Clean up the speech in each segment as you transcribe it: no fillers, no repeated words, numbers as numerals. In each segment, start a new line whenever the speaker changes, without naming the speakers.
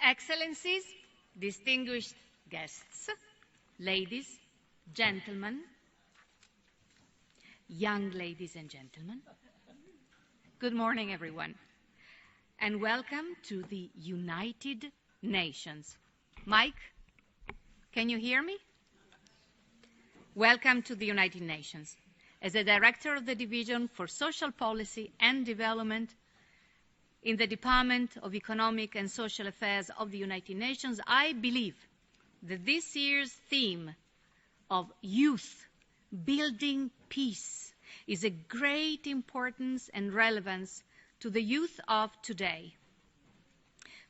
Excellencies, distinguished guests, ladies, gentlemen, young ladies and gentlemen, good morning, everyone, and welcome to the United Nations. Mike, can you hear me? Welcome to the United Nations. As the Director of the Division for Social Policy and Development in the Department of Economic and Social Affairs of the United Nations, I believe that this year's theme of youth building peace is of great importance and relevance to the youth of today.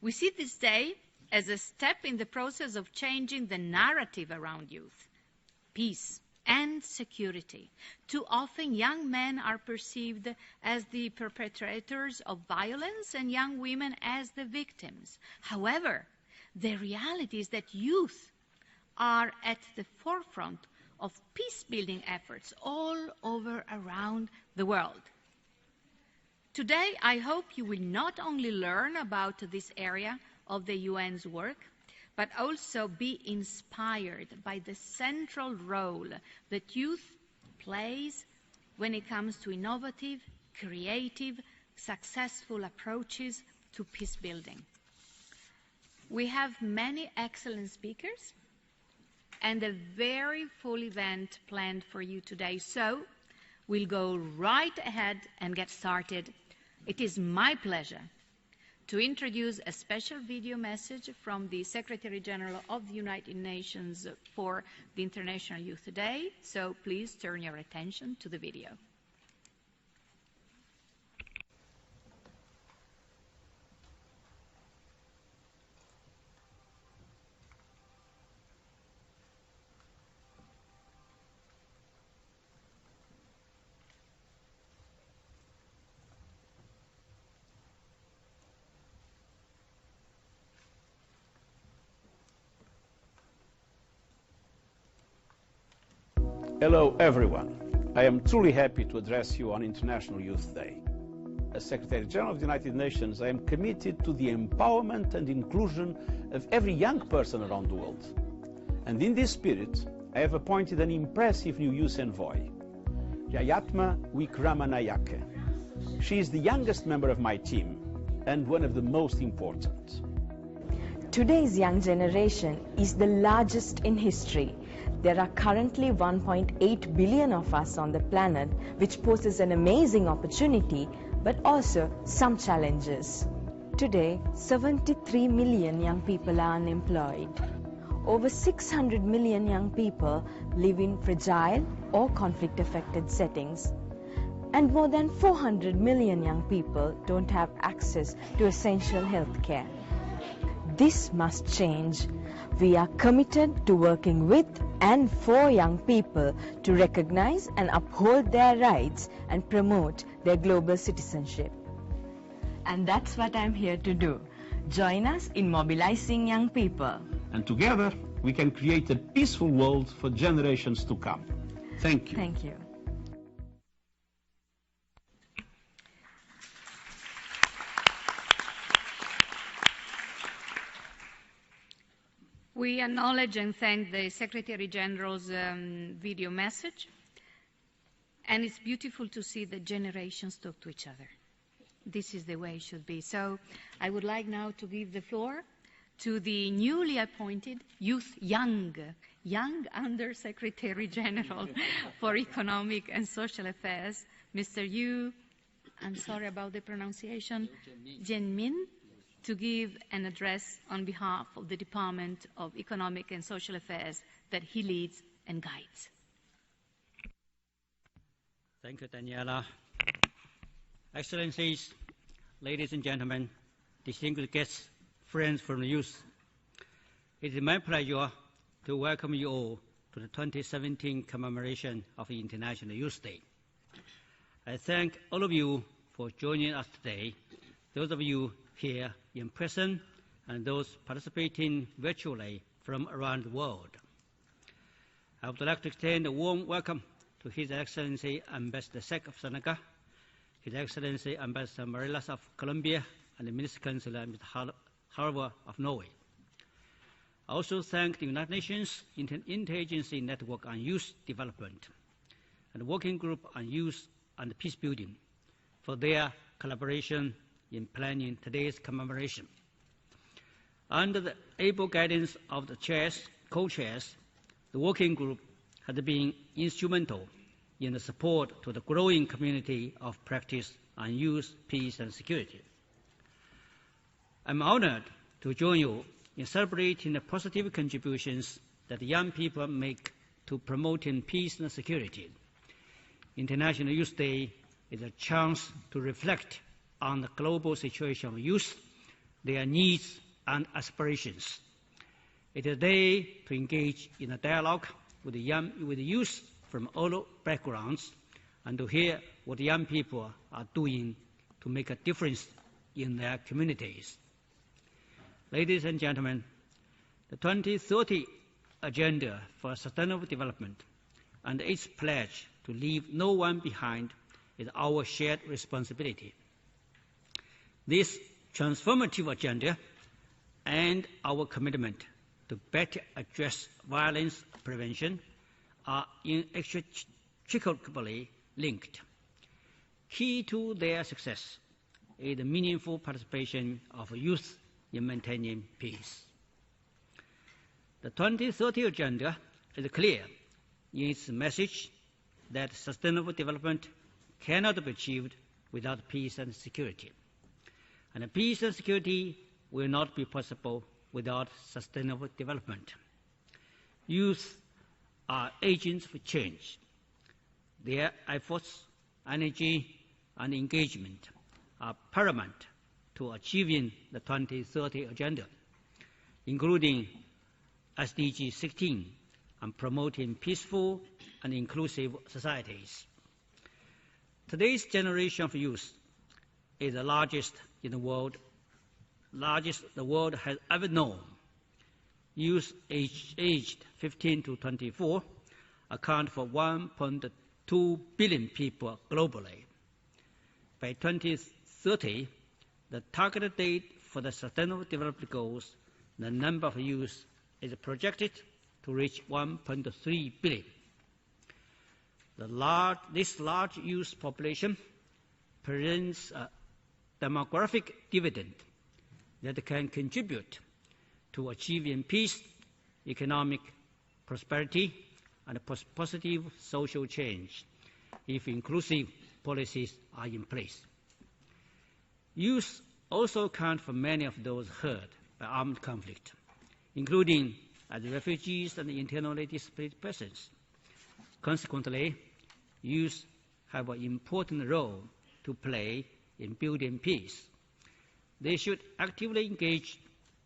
We see this day as a step in the process of changing the narrative around youth, peace, and security. Too often, young men are perceived as the perpetrators of violence and young women as the victims. However, the reality is that youth are at the forefront of peace-building efforts all over around the world. Today, I hope you will not only learn about this area of the UN's work, but also be inspired by the central role that youth plays when it comes to innovative, creative, successful approaches to peace building. We have many excellent speakers and a very full event planned for you today, so we'll go right ahead and get started. It is my pleasure to introduce a special video message from the Secretary General of the United Nations for the International Youth Day. So please turn your attention to the video.
Hello everyone. I am truly happy to address you on International Youth Day. As Secretary General of the United Nations, I am committed to the empowerment and inclusion of every young person around the world. And in this spirit, I have appointed an impressive new youth envoy, Jayatma Wikramanayake. She is the youngest member of my team and one of the most important.
Today's young generation is the largest in history. There are currently 1.8 billion of us on the planet, which poses an amazing opportunity, but also some challenges. Today, 73 million young people are unemployed. Over 600 million young people live in fragile or conflict-affected settings. And more than 400 million young people don't have access to essential health care. This must change. We are committed to working with and for young people to recognize and uphold their rights and promote their global citizenship. And that's what I'm here to do. Join us in mobilizing young people.
And together, we can create a peaceful world for generations to come. Thank you.
Thank you.
We acknowledge and thank the Secretary General's video message. And it's beautiful to see that generations talk to each other. This is the way it should be. So I would like now to give the floor to the newly appointed young Under Secretary General for Economic and Social Affairs, Mr. Yu, I'm sorry about the pronunciation, Jianmin, to give an address on behalf of the Department of Economic and Social Affairs that he leads and guides.
Thank you, Daniela. Excellencies, ladies and gentlemen, distinguished guests, friends from the youth, it is my pleasure to welcome you all to the 2017 commemoration of the International Youth Day. I thank all of you for joining us today, those of you here in person and those participating virtually from around the world. I would like to extend a warm welcome to His Excellency Ambassador Sek of Senegal, His Excellency Ambassador Marilas of Colombia, and the Minister Consular Mr. however, of Norway. I also thank the United Nations Interagency Network on Youth Development and the Working Group on Youth and Peace Building for their collaboration in planning today's commemoration. Under the able guidance of the co-chairs, the Working Group has been instrumental in the support to the growing community of practice on youth, peace and security. I'm honored to join you in celebrating the positive contributions that young people make to promoting peace and security. International Youth Day is a chance to reflect on the global situation of youth, their needs and aspirations. It is a day to engage in a dialogue with the youth from all backgrounds and to hear what young people are doing to make a difference in their communities. Ladies and gentlemen, the 2030 Agenda for Sustainable Development and its pledge to leave no one behind is our shared responsibility. This transformative agenda and our commitment to better address violence prevention are inextricably linked. Key to their success is the meaningful participation of youth in maintaining peace. The 2030 Agenda is clear in its message that sustainable development cannot be achieved without peace and security. And peace and security will not be possible without sustainable development. Youth are agents for change. Their efforts, energy, and engagement are paramount to achieving the 2030 Agenda, including SDG 16 on promoting peaceful and inclusive societies. Today's generation of youth is the largest in the world, largest the world has ever known. Youth aged 15 to 24 account for 1.2 billion people globally. By 2030, the targeted date for the Sustainable Development Goals, the number of youth is projected to reach 1.3 billion. This large youth population presents a demographic dividend that can contribute to achieving peace, economic prosperity, and positive social change if inclusive policies are in place. Youth also account for many of those hurt by armed conflict, including as refugees and internally displaced persons. Consequently, youth have an important role to play in building peace. They should actively engage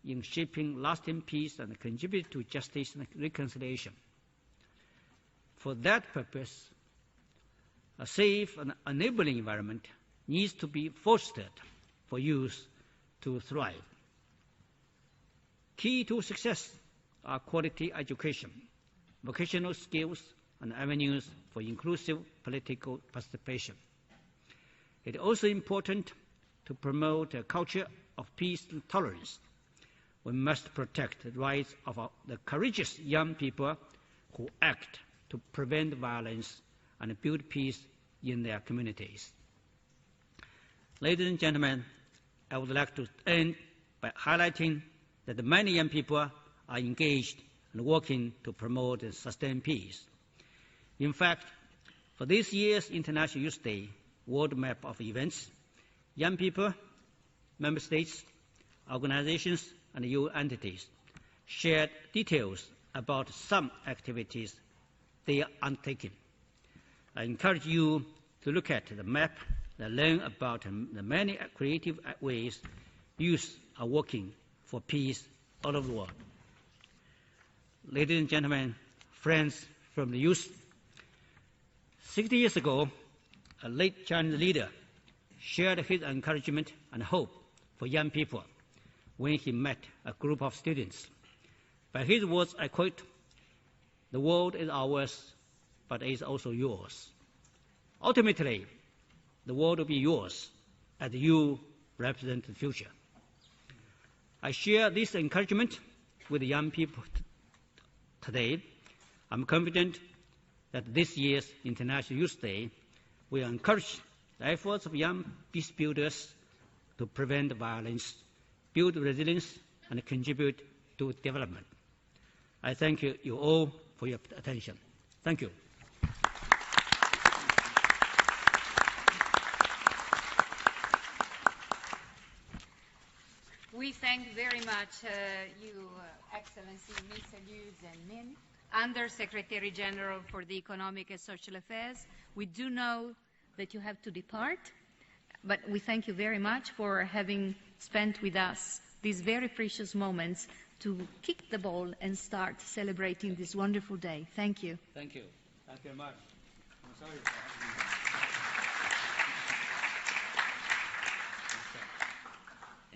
in shaping lasting peace and contribute to justice and reconciliation. For that purpose, a safe and enabling environment needs to be fostered for youth to thrive. Key to success are quality education, vocational skills, and avenues for inclusive political participation. It is also important to promote a culture of peace and tolerance. We must protect the rights of the courageous young people who act to prevent violence and build peace in their communities. Ladies and gentlemen, I would like to end by highlighting that many young people are engaged and working to promote and sustain peace. In fact, for this year's International Youth Day World Map of Events, young people, member states, organizations, and EU entities shared details about some activities they are undertaking. I encourage you to look at the map and learn about the many creative ways youth are working for peace all over the world. Ladies and gentlemen, friends from the youth, 60 years ago, a late Chinese leader shared his encouragement and hope for young people when he met a group of students. By his words, I quote, "The world is ours, but it is also yours. Ultimately, the world will be yours as you represent the future." I share this encouragement with the young people today. I'm confident that this year's International Youth Day will encourage the efforts of young peace builders to prevent violence, build resilience, and contribute to development. I thank you all for your attention. Thank you.
We thank very much you, Excellency Mr. Liu Zhenmin, Under-Secretary General for the Economic and Social Affairs. We do know that you have to depart, but we thank you very much for having spent with us these very precious moments to kick the ball and start celebrating this wonderful day. Thank you.
Thank you. Thank you very much. I'm sorry for having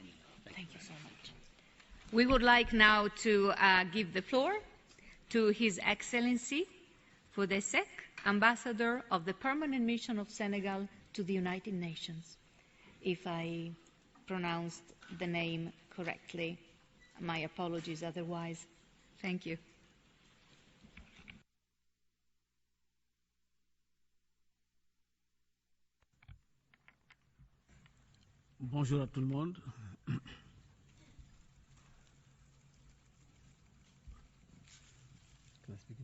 you.
Thank you so much. We would like now to give the floor to His Excellency Fodesek, Ambassador of the Permanent Mission of Senegal to the United Nations. If I pronounced the name correctly, my apologies otherwise. Thank you.
Bonjour à tout le monde.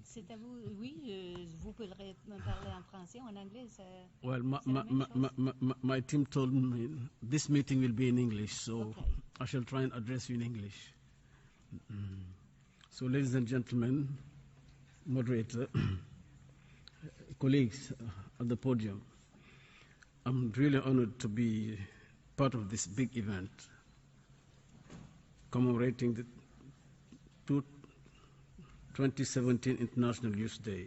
C'est à vous, oui, vous pouvez parler en français, en anglais.
Well, my team told me this meeting will be in English, so
okay.
I shall try and address you in English. So, ladies and gentlemen, moderator, colleagues at the podium, I'm really honored to be part of this big event commemorating the 2017 International Youth Day.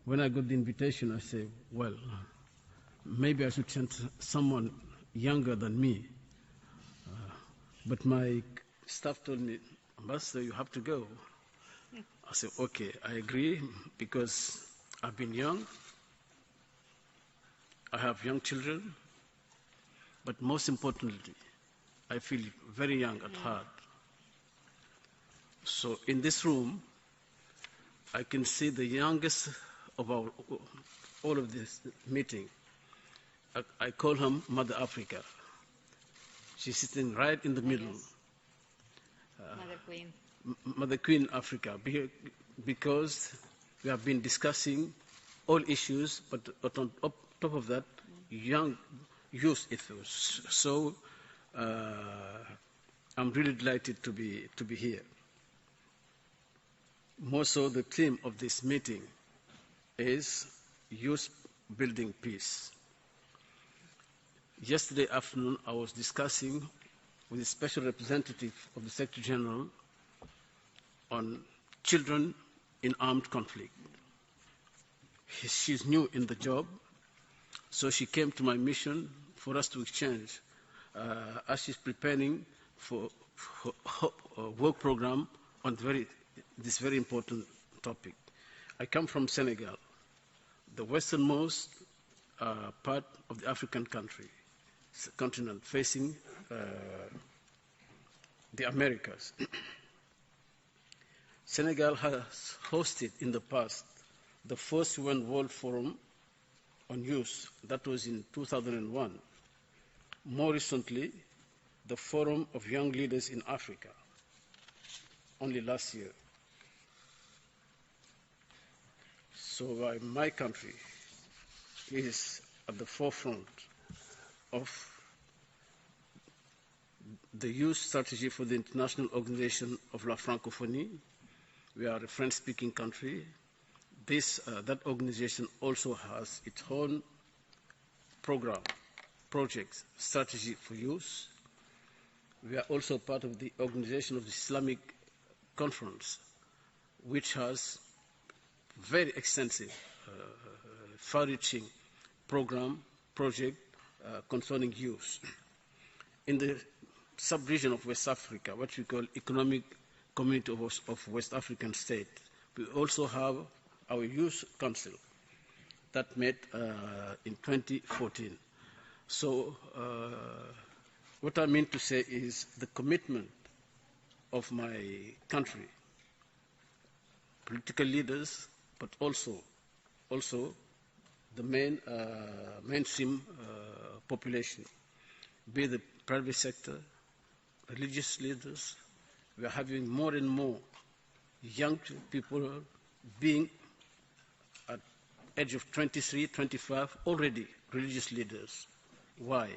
When I got the invitation, I said, well, maybe I should send someone younger than me. But my staff told me, Ambassador, you have to go. I said, okay, I agree, because I've been young, I have young children, but most importantly, I feel very young at heart. So in this room, I can see the youngest of all of this meeting. I call her Mother Africa. She's sitting right in the middle.
Mother Queen.
Mother Queen Africa, because we have been discussing all issues, but on top of that, young youth issues. So I'm really delighted to be here. More so, the theme of this meeting is youth building peace. Yesterday afternoon, I was discussing with the special representative of the Secretary General on children in armed conflict. She's new in the job, so she came to my mission for us to exchange as she's preparing for a work program on this very important topic. I come from Senegal, the westernmost part of the African continent facing the Americas. Senegal has hosted in the past the first UN World Forum on Youth. That was in 2001. More recently, the Forum of Young Leaders in Africa, only last year. So my country is at the forefront of the youth strategy for the International Organization of La Francophonie. We are a French-speaking country. That organization also has its own program, projects, strategy for youth. We are also part of the Organization of the Islamic Conference, which has very extensive, far-reaching project concerning youth. In the sub-region of West Africa, what we call Economic Community of West African States, we also have our Youth Council that met in 2014. So What I mean to say is the commitment of my country, political leaders, but also the mainstream population, be the private sector, religious leaders. We are having more and more young people being at age of 23, 25, already religious leaders. Why?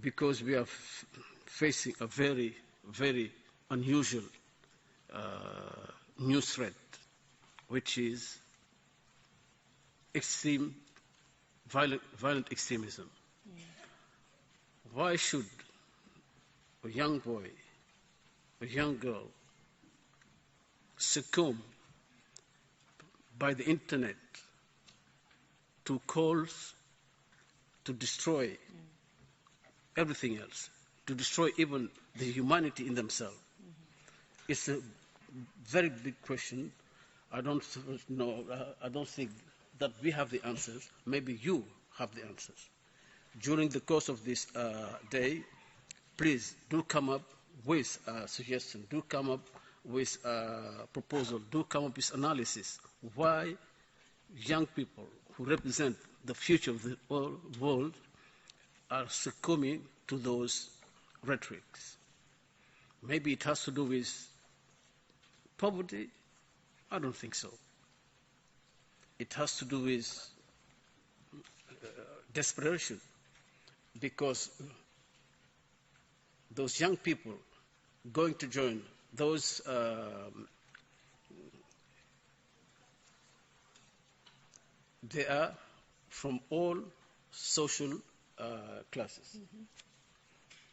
Because we are facing a very, very unusual new threat, which is extreme, violent extremism. Why should a young boy, a young girl, succumb by the internet to calls to destroy everything else, to destroy even the humanity in themselves? It's a very big question. I don't know. I don't think that we have the answers. Maybe you have the answers. During the course of this day, please do come up with suggestions. Do come up with proposals. Do come up with analysis. Why young people who represent the future of the world are succumbing to those rhetorics? Maybe it has to do with poverty. I don't think so. It has to do with desperation, because those young people going to join those they are from all social classes.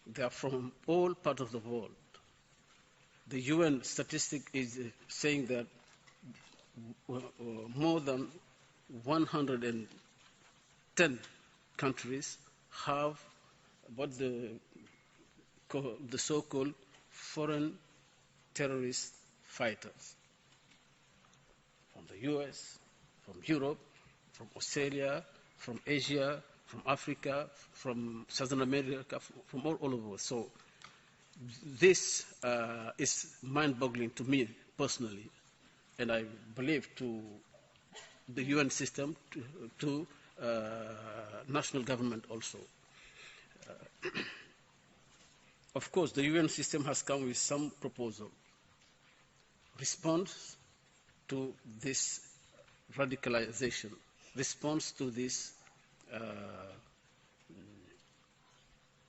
They are from all parts of the world. The UN statistic is saying that more than 110 countries have what the so-called foreign terrorist fighters, from the US, from Europe, from Australia, from Asia, from Africa, from Southern America, from all over. So this is mind-boggling to me personally, and I believe to the UN system, to national government also. Of course, the UN system has come with some proposal, response to this radicalization, response to this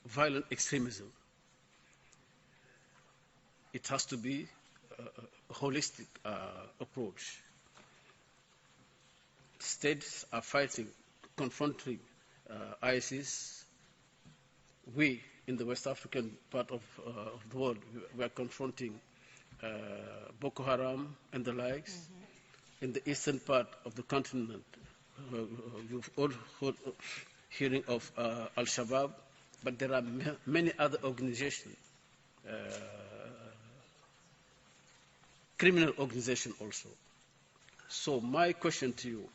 violent extremism. It has to be a holistic approach. States are fighting, confronting ISIS. We, in the West African part of the world, we are confronting Boko Haram and the likes. In the eastern part of the continent, you've all heard hearing of Al-Shabab, but there are many other organizations, criminal organizations also. So my question to you,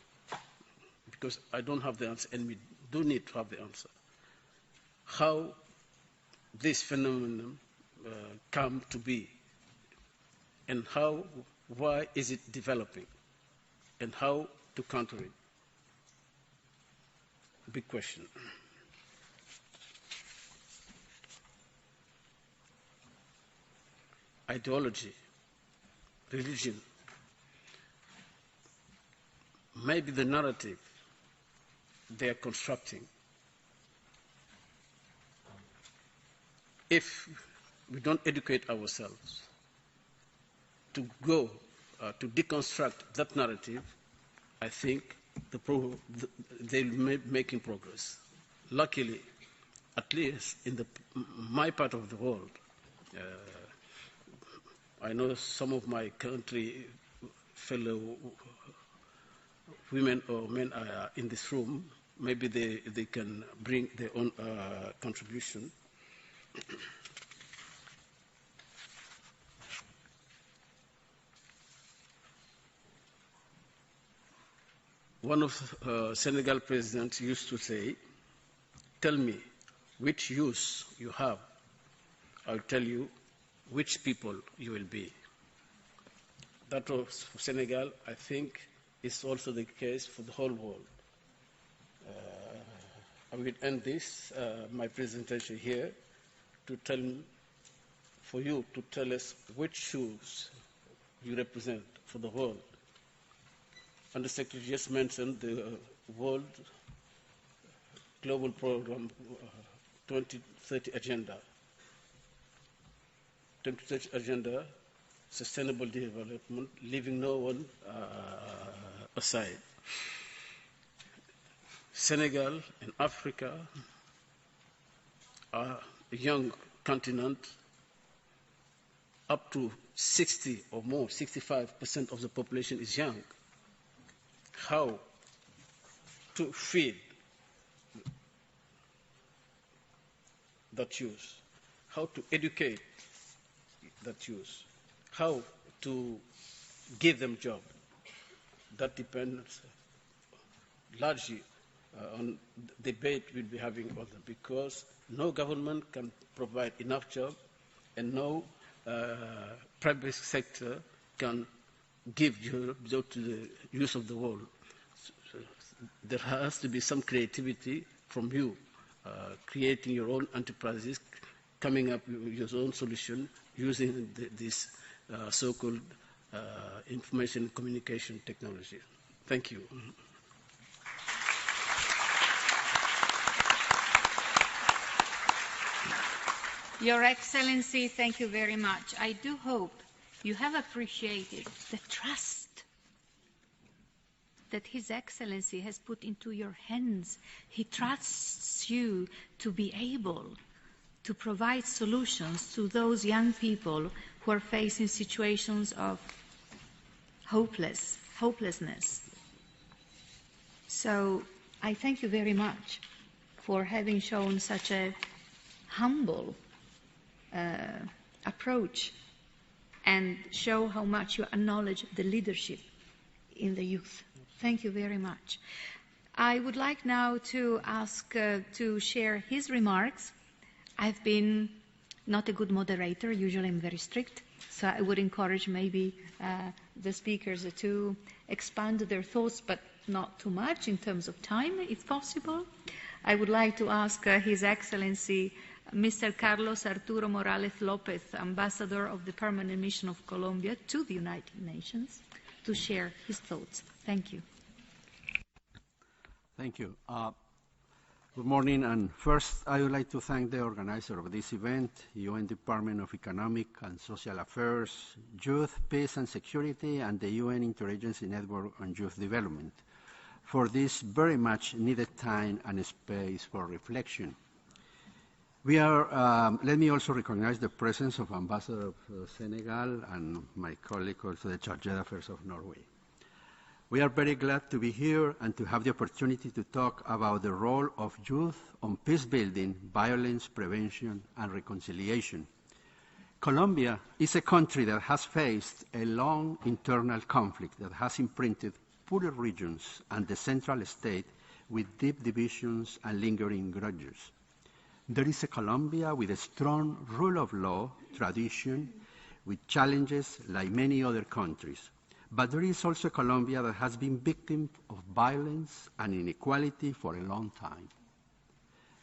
because I don't have the answer and we do need to have the answer, how this phenomenon come to be, and why is it developing, and how to counter it? Big question. Ideology, religion, maybe the narrative they are constructing. If we don't educate ourselves to go to deconstruct that narrative, I think they'll be making progress. Luckily, at least in my part of the world, I know some of my country fellow women or men are in this room. Maybe they can bring their own contribution. One of Senegal presidents used to say, "Tell me, which use you have, I'll tell you which people you will be. That was for Senegal. I think it's also the case for the whole world. I will end this, my presentation here, for you to tell us which shoes you represent for the world. And the Secretary just mentioned the World Global Program 2030 Agenda. 2030 Agenda, sustainable development, leaving no one aside. Senegal and Africa are a young continent. Up to 60 or more, 65% of the population is young. How to feed that youth? How to educate that youth? How to give them job? That depends largely on the debate we'll be having on them, because no government can provide enough job and no private sector can give job to the youth of the world. So there has to be some creativity from you, creating your own enterprises, coming up with your own solution using this so-called information and communication technology. Thank you.
Your Excellency, thank you very much. I do hope you have appreciated the trust that His Excellency has put into your hands. He trusts you to be able to provide solutions to those young people who are facing situations of hopelessness. So I thank you very much for having shown such a humble approach and show how much you acknowledge the leadership in the youth. Thank you very much. I would like now to ask to share his remarks. I've been not a good moderator. Usually I'm very strict. So I would encourage maybe the speakers to expand their thoughts, but not too much in terms of time, if possible. I would like to ask His Excellency Mr. Carlos Arturo Morales Lopez, Ambassador of the Permanent Mission of Colombia to the United Nations, to share his thoughts. Thank you.
Thank you. Good morning, and first I would like to thank the organizer of this event, UN Department of Economic and Social Affairs, Youth, Peace and Security, and the UN Interagency Network on Youth Development, for this very much needed time and space for reflection. We are, let me also recognize the presence of Ambassador of Senegal and my colleague also the Chargé d'Affaires of Norway. We are very glad to be here and to have the opportunity to talk about the role of youth on peace building, violence prevention and reconciliation. Colombia is a country that has faced a long internal conflict that has imprinted poorer regions and the central state with deep divisions and lingering grudges. There is a Colombia with a strong rule of law tradition with challenges like many other countries. But there is also a Colombia that has been victim of violence and inequality for a long time.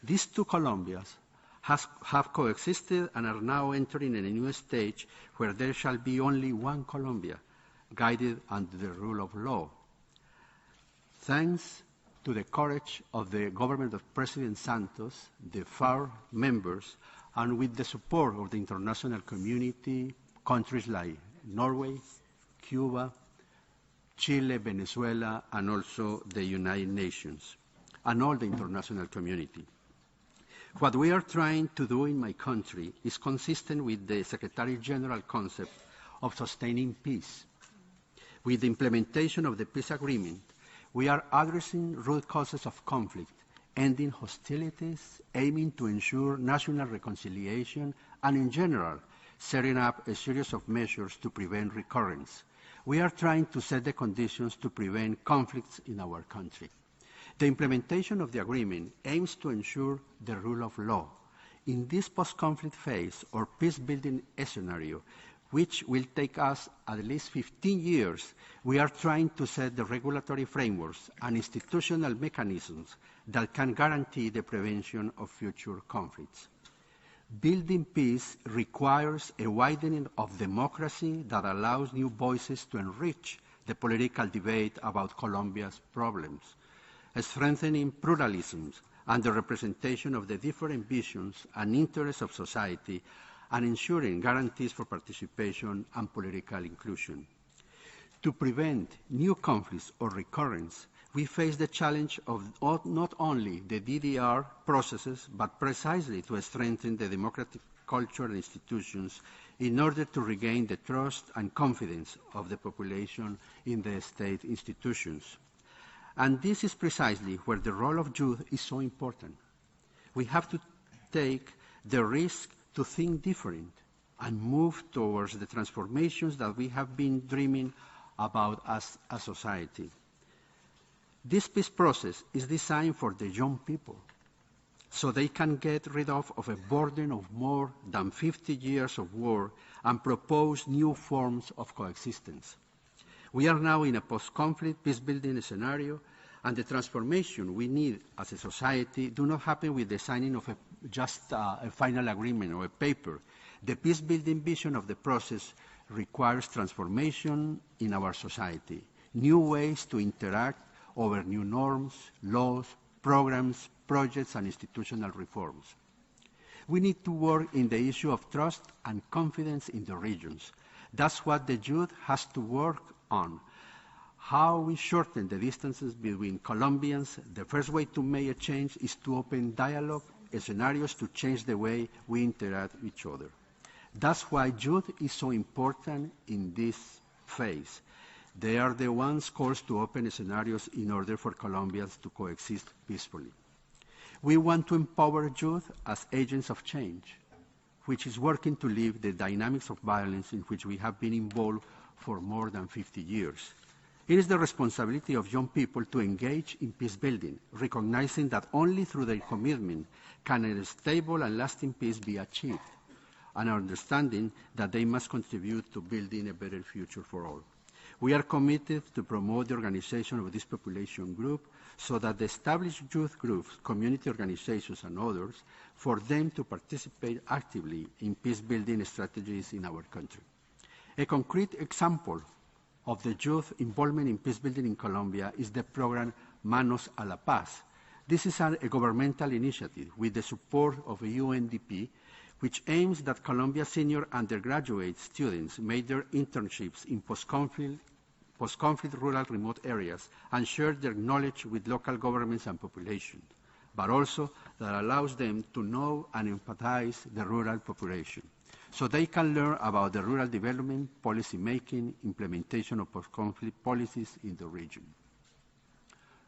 These two Colombias have coexisted and are now entering a new stage where there shall be only one Colombia, guided under the rule of law. Thanks to the courage of the government of President Santos, the FARC members, and with the support of the international community, countries like Norway, Cuba, Chile, Venezuela, and also the United Nations, and all the international community. What we are trying to do in my country is consistent with the Secretary General concept of sustaining peace. With the implementation of the peace agreement, we are addressing root causes of conflict, ending hostilities, aiming to ensure national reconciliation, and in general, setting up a series of measures to prevent recurrence. We are trying to set the conditions to prevent conflicts in our country. The implementation of the agreement aims to ensure the rule of law. In this post-conflict phase or peace-building scenario, which will take us at least 15 years, we are trying to set the regulatory frameworks and institutional mechanisms that can guarantee the prevention of future conflicts. Building peace requires a widening of democracy that allows new voices to enrich the political debate about Colombia's problems, strengthening pluralism and the representation of the different visions and interests of society, and ensuring guarantees for participation and political inclusion. To prevent new conflicts or recurrence, we face the challenge of not only the DDR processes, but precisely to strengthen the democratic culture and institutions in order to regain the trust and confidence of the population in the state institutions. And this is precisely where the role of youth is so important. We have to take the risk to think different and move towards the transformations that we have been dreaming about as a society. This peace process is designed for the young people, so they can get rid of a burden of more than 50 years of war and propose new forms of coexistence. We are now in a post-conflict peace-building scenario, and the transformation we need as a society do not happen with the signing of just a final agreement or a paper. The peace-building vision of the process requires transformation in our society, new ways to interact over new norms, laws, programs, projects, and institutional reforms. We need to work in the issue of trust and confidence in the regions. That's what the youth has to work on. How we shorten the distances between Colombians. The first way to make a change is to open dialogue, scenarios to change the way we interact with each other. That's why youth is so important in this phase. They are the ones called to open scenarios in order for Colombians to coexist peacefully. We want to empower youth as agents of change, which is working to leave the dynamics of violence in which we have been involved for more than 50 years. It is the responsibility of young people to engage in peace building, recognizing that only through their commitment can a stable and lasting peace be achieved, and understanding that they must contribute to building a better future for all. We are committed to promote the organization of this population group so that the established youth groups, community organizations, and others, for them to participate actively in peace-building strategies in our country. A concrete example of the youth involvement in peace-building in Colombia is the program Manos a la Paz. This is a governmental initiative with the support of a UNDP, which aims that Colombia's senior undergraduate students make their internships in post-conflict rural remote areas and share their knowledge with local governments and populations, but also that allows them to know and empathize the rural population, so they can learn about the rural development, policy making, implementation of post-conflict policies in the region.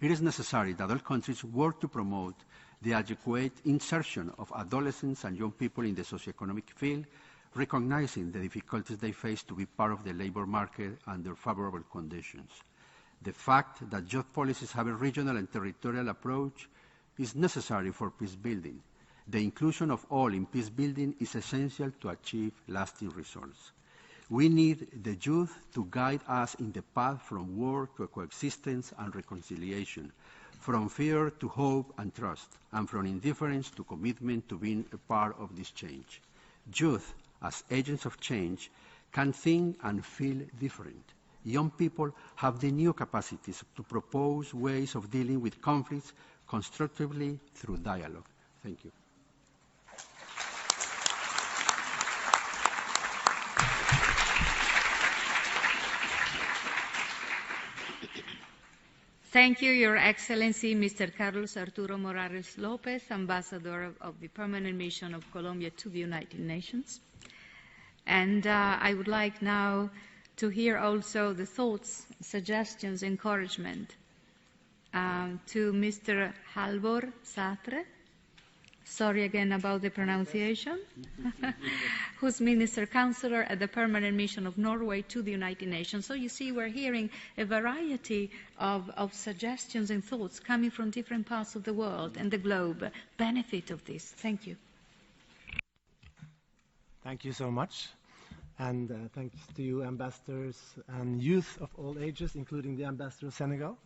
It is necessary that all countries work to promote the adequate insertion of adolescents and young people in the socioeconomic field, recognizing the difficulties they face to be part of the labor market under favorable conditions. The fact that youth policies have a regional and territorial approach is necessary for peace building. The inclusion of all in peace building is essential to achieve lasting results. We need the youth to guide us in the path from war to coexistence and reconciliation, from fear to hope and trust, and from indifference to commitment to being a part of this change. Youth, as agents of change, can think and feel different. Young people have the new capacities to propose ways of dealing with conflicts constructively through dialogue. Thank you.
Thank you, Your Excellency, Mr. Carlos Arturo Morales Lopez, Ambassador of the Permanent Mission of Colombia to the United Nations. And I would like now to hear also the thoughts, suggestions, encouragement to Mr. Halvor Satre, sorry again about the pronunciation, who's Minister Counselor at the Permanent Mission of Norway to the United Nations. So you see, we're hearing a variety of suggestions and thoughts coming from different parts of the world and the globe. Benefit of this. Thank you.
Thank you so much. And thanks to you, ambassadors and youth of all ages, including the ambassador of Senegal.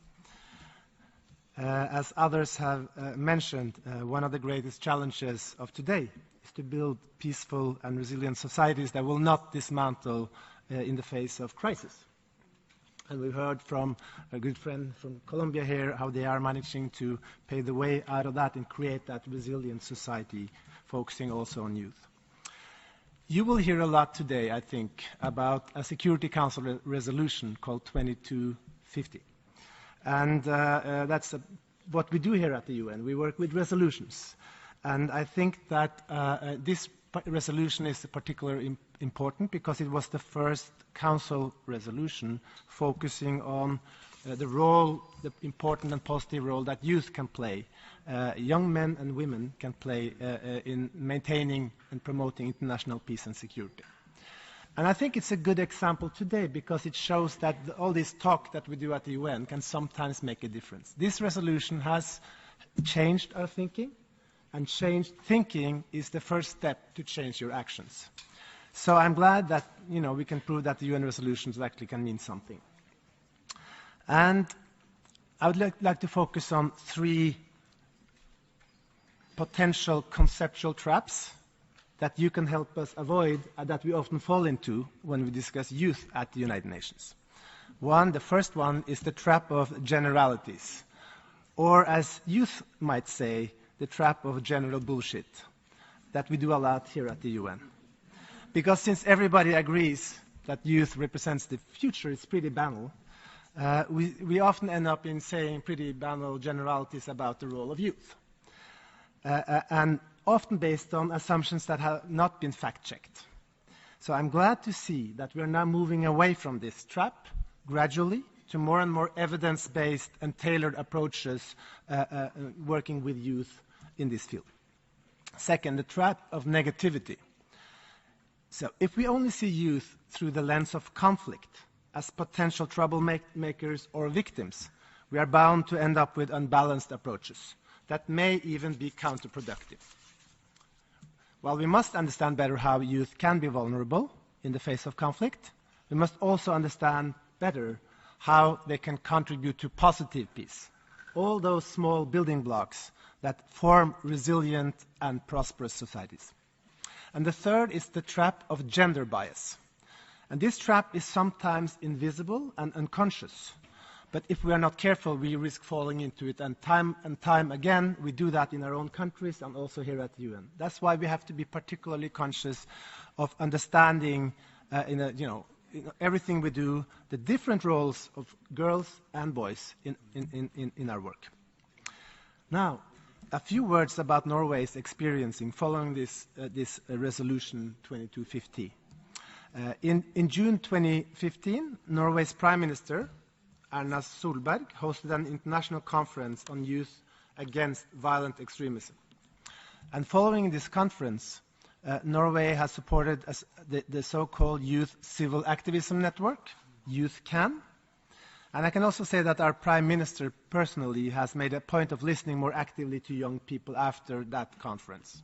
As others have mentioned, one of the greatest challenges of today is to build peaceful and resilient societies that will not dismantle in the face of crisis. And we've heard from a good friend from Colombia here how they are managing to pave the way out of that and create that resilient society, focusing also on youth. You will hear a lot today, I think, about a Security Council resolution called 2250. And that's what we do here at the UN. We work with resolutions. And I think that this resolution is particularly important because it was the first Council resolution focusing on the role, the important and positive role that youth can play, young men and women can play in maintaining and promoting international peace and security. And I think it's a good example today because it shows that all this talk that we do at the UN can sometimes make a difference. This resolution has changed our thinking, and changed thinking is the first step to change your actions. So I'm glad that we can prove that the UN resolutions actually can mean something. And I would like to focus on 3 potential conceptual traps that you can help us avoid, that we often fall into when we discuss youth at the United Nations. The first one is the trap of generalities, or as youth might say, the trap of general bullshit, that we do a lot here at the UN. Because since everybody agrees that youth represents the future, it's pretty banal, we often end up in saying pretty banal generalities about the role of youth. And often based on assumptions that have not been fact-checked. So I'm glad to see that we're now moving away from this trap gradually to more and more evidence-based and tailored approaches working with youth in this field. Second, the trap of negativity. So if we only see youth through the lens of conflict as potential troublemakers or victims, we are bound to end up with unbalanced approaches that may even be counterproductive. While we must understand better how youth can be vulnerable in the face of conflict, we must also understand better how they can contribute to positive peace. All those small building blocks that form resilient and prosperous societies. And the third is the trap of gender bias. And this trap is sometimes invisible and unconscious. But if we are not careful, we risk falling into it. And time again, we do that in our own countries and also here at the UN. That's why we have to be particularly conscious of understanding, in everything we do, the different roles of girls and boys in our work. Now, a few words about Norway's experiencing following this resolution 2250. In June 2015, Norway's Prime Minister, Erna Solberg, hosted an international conference on youth against violent extremism. And following this conference, Norway has supported the so-called Youth Civil Activism Network, Youth Can. And I can also say that our Prime Minister personally has made a point of listening more actively to young people after that conference.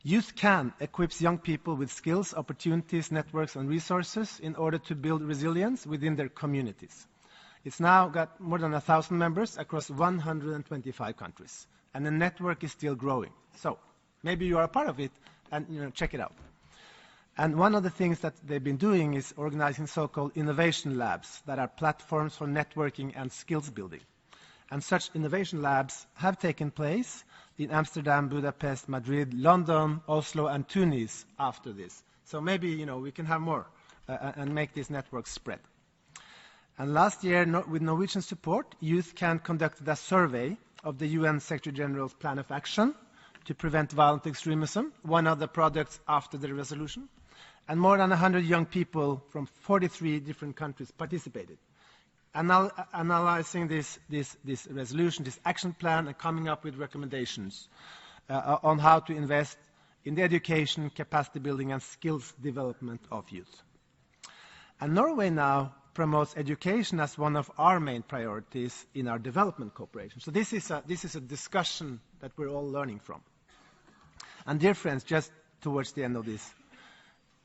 Youth Can equips young people with skills, opportunities, networks, and resources in order to build resilience within their communities. It's now got more than 1,000 members across 125 countries, and the network is still growing. So maybe you are a part of it, and check it out. And one of the things that they've been doing is organizing so-called innovation labs that are platforms for networking and skills building. And such innovation labs have taken place in Amsterdam, Budapest, Madrid, London, Oslo, and Tunis after this. So maybe we can have more and make this network spread. And last year, with Norwegian support, Youth Can conducted a survey of the UN Secretary General's Plan of Action to prevent violent extremism, one of the products after the resolution. And more than 100 young people from 43 different countries participated. Analyzing this resolution, this action plan, and coming up with recommendations on how to invest in the education, capacity building, and skills development of youth. And Norway now promotes education as one of our main priorities in our development cooperation. So this is a discussion that we're all learning from. And dear friends, just towards the end of this,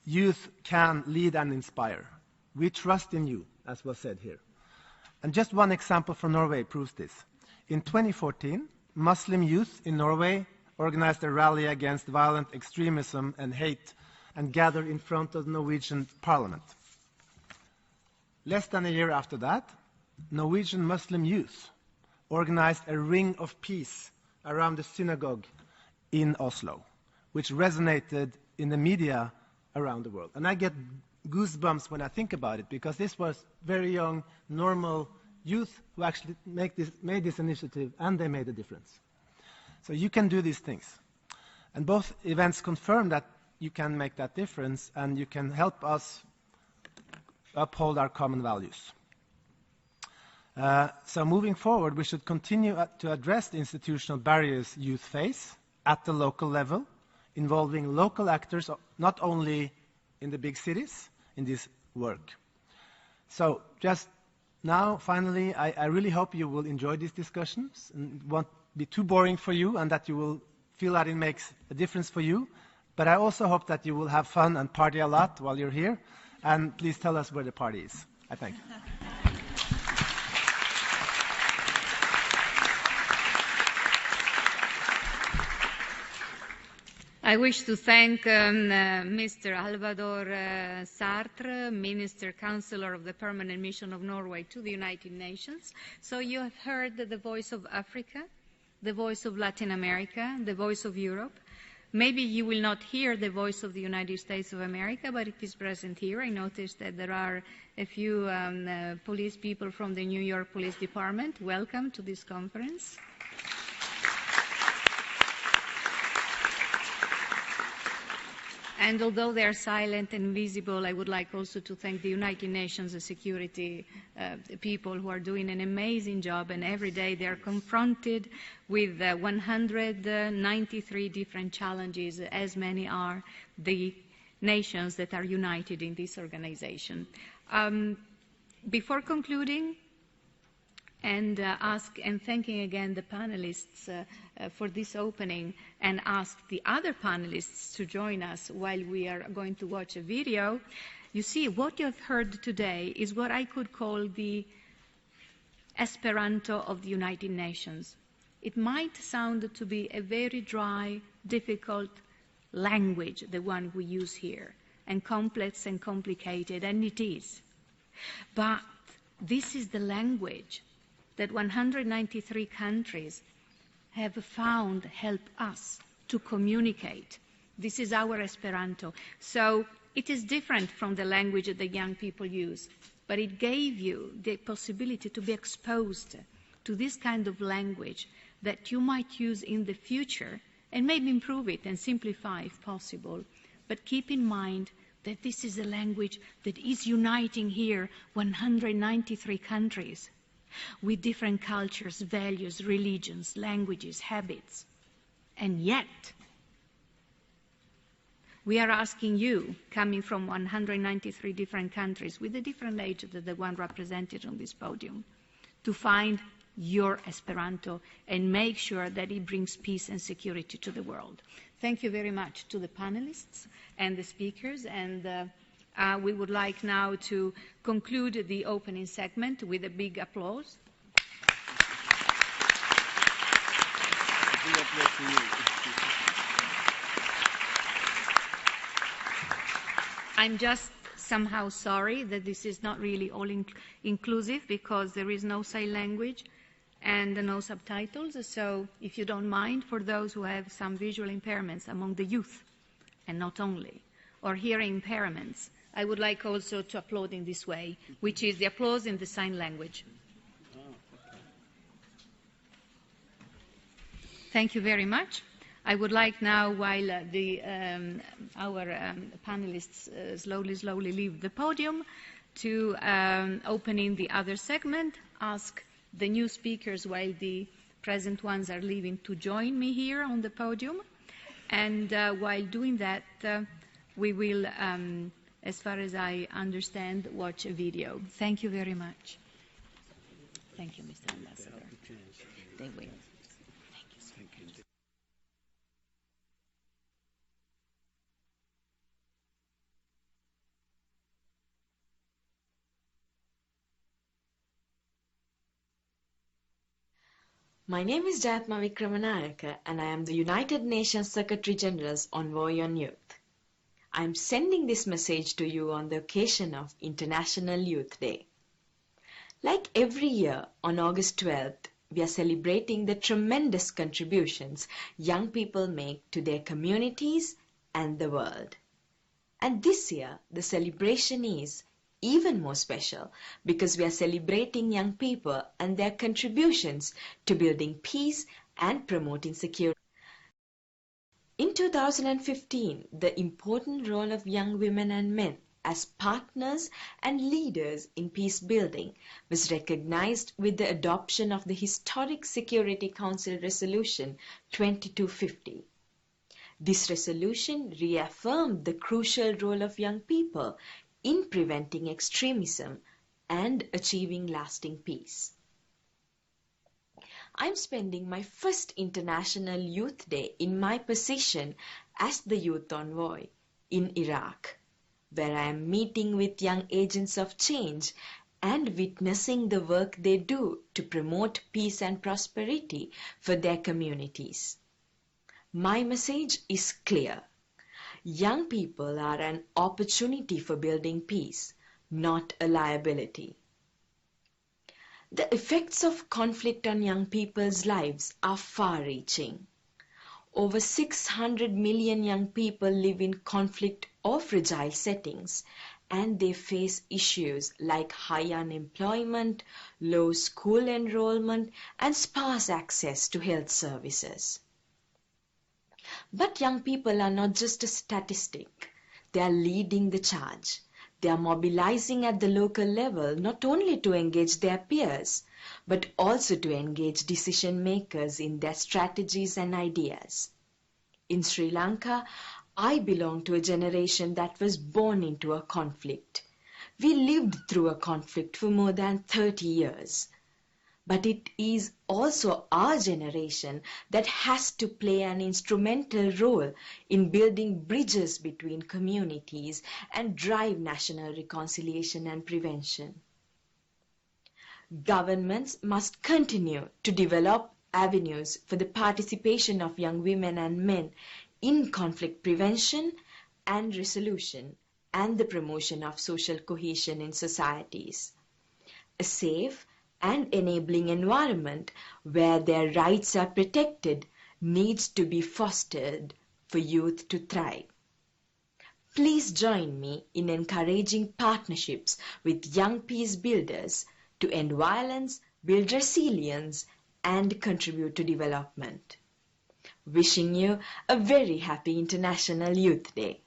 youth can lead and inspire. We trust in you, as was said here. And just one example from Norway proves this. In 2014, Muslim youth in Norway organized a rally against violent extremism and hate and gathered in front of the Norwegian parliament. Less than a year after that, Norwegian Muslim youth organized a ring of peace around the synagogue in Oslo, which resonated in the media around the world. And I get goosebumps when I think about it, because this was very young, normal youth who actually made this initiative, and they made a difference. So you can do these things. And both events confirm that you can make that difference, and you can help us uphold our common values. So moving forward, we should continue to address the institutional barriers youth face at the local level, involving local actors, not only in the big cities, in this work. So just now, finally, I really hope you will enjoy these discussions and won't be too boring for you, and that you will feel that it makes a difference for you. But I also hope that you will have fun and party a lot while you're here. And please tell us where the party is. I thank you.
I wish to thank Mr. Alvador Sartre, Minister Counselor of the Permanent Mission of Norway to the United Nations. So you have heard the voice of Africa, the voice of Latin America, the voice of Europe. Maybe you will not hear the voice of the United States of America, but it is present here. I noticed that there are a few police people from the New York Police Department. Welcome to this conference. And although they are silent and visible, I would like also to thank the United Nations security people who are doing an amazing job, and every day they are confronted with 193 different challenges, as many are the nations that are united in this organization. Before concluding, and thanking again the panelists for this opening, and ask the other panelists to join us while we are going to watch a video. You see, what you have heard today is what I could call the Esperanto of the United Nations. It might sound to be a very dry, difficult language, the one we use here, and complex and complicated, and it is. But this is the language that 193 countries have found help us to communicate. This is our Esperanto. So it is different from the language that the young people use, but it gave you the possibility to be exposed to this kind of language that you might use in the future, and maybe improve it and simplify if possible. But keep in mind that this is a language that is uniting here 193 countries, with different cultures, values, religions, languages, habits. And yet, we are asking you, coming from 193 different countries, with a different age than the one represented on this podium, to find your Esperanto and make sure that it brings peace and security to the world. Thank you very much to the panelists and the speakers, and we would like now to conclude the opening segment with a big applause. I'm just somehow sorry that this is not really all inclusive, because there is no sign language and no subtitles. So if you don't mind, for those who have some visual impairments among the youth, and not only, or hearing impairments, I would like also to applaud in this way, which is the applause in the sign language. Thank you very much. I would like now, while our panelists slowly leave the podium, to open in the other segment, ask the new speakers while the present ones are leaving to join me here on the podium. And while doing that, we will, as far as I understand, watch a video. Thank you very much. Thank you, Mr. Ambassador. They will. Thank you.
My name is Jatma Vikramanayaka, and I am the United Nations Secretary General's Envoy on Youth. I am sending this message to you on the occasion of International Youth Day. Like every year, on August 12th, we are celebrating the tremendous contributions young people make to their communities and the world. And this year, the celebration is even more special because we are celebrating young people and their contributions to building peace and promoting security. In 2015, the important role of young women and men as partners and leaders in peace building was recognized with the adoption of the historic Security Council Resolution 2250. This resolution reaffirmed the crucial role of young people in preventing extremism and achieving lasting peace. I'm spending my first International Youth Day in my position as the Youth Envoy in Iraq, where I am meeting with young agents of change and witnessing the work they do to promote peace and prosperity for their communities. My message is clear. Young people are an opportunity for building peace, not a liability. The effects of conflict on young people's lives are far-reaching. Over 600 million young people live in conflict or fragile settings, and they face issues like high unemployment, low school enrollment, and sparse access to health services. But young people are not just a statistic. They are leading the charge. They are mobilizing at the local level not only to engage their peers, but also to engage decision makers in their strategies and ideas. In Sri Lanka, I belong to a generation that was born into a conflict. We lived through a conflict for more than 30 years. But it is also our generation that has to play an instrumental role in building bridges between communities and drive national reconciliation and prevention. Governments must continue to develop avenues for the participation of young women and men in conflict prevention and resolution and the promotion of social cohesion in societies. A safe and enabling environment where their rights are protected needs to be fostered for youth to thrive. Please join me in encouraging partnerships with young peace builders to end violence, build resilience, and contribute to development. Wishing you a very happy International Youth Day.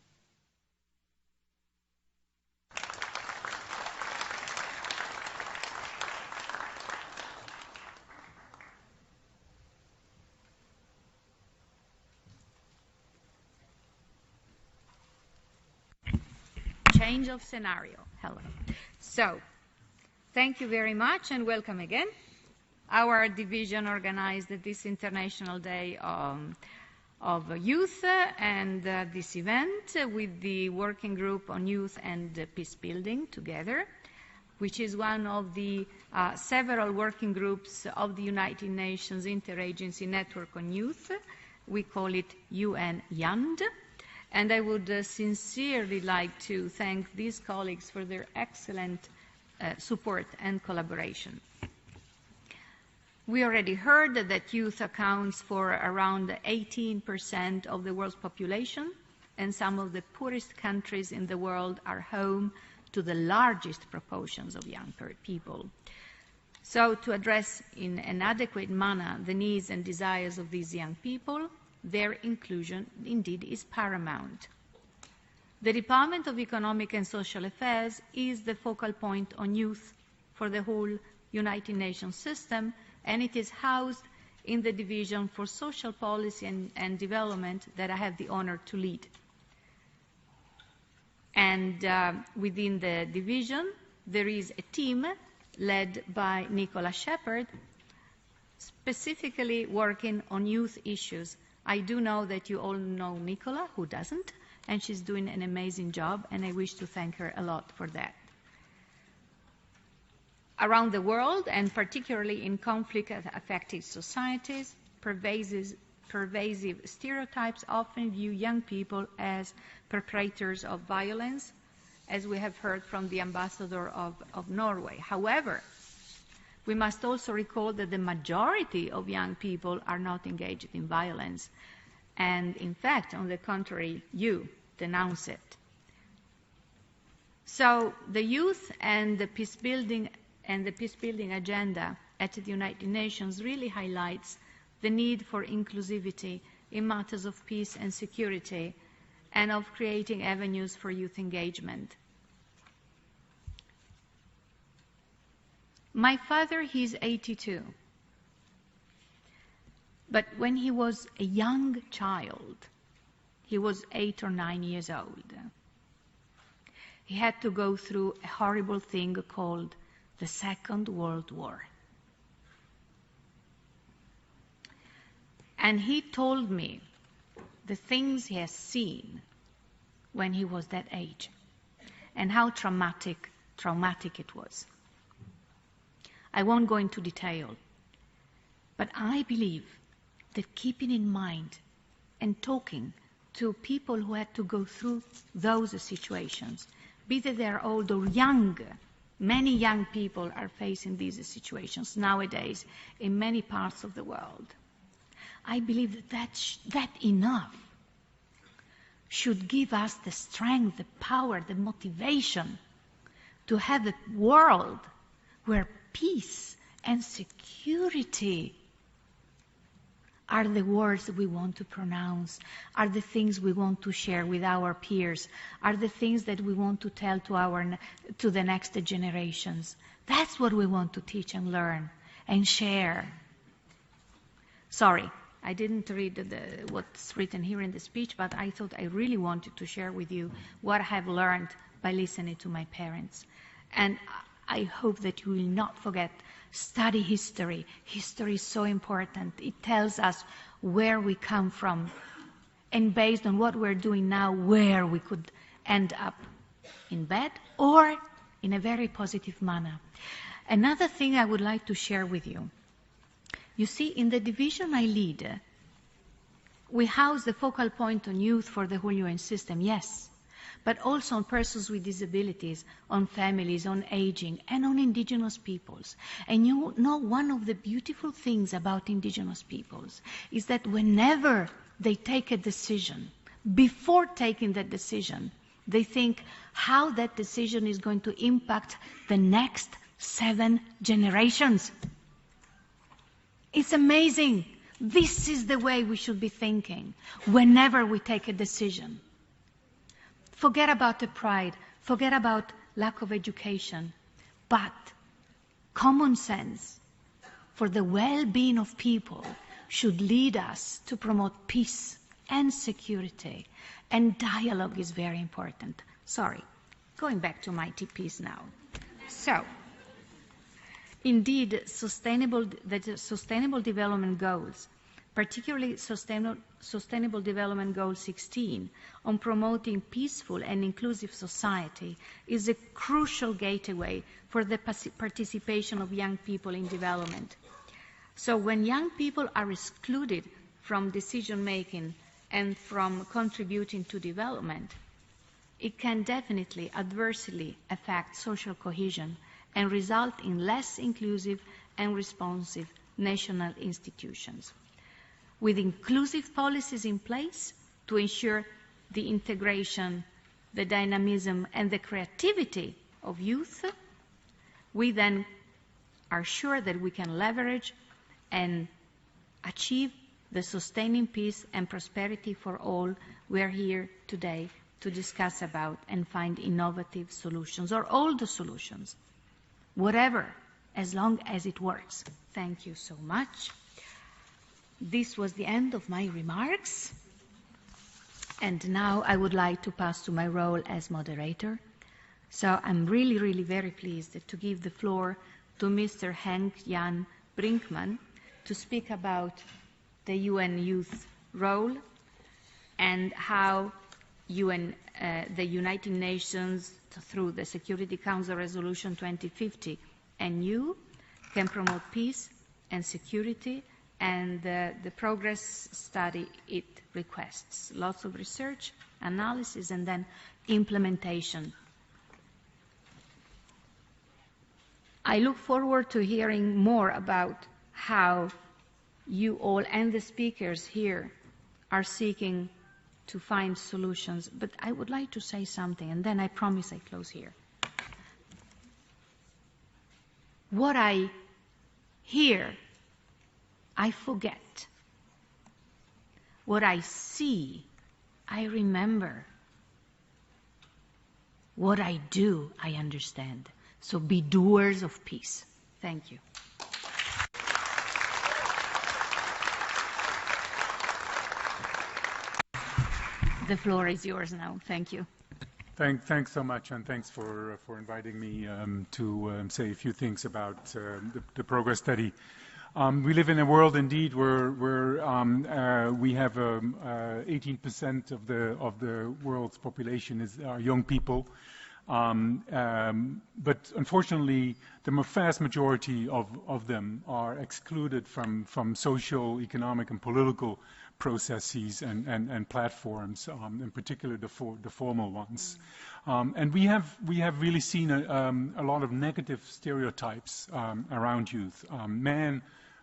Change of scenario. Hello. So, thank you very much and welcome again. Our division organized this International Day of Youth and this event with the Working Group on Youth and Peace Building together, which is one of the several working groups of the United Nations Interagency Network on Youth. We call it UN-YUND. And I would sincerely like to thank these colleagues for their excellent support and collaboration. We already heard that youth accounts for around 18% of the world's population, and some of the poorest countries in the world are home to the largest proportions of young people. So to address in an adequate manner the needs and desires of these young people, their inclusion indeed is paramount. The Department of Economic and Social Affairs is the focal point on youth for the whole United Nations system, and it is housed in the Division for Social Policy and Development that I have the honor to lead. And within the division, there is a team led by Nicola Shepherd, specifically working on youth issues. I do know that you all know Nicola, who doesn't, and she's doing an amazing job, and I wish to thank her a lot for that. Around the world, and particularly in conflict-affected societies, pervasive stereotypes often view young people as perpetrators of violence, as we have heard from the ambassador of Norway. However, we must also recall that the majority of young people are not engaged in violence. And in fact, on the contrary, you denounce it. So the youth and the peacebuilding agenda at the United Nations really highlights the need for inclusivity in matters of peace and security, and of creating avenues for youth engagement. My father, he's 82. But when he was a young child, he was 8 or 9 years old, he had to go through a horrible thing called the Second World War. And he told me the things he has seen when he was that age, and how traumatic it was. I won't go into detail, but I believe that keeping in mind and talking to people who had to go through those situations, be they they're old or young, many young people are facing these situations nowadays in many parts of the world. I believe that enough should give us the strength, the power, the motivation to have a world where peace and security are the words that we want to pronounce, are the things we want to share with our peers, are the things that we want to tell to the next generations. That's what we want to teach and learn and share. Sorry, I didn't read what's written here in the speech, but I thought I really wanted to share with you what I have learned by listening to my parents. And I hope that you will not forget, study history. History is so important. It tells us where we come from, and based on what we're doing now, where we could end up, in bad or in a very positive manner. Another thing I would like to share with you. You see, in the division I lead, we house the focal point on youth for the whole UN system, yes, but also on persons with disabilities, on families, on aging, and on indigenous peoples. And you know, one of the beautiful things about indigenous peoples is that whenever they take a decision, before taking that decision, they think how that decision is going to impact the next 7 generations. It's amazing. This is the way we should be thinking whenever we take a decision. Forget about the pride, forget about lack of education, but common sense for the well-being of people should lead us to promote peace and security, and dialogue is very important. Sorry, going back to my TPs now. So, indeed, sustainable development goals, particularly Sustainable Development Goal 16, on promoting peaceful and inclusive society, is a crucial gateway for the participation of young people in development. So when young people are excluded from decision-making and from contributing to development, it can definitely adversely affect social cohesion and result in less inclusive and responsive national institutions. With inclusive policies in place to ensure the integration, the dynamism, and the creativity of youth, we then are sure that we can leverage and achieve the sustaining peace and prosperity for all we are here today to discuss about and find innovative solutions, or all the solutions, whatever, as long as it works. Thank you so much. this was the end of my remarks. And now I would like to pass to my role as moderator. So I'm really, really very pleased to give the floor to Mr. Henk-Jan Brinkman to speak about the UN youth role and how the United Nations, through the Security Council Resolution 2050, and you can promote peace and security, and the progress study it requests. Lots of research, analysis, and then implementation. I look forward to hearing more about how you all and the speakers here are seeking to find solutions. But I would like to say something, and then I promise I close here. What I hear, I forget. What I see, I remember. What I do, I understand. So be doers of peace. Thank you. The floor is yours now. Thank you.
Thanks so much, and thanks for inviting me to say a few things about the progress study. We live in a world, indeed, where we have 18% of the world's population are young people, but unfortunately, the vast majority of them are excluded from social, economic, and political processes and platforms, in particular the formal ones. And we have really seen a lot of negative stereotypes around youth.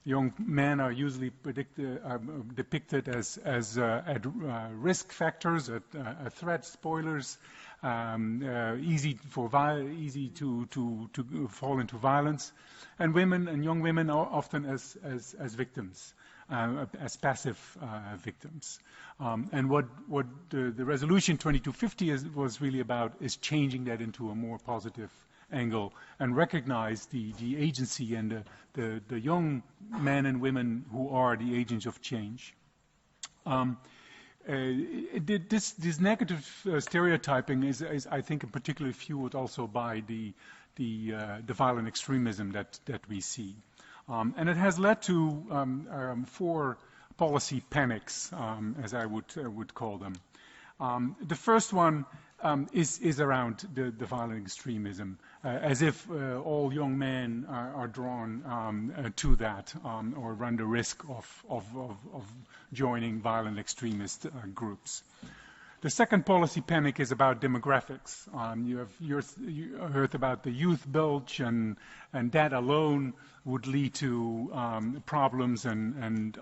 Young men are usually depicted as at risk factors, at threat, spoilers, easy to fall into violence, and young women are often as victims. As passive victims. And what the resolution 2250 was really about is changing that into a more positive angle and recognize the agency and the young men and women who are the agents of change. This negative stereotyping is, I think, in particular fueled also by the violent extremism that we see. And it has led to 4 policy panics, as I would call them. The first one is around the violent extremism, as if all young men are drawn to that or run the risk of joining violent extremist groups. The second policy panic is about demographics. You heard about the youth bulge, and that alone would lead to problems and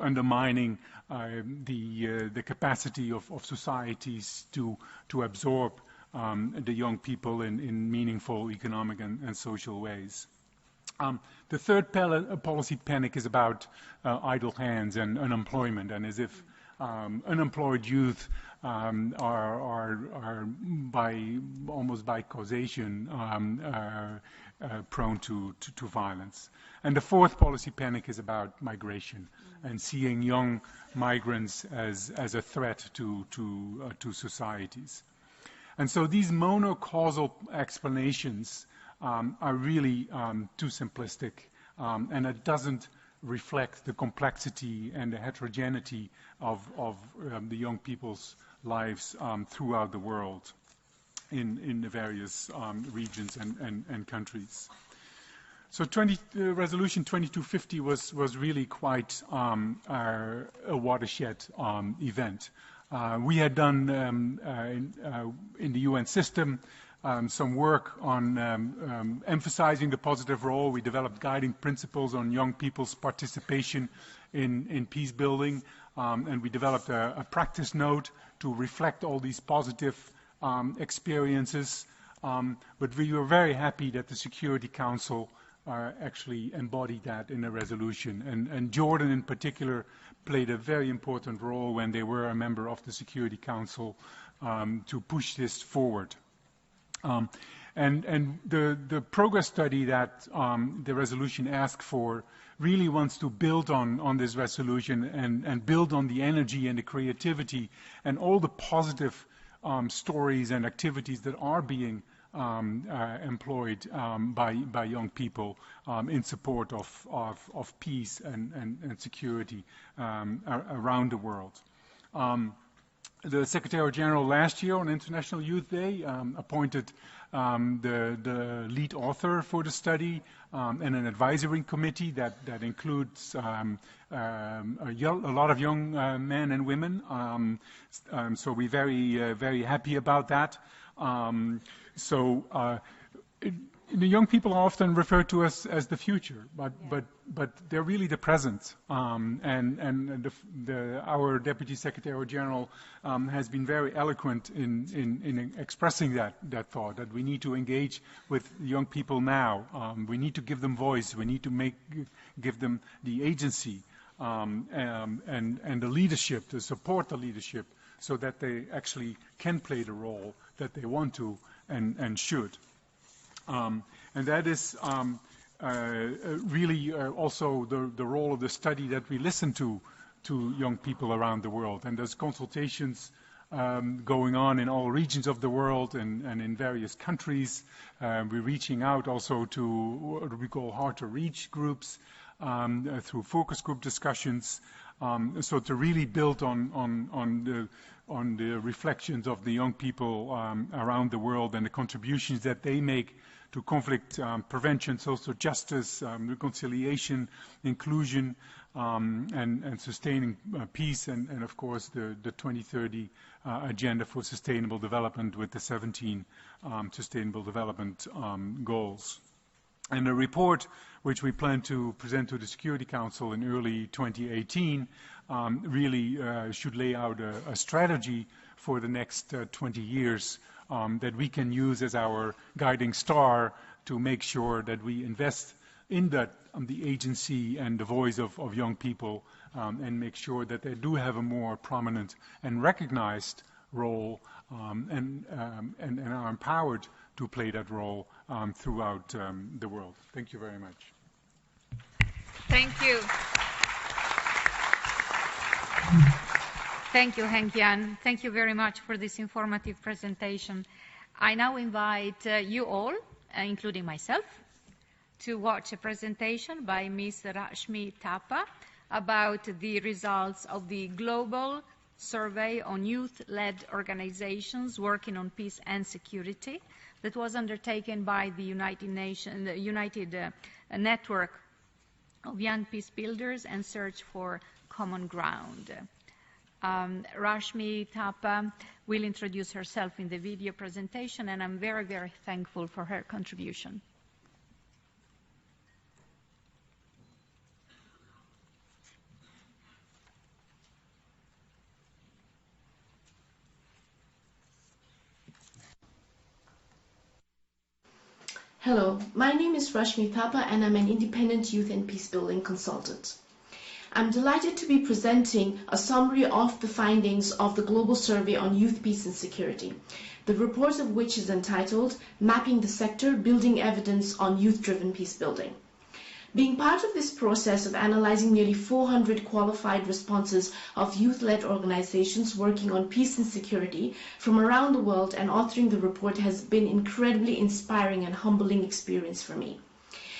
undermining the capacity of societies to absorb the young people in meaningful economic and social ways. The third policy panic is about idle hands and unemployment, and as if unemployed youth are almost by causation prone to violence. And the fourth policy panic is about migration and seeing young migrants as a threat to societies. And so these monocausal explanations are really too simplistic, and it doesn't reflect the complexity and the heterogeneity of the young people's lives throughout the world in the various regions and countries. So Resolution 2250 was really quite a watershed event. We had done in the UN system some work on emphasizing the positive role. We developed guiding principles on young people's participation in peace building, and we developed a practice note to reflect all these positive experiences. But we were very happy that the Security Council actually embodied that in a resolution. And Jordan in particular played a very important role when they were a member of the Security Council to push this forward. And the progress study that the resolution asked for really wants to build on this resolution and build on the energy and the creativity and all the positive stories and activities that are being employed by young people in support of peace and security around the world. The Secretary General last year on International Youth Day appointed the lead author for the study and an advisory committee that includes a lot of young men and women. So we're very happy about that. The young people are often referred to as the future, but they're really the present. Our Deputy Secretary General has been very eloquent in expressing that thought, that we need to engage with young people now. We need to give them voice. We need to give them the agency and the leadership, to support the leadership, so that they actually can play the role that they want to and should. And that is really also the role of the study, that we listen to young people around the world. And there's consultations going on in all regions of the world and in various countries. We're reaching out also to what we call hard-to-reach groups through focus group discussions. So to really build on the reflections of the young people around the world and the contributions that they make to conflict prevention, social justice, reconciliation, inclusion, and sustaining peace, and of course the 2030 agenda for sustainable development with the 17 sustainable development goals. And a report which we plan to present to the Security Council in early 2018 really should lay out a strategy for the next 20 years that we can use as our guiding star to make sure that we invest in the agency and the voice of young people and make sure that they do have a more prominent and recognized role and are empowered to play that role throughout the world. Thank you very much.
Thank you. Thank you, Henk-Jan. Thank you very much for this informative presentation. I now invite you all, including myself, to watch a presentation by Ms. Rashmi Thapa about the results of the Global Survey on Youth-Led Organizations Working on Peace and Security that was undertaken by the United Network of Young Peace Builders and Search for Common Ground. Rashmi Thapa will introduce herself in the video presentation, and I'm very, very thankful for her contribution.
Hello, my name is Rashmi Thapa and I'm an independent youth and peace building consultant. I'm delighted to be presenting a summary of the findings of the Global Survey on Youth, Peace and Security, the report of which is entitled Mapping the Sector, Building Evidence on Youth-Driven Peace Building. Being part of this process of analyzing nearly 400 qualified responses of youth-led organizations working on peace and security from around the world and authoring the report has been an incredibly inspiring and humbling experience for me,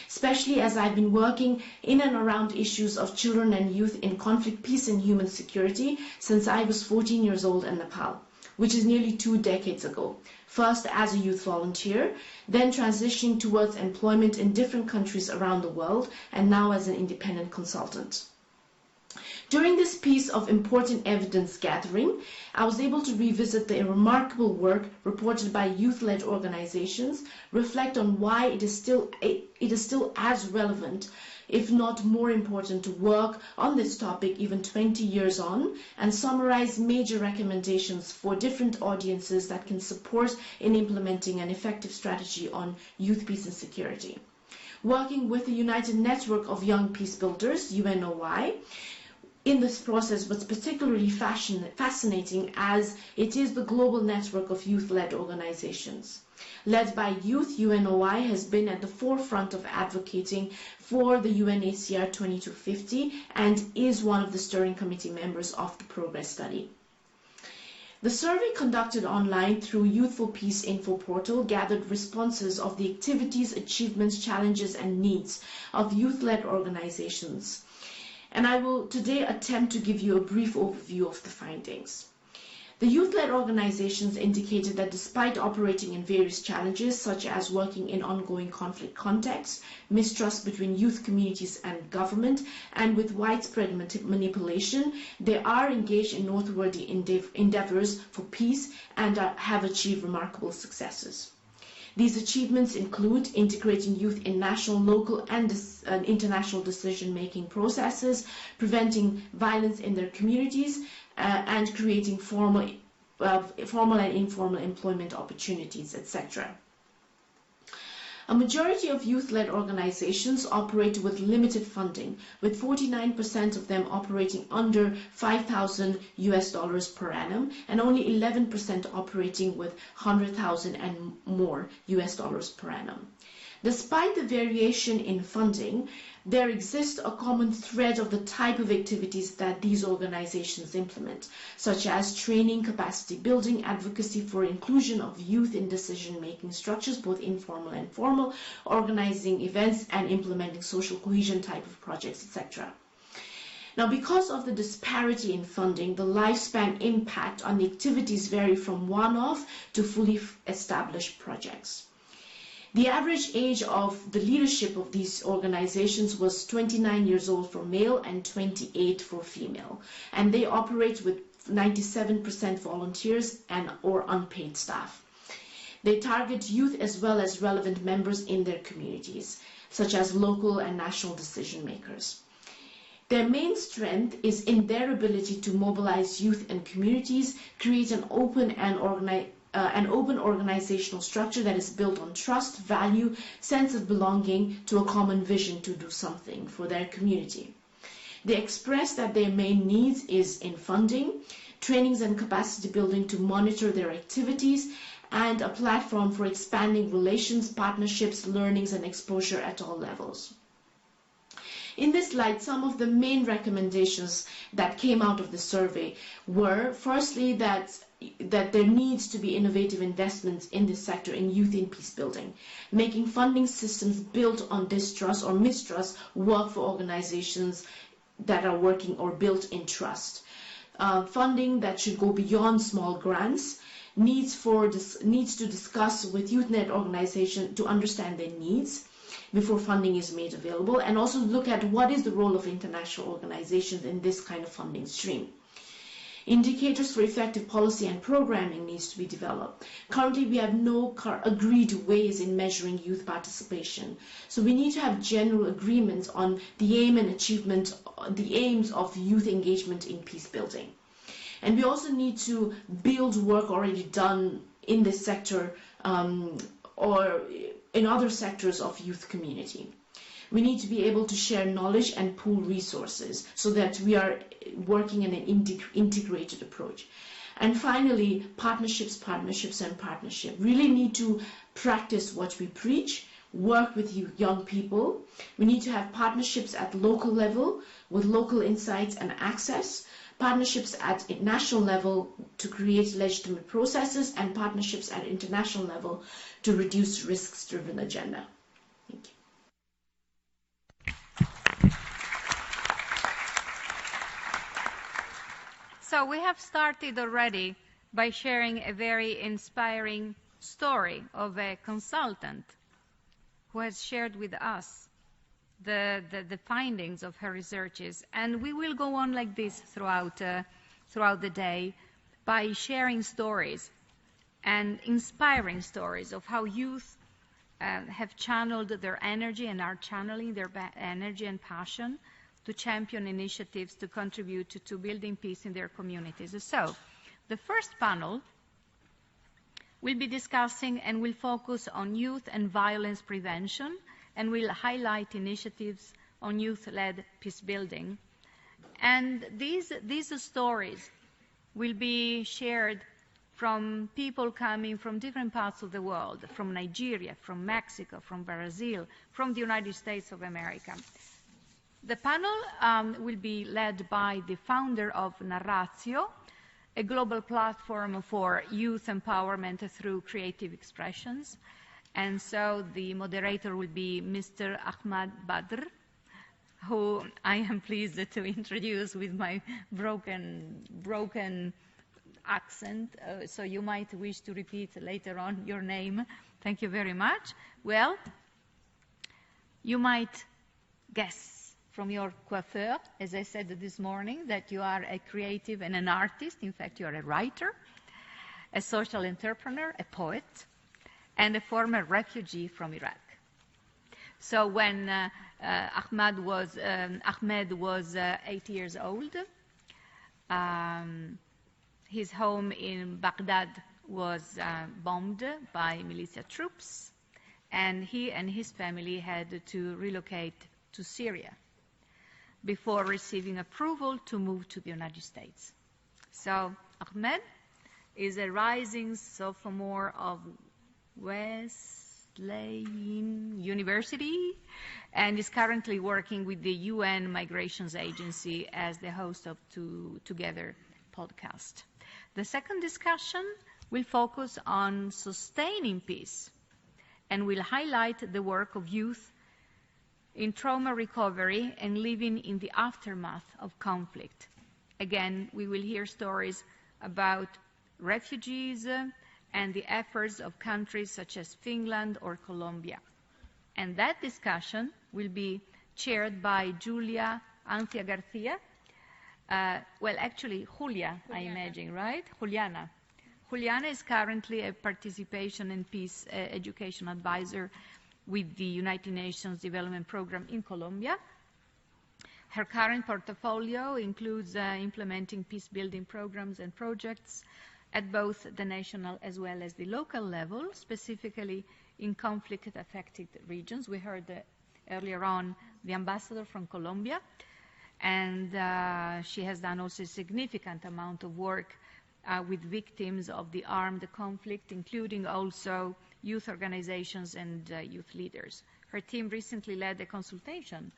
especially as I've been working in and around issues of children and youth in conflict, peace and human security since I was 14 years old in Nepal, which is nearly 2 decades ago. First as a youth volunteer, then transitioning towards employment in different countries around the world, and now as an independent consultant. During this piece of important evidence gathering, I was able to revisit the remarkable work reported by youth-led organizations, reflect on why it is still as relevant, if not more important, to work on this topic even 20 years on, and summarize major recommendations for different audiences that can support in implementing an effective strategy on youth, peace and security. Working with the United Network of Young Peace Builders, UNOY, in this process was particularly fascinating as it is the global network of youth-led organizations. Led by youth, UNOI has been at the forefront of advocating for the UNHCR 2250 and is one of the steering committee members of the progress study. The survey conducted online through Youthful Peace Info portal gathered responses of the activities, achievements, challenges, and needs of youth-led organizations. And I will today attempt to give you a brief overview of the findings. The youth-led organizations indicated that despite operating in various challenges, such as working in ongoing conflict contexts, mistrust between youth communities and government, and with widespread manipulation, they are engaged in noteworthy endeavors for peace and have achieved remarkable successes. These achievements include integrating youth in national, local, and international decision-making processes, preventing violence in their communities, and creating formal and informal employment opportunities, etc. A majority of youth-led organizations operate with limited funding, with 49% of them operating under $5,000 per annum, and only 11% operating with $100,000 and more US per annum. Despite the variation in funding, there exists a common thread of the type of activities that these organizations implement, such as training, capacity building, advocacy for inclusion of youth in decision-making structures, both informal and formal, organizing events, and implementing social cohesion type of projects, etc. Now, because of the disparity in funding, the lifespan impact on the activities vary from one-off to fully established projects. The average age of the leadership of these organizations was 29 years old for male and 28 for female, and they operate with 97% volunteers or unpaid staff. They target youth as well as relevant members in their communities, such as local and national decision makers. Their main strength is in their ability to mobilize youth and communities, create an open organizational structure that is built on trust, value, sense of belonging to a common vision to do something for their community. They express that their main needs is in funding, trainings and capacity building to monitor their activities, and a platform for expanding relations, partnerships, learnings, and exposure at all levels. In this light, some of the main recommendations that came out of the survey were, firstly, that there needs to be innovative investments in this sector in youth in peace building, making funding systems built on distrust or mistrust work for organizations that are working or built in trust. Funding that should go beyond small grants, needs to discuss with youth-led organizations to understand their needs before funding is made available, and also look at what is the role of international organizations in this kind of funding stream. Indicators for effective policy and programming needs to be developed. Currently, we have no agreed ways in measuring youth participation. So we need to have general agreements on the aim and achievement, the aims of youth engagement in peace building. And we also need to build work already done in this sector or in other sectors of youth community. We need to be able to share knowledge and pool resources so that we are working in an integrated approach. And finally, partnerships. Really need to practice what we preach, work with young people. We need to have partnerships at local level with local insights and access, partnerships at national level to create legitimate processes, and partnerships at international level to reduce risks-driven agenda. Thank you.
So we have started already by sharing a very inspiring story of a consultant who has shared with us the findings of her researches. And we will go on like this throughout the day by sharing stories and inspiring stories of how youth have channeled their energy and are channeling their energy and passion to champion initiatives to contribute to building peace in their communities. So, the first panel will be discussing and will focus on youth and violence prevention, and will highlight initiatives on youth-led peace building. And these stories will be shared from people coming from different parts of the world, from Nigeria, from Mexico, from Brazil, from the United States of America. The panel will be led by the founder of Narratio, a global platform for youth empowerment through creative expressions. And so the moderator will be Mr. Ahmad Badr, who I am pleased to introduce with my broken accent, so you might wish to repeat later on your name. Thank you very much. Well, you might guess from your coiffure, as I said this morning, that you are a creative and an artist. In fact, you are a writer, a social entrepreneur, a poet, and a former refugee from Iraq. So when Ahmed was 8 years old, his home in Baghdad was bombed by militia troops, and he and his family had to relocate to Syria before receiving approval to move to the United States. So Ahmed is a rising sophomore of Wesleyan University and is currently working with the UN Migrations Agency as the host of Together podcast. The second discussion will focus on sustaining peace and will highlight the work of youth in trauma recovery and living in the aftermath of conflict. Again, we will hear stories about refugees and the efforts of countries such as Finland or Colombia. And that discussion will be chaired by Julia Ancia Garcia. Well, actually, Julia, I imagine, right? Juliana. Juliana is currently a participation and peace education advisor with the United Nations Development Program in Colombia. Her current portfolio includes implementing peace-building programs and projects at both the national as well as the local level, specifically in conflict-affected regions. We heard earlier on the ambassador from Colombia, and she has done also a significant amount of work with victims of the armed conflict, including also youth organizations and youth leaders. Her team recently led a consultation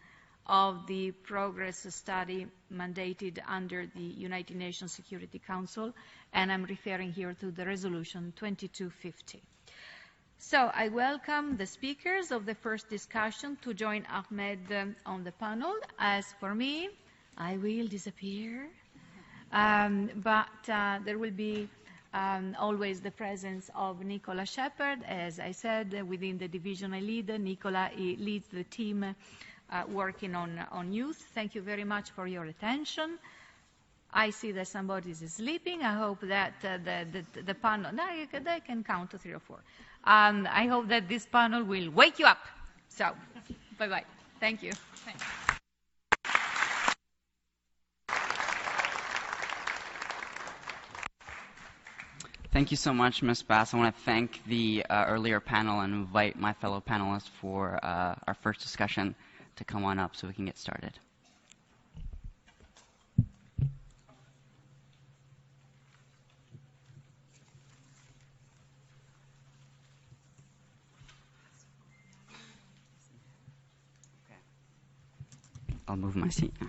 of the progress study mandated under the United Nations Security Council, and I'm referring here to the resolution 2250. So I welcome the speakers of the first discussion to join Ahmed on the panel. As for me, I will disappear, but there will be always the presence of Nicola Shepherd. As I said, within the division I lead, Nicola leads the team working on youth. Thank you very much for your attention. I see that somebody is sleeping. I hope that the panel, no, they can count to 3 or 4. I hope that this panel will wake you up. So, bye-bye. Thank you. Thanks.
Thank you so much, Ms. Bass. I want to thank the earlier panel and invite my fellow panelists for our first discussion to come on up so we can get started. I'll move my seat now.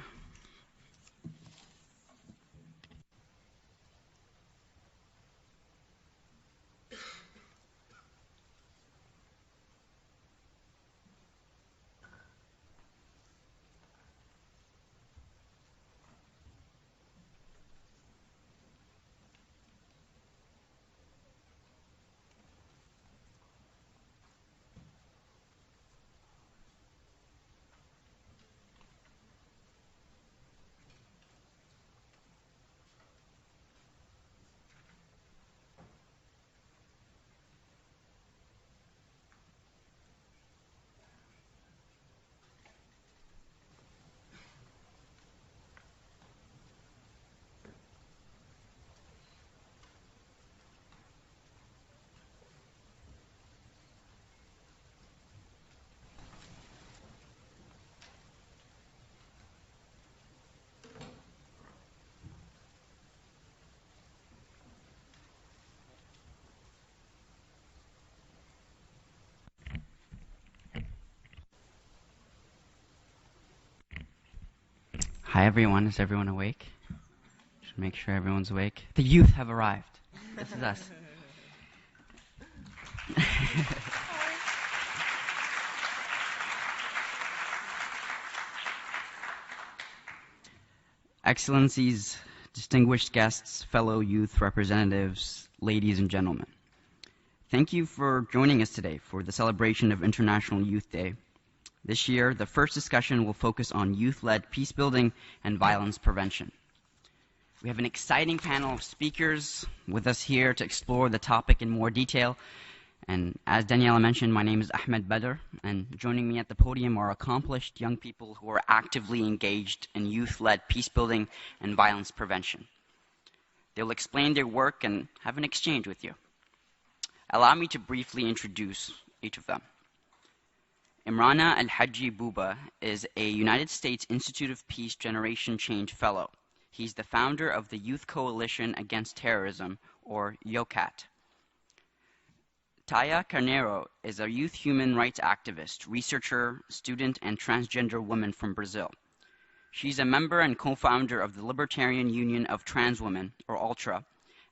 Hi everyone, is everyone awake? Should make sure everyone's awake. The youth have arrived. This is us. Excellencies, distinguished guests, fellow youth representatives, ladies and gentlemen. Thank you for joining us today for the celebration of International Youth Day. This year, the first discussion will focus on youth-led peace building and violence prevention. We have an exciting panel of speakers with us here to explore the topic in more detail. And as Daniela mentioned, my name is Ahmed Badr, and joining me at the podium are accomplished young people who are actively engaged in youth-led peace building and violence prevention. They'll explain their work and have an exchange with you. Allow me to briefly introduce each of them. Imrana Al-Hajji Buba is a United States Institute of Peace Generation Change Fellow. He's the founder of the Youth Coalition Against Terrorism, or YOCAT. Taya Carneiro is a youth human rights activist, researcher, student, and transgender woman from Brazil. She's a member and co-founder of the Libertarian Union of Trans Women, or ULTRA,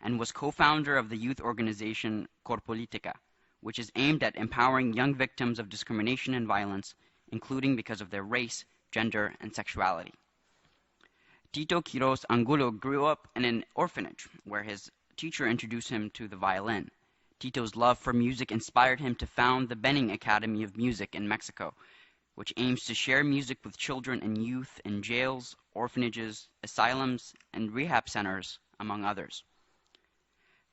and was co-founder of the youth organization Corpolitica, which is aimed at empowering young victims of discrimination and violence, including because of their race, gender, and sexuality. Tito Quiroz Angulo grew up in an orphanage where his teacher introduced him to the violin. Tito's love for music inspired him to found the Benning Academy of Music in Mexico, which aims to share music with children and youth in jails, orphanages, asylums, and rehab centers, among others.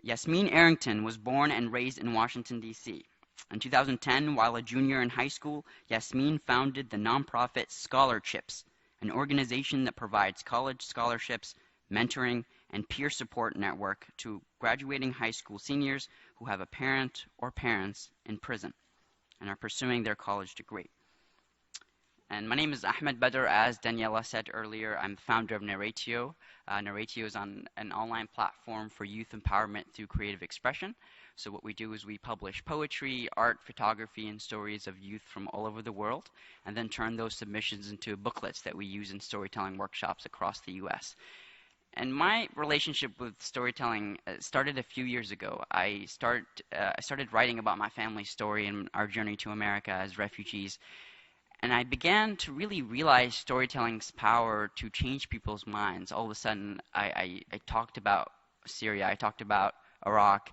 Yasmin Arrington was born and raised in Washington, D.C. In 2010, while a junior in high school, Yasmin founded the nonprofit Scholarships, an organization that provides college scholarships, mentoring, and peer support network to graduating high school seniors who have a parent or parents in prison and are pursuing their college degree. And my name is Ahmed Badr. As Daniela said earlier, I'm the founder of Narratio. Narratio is on an online platform for youth empowerment through creative expression. So what we do is we publish poetry, art, photography, and stories of youth from all over the world, and then turn those submissions into booklets that we use in storytelling workshops across the U.S. And my relationship with storytelling started a few years ago. I started writing about my family's story and our journey to America as refugees. And I began to really realize storytelling's power to change people's minds. All of a sudden, I talked about Syria, I talked about Iraq,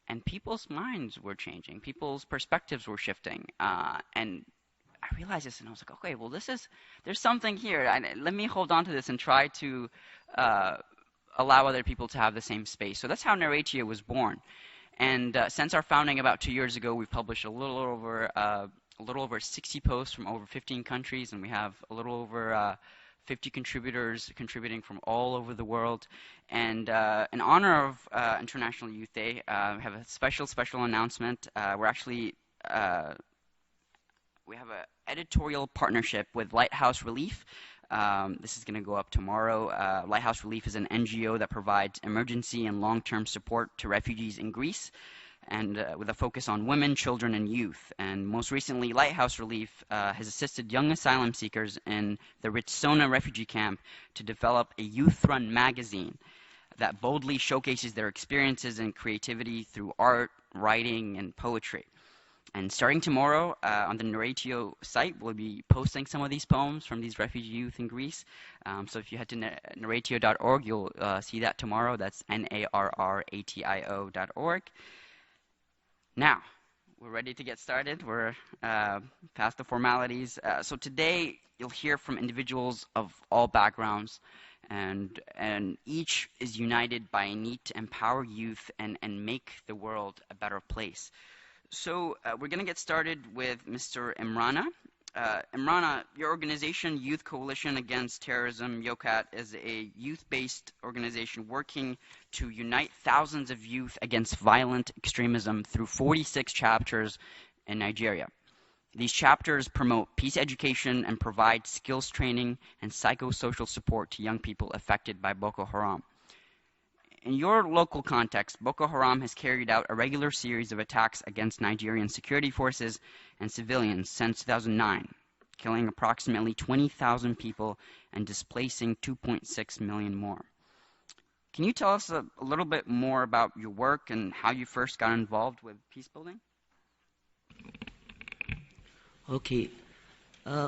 and people's minds were changing. People's perspectives were shifting. And I realized this, and I was like, okay, well, there's something here. Let me hold on to this and try to allow other people to have the same space. So that's how Narratio was born. And since our founding about 2 years ago, we've published a little over 60 posts from over 15 countries, and we have a little over 50 contributors contributing from all over the world. And in honor of International Youth Day, we have a special announcement. We have an editorial partnership with Lighthouse Relief. This is going to go up tomorrow. Lighthouse Relief is an NGO that provides emergency and long-term support to refugees in Greece, and with a focus on women, children, and youth. And most recently, Lighthouse Relief has assisted young asylum seekers in the Ritsona refugee camp to develop a youth-run magazine that boldly showcases their experiences and creativity through art, writing, and poetry. And starting tomorrow on the Narratio site, we'll be posting some of these poems from these refugee youth in Greece. So if you head to narratio.org, you'll see that tomorrow. That's narratio.org. Now, we're ready to get started. We're past the formalities. So today, you'll hear from individuals of all backgrounds, and each is united by a need to empower youth and make the world a better place. So we're going to get started with Mr. Imrana. Imrana, your organization, Youth Coalition Against Terrorism, YOCAT, is a youth-based organization working to unite thousands of youth against violent extremism through 46 chapters in Nigeria. These chapters promote peace education and provide skills training and psychosocial support to young people affected by Boko Haram. In your local context, Boko Haram has carried out a regular series of attacks against Nigerian security forces and civilians since 2009. killing approximately 20,000 people and displacing 2.6 million more. Can you tell us a little bit more about your work and how you first got involved with peace building?
Okay.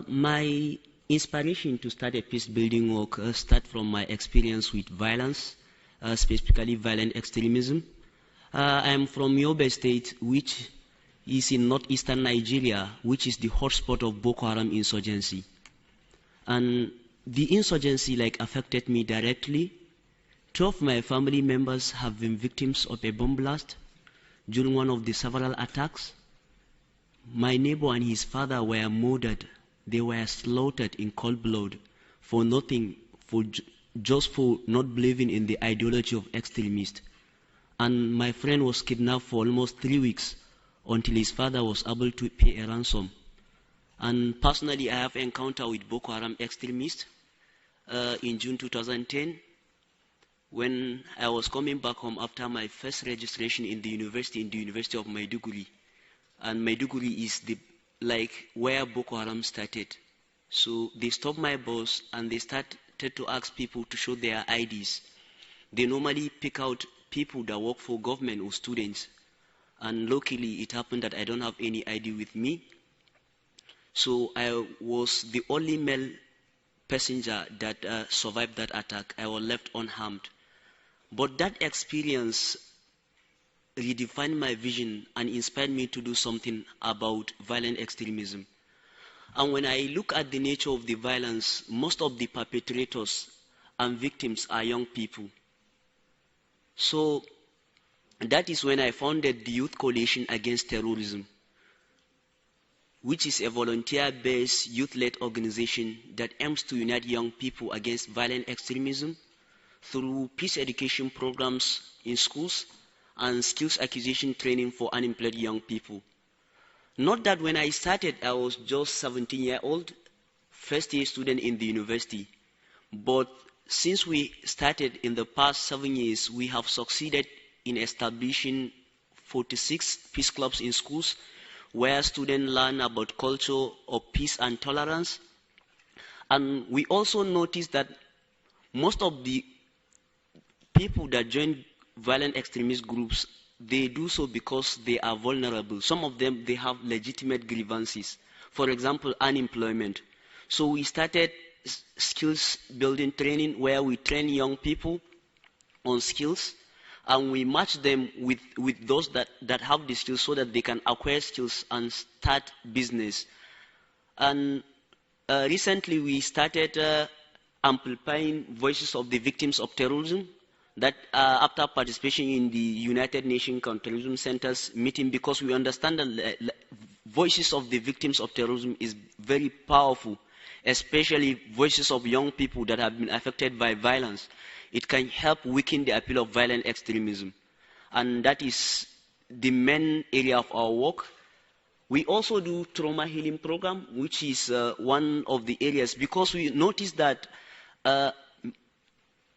My inspiration to start a peace building work started from my experience with violence, specifically violent extremism. I am from Yobe State, which is in northeastern Nigeria, which is the hotspot of Boko Haram insurgency. And the insurgency affected me directly. 2 of my family members have been victims of a bomb blast during one of the several attacks. My neighbor and his father were murdered. They were slaughtered in cold blood for nothing, just for not believing in the ideology of extremists. And my friend was kidnapped for almost 3 weeks until his father was able to pay a ransom. And personally, I have encountered with Boko Haram extremists in June 2010 when I was coming back home after my first registration in the University of Maiduguri. And Maiduguri is where Boko Haram started. So they stopped my bus and they started to ask people to show their IDs. They normally pick out people that work for government or students. And luckily, it happened that I don't have any ID with me. So I was the only male passenger that survived that attack. I was left unharmed. But that experience redefined my vision and inspired me to do something about violent extremism. And when I look at the nature of the violence, most of the perpetrators and victims are young people. So that is when I founded the Youth Coalition Against Terrorism, which is a volunteer-based, youth-led organization that aims to unite young people against violent extremism through peace education programs in schools and skills acquisition training for unemployed young people. Not that when I started, I was just 17-year-old, first-year student in the university. But since we started in the past 7 years, we have succeeded in establishing 46 peace clubs in schools where students learn about culture of peace and tolerance. And we also noticed that most of the people that join violent extremist groups, they do so because they are vulnerable. Some of them, they have legitimate grievances. For example, unemployment. So we started skills building training where we train young people on skills and we match them with those that have the skills so that they can acquire skills and start business. And recently we started amplifying voices of the victims of terrorism. That after participation in the United Nations Counterterrorism Center's meeting, because we understand that voices of the victims of terrorism is very powerful, especially voices of young people that have been affected by violence. It can help weaken the appeal of violent extremism. And that is the main area of our work. We also do trauma healing program, which is one of the areas, because we noticed that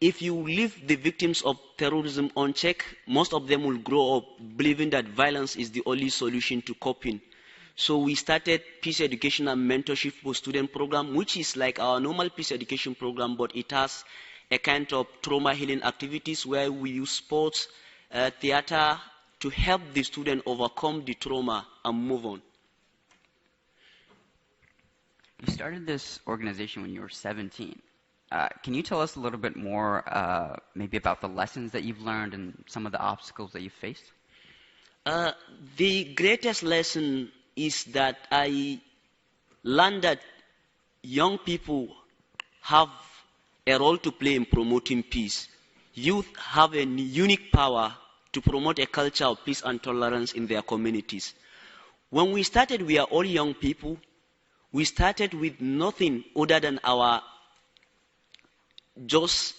if you leave the victims of terrorism unchecked, most of them will grow up believing that violence is the only solution to coping. So we started peace education and mentorship for student program, which is like our normal peace education program, but it has a kind of trauma healing activities where we use sports, theater to help the student overcome the trauma and move on.
You started this organization when you were 17. Can you tell us a little bit more maybe about the lessons that you've learned and some of the obstacles that you've faced?
The greatest lesson is that I learned that young people have a role to play in promoting peace. Youth have a unique power to promote a culture of peace and tolerance in their communities. When we started, we are all young people. We started with nothing other than our just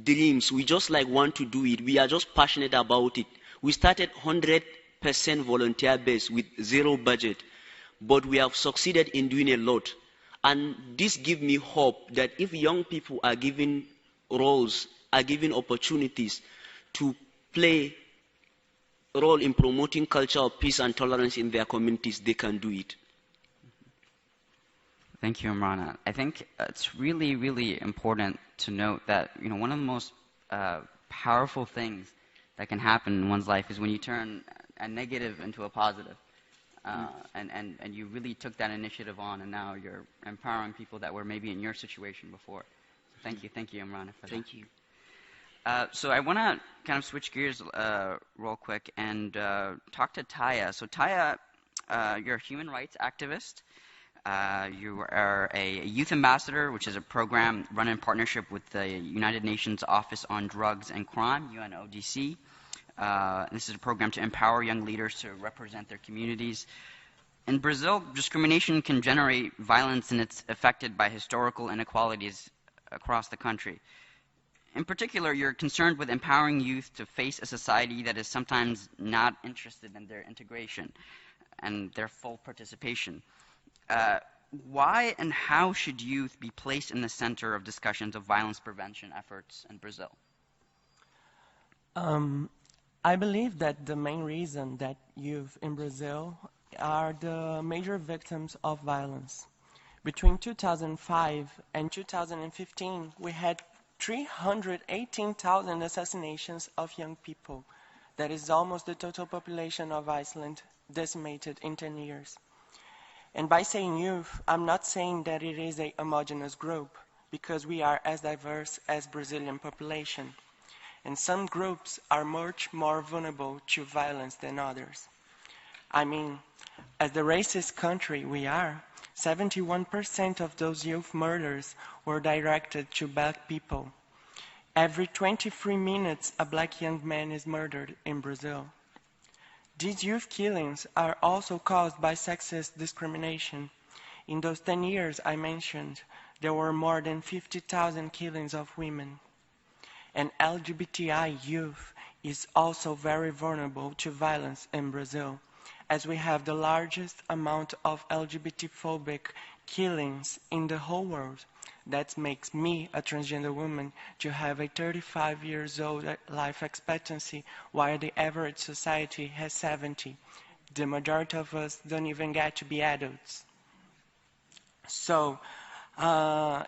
dreams. We just want to do it. We are just passionate about it. We started 100% volunteer based with zero budget, but we have succeeded in doing a lot. And this gives me hope that if young people are given roles, are given opportunities to play a role in promoting culture of peace and tolerance in their communities, they can do it.
Thank you, Imran. I think it's really, really important to note that, you know, one of the most powerful things that can happen in one's life is when you turn a negative into a positive. And you really took that initiative on, and now you're empowering people that were maybe in your situation before. So thank you, Imran, for that.
Thank you.
So I want to kind of switch gears real quick and talk to Taya. So Taya, you're a human rights activist. You are a youth ambassador, which is a program run in partnership with the United Nations Office on Drugs and Crime, UNODC. This is a program to empower young leaders to represent their communities. In Brazil, discrimination can generate violence, and it's affected by historical inequalities across the country. In particular, you're concerned with empowering youth to face a society that is sometimes not interested in their integration and their full participation. Why and how should youth be placed in the center of discussions of violence prevention efforts in Brazil?
I believe that the main reason that youth in Brazil are the major victims of violence. Between 2005 and 2015, we had 318,000 assassinations of young people. That is almost the total population of Iceland, decimated in 10 years. And by saying youth, I'm not saying that it is a homogeneous group, because we are as diverse as Brazilian population. And some groups are much more vulnerable to violence than others. I mean, as the racist country we are, 71% of those youth murders were directed to black people. Every 23 minutes, a black young man is murdered in Brazil. These youth killings are also caused by sexist discrimination. In those 10 years I mentioned, there were more than 50,000 killings of women. And LGBTI youth is also very vulnerable to violence in Brazil, as we have the largest amount of LGBT-phobic killings in the whole world. That makes me, a transgender woman, to have a 35 years old life expectancy, while the average society has 70. The majority of us don't even get to be adults. So,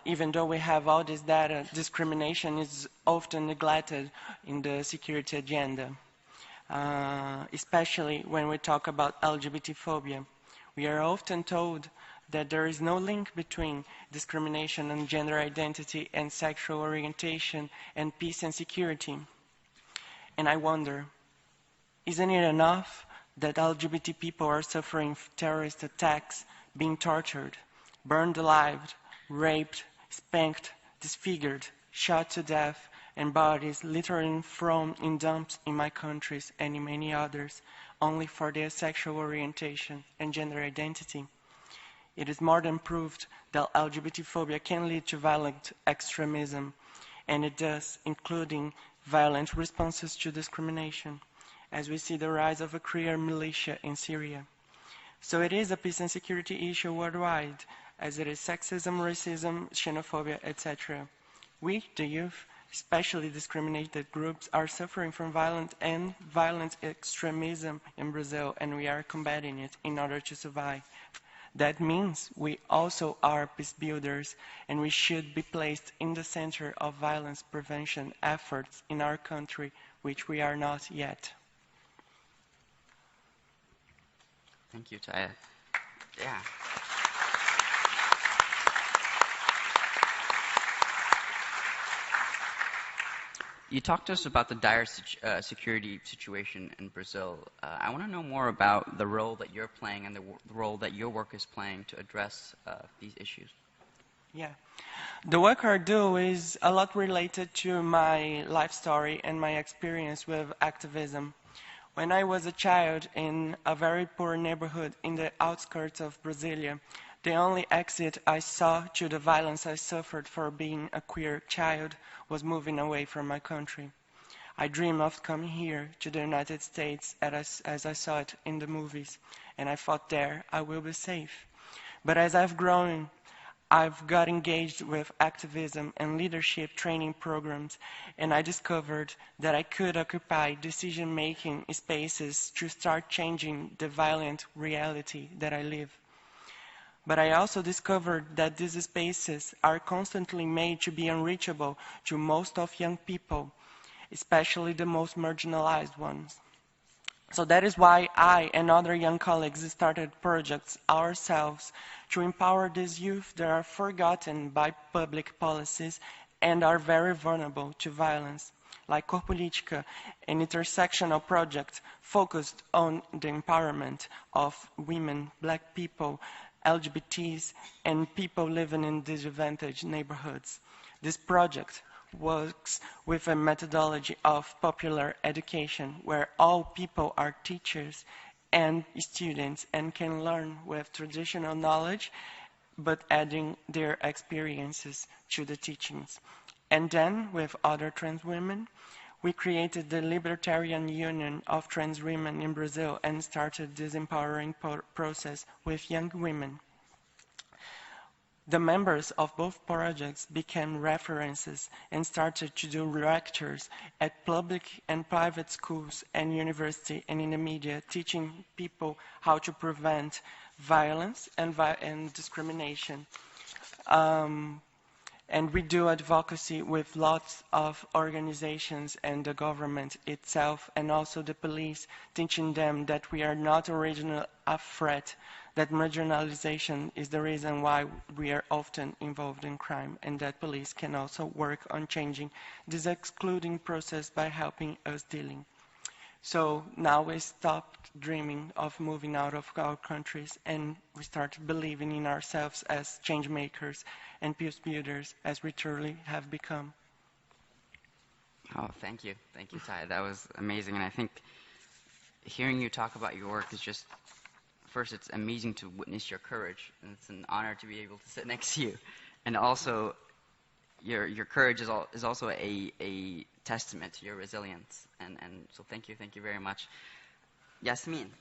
even though we have all this data, discrimination is often neglected in the security agenda, especially when we talk about LGBT phobia. We are often told that there is no link between discrimination and gender identity and sexual orientation and peace and security. And I wonder, isn't it enough that LGBT people are suffering terrorist attacks, being tortured, burned alive, raped, spanked, disfigured, shot to death, and bodies literally thrown in dumps in my countries and in many others, only for their sexual orientation and gender identity? It is more than proved that LGBT phobia can lead to violent extremism, and it does, including violent responses to discrimination, as we see the rise of a career militia in Syria. So it is a peace and security issue worldwide, as it is sexism, racism, xenophobia, etc. We, the youth, especially discriminated groups, are suffering from violent extremism in Brazil, and we are combating it in order to survive. That means we also are peace builders, and we should be placed in the center of violence prevention efforts in our country, which we are not yet.
Thank you, Taya. Yeah. You talked to us about the dire security situation in Brazil. I want to know more about the role that you're playing and the role that your work is playing to address these issues.
Yeah. The work I do is a lot related to my life story and my experience with activism. When I was a child in a very poor neighborhood in the outskirts of Brasilia, the only exit I saw to the violence I suffered for being a queer child was moving away from my country. I dreamed of coming here to the United States as I saw it in the movies, and I thought there I will be safe. But as I've grown, I've got engaged with activism and leadership training programs, and I discovered that I could occupy decision-making spaces to start changing the violent reality that I live. But I also discovered that these spaces are constantly made to be unreachable to most of young people, especially the most marginalized ones. So that is why I and other young colleagues started projects ourselves to empower these youth that are forgotten by public policies and are very vulnerable to violence, like Corpolitica, an intersectional project focused on the empowerment of women, black people, LGBTs, and people living in disadvantaged neighborhoods. This project works with a methodology of popular education where all people are teachers and students and can learn with traditional knowledge but adding their experiences to the teachings. And then with other trans women, we created the Libertarian Union of Trans Women in Brazil and started this empowering process with young women. The members of both projects became references and started to do lectures at public and private schools and university and in the media, teaching people how to prevent violence and discrimination. And we do advocacy with lots of organizations and the government itself and also the police, teaching them that we are not originally a threat, that marginalization is the reason why we are often involved in crime, and that police can also work on changing this excluding process by helping us dealing. So now we stopped dreaming of moving out of our countries and we started believing in ourselves as change makers and peace builders as we truly have become.
Oh, thank you. Thank you, Ty. That was amazing. And I think hearing you talk about your work is just, first, it's amazing to witness your courage. And it's an honor to be able to sit next to you. And also, your courage is also a testament to your resilience. And so thank you very much. Yasmin,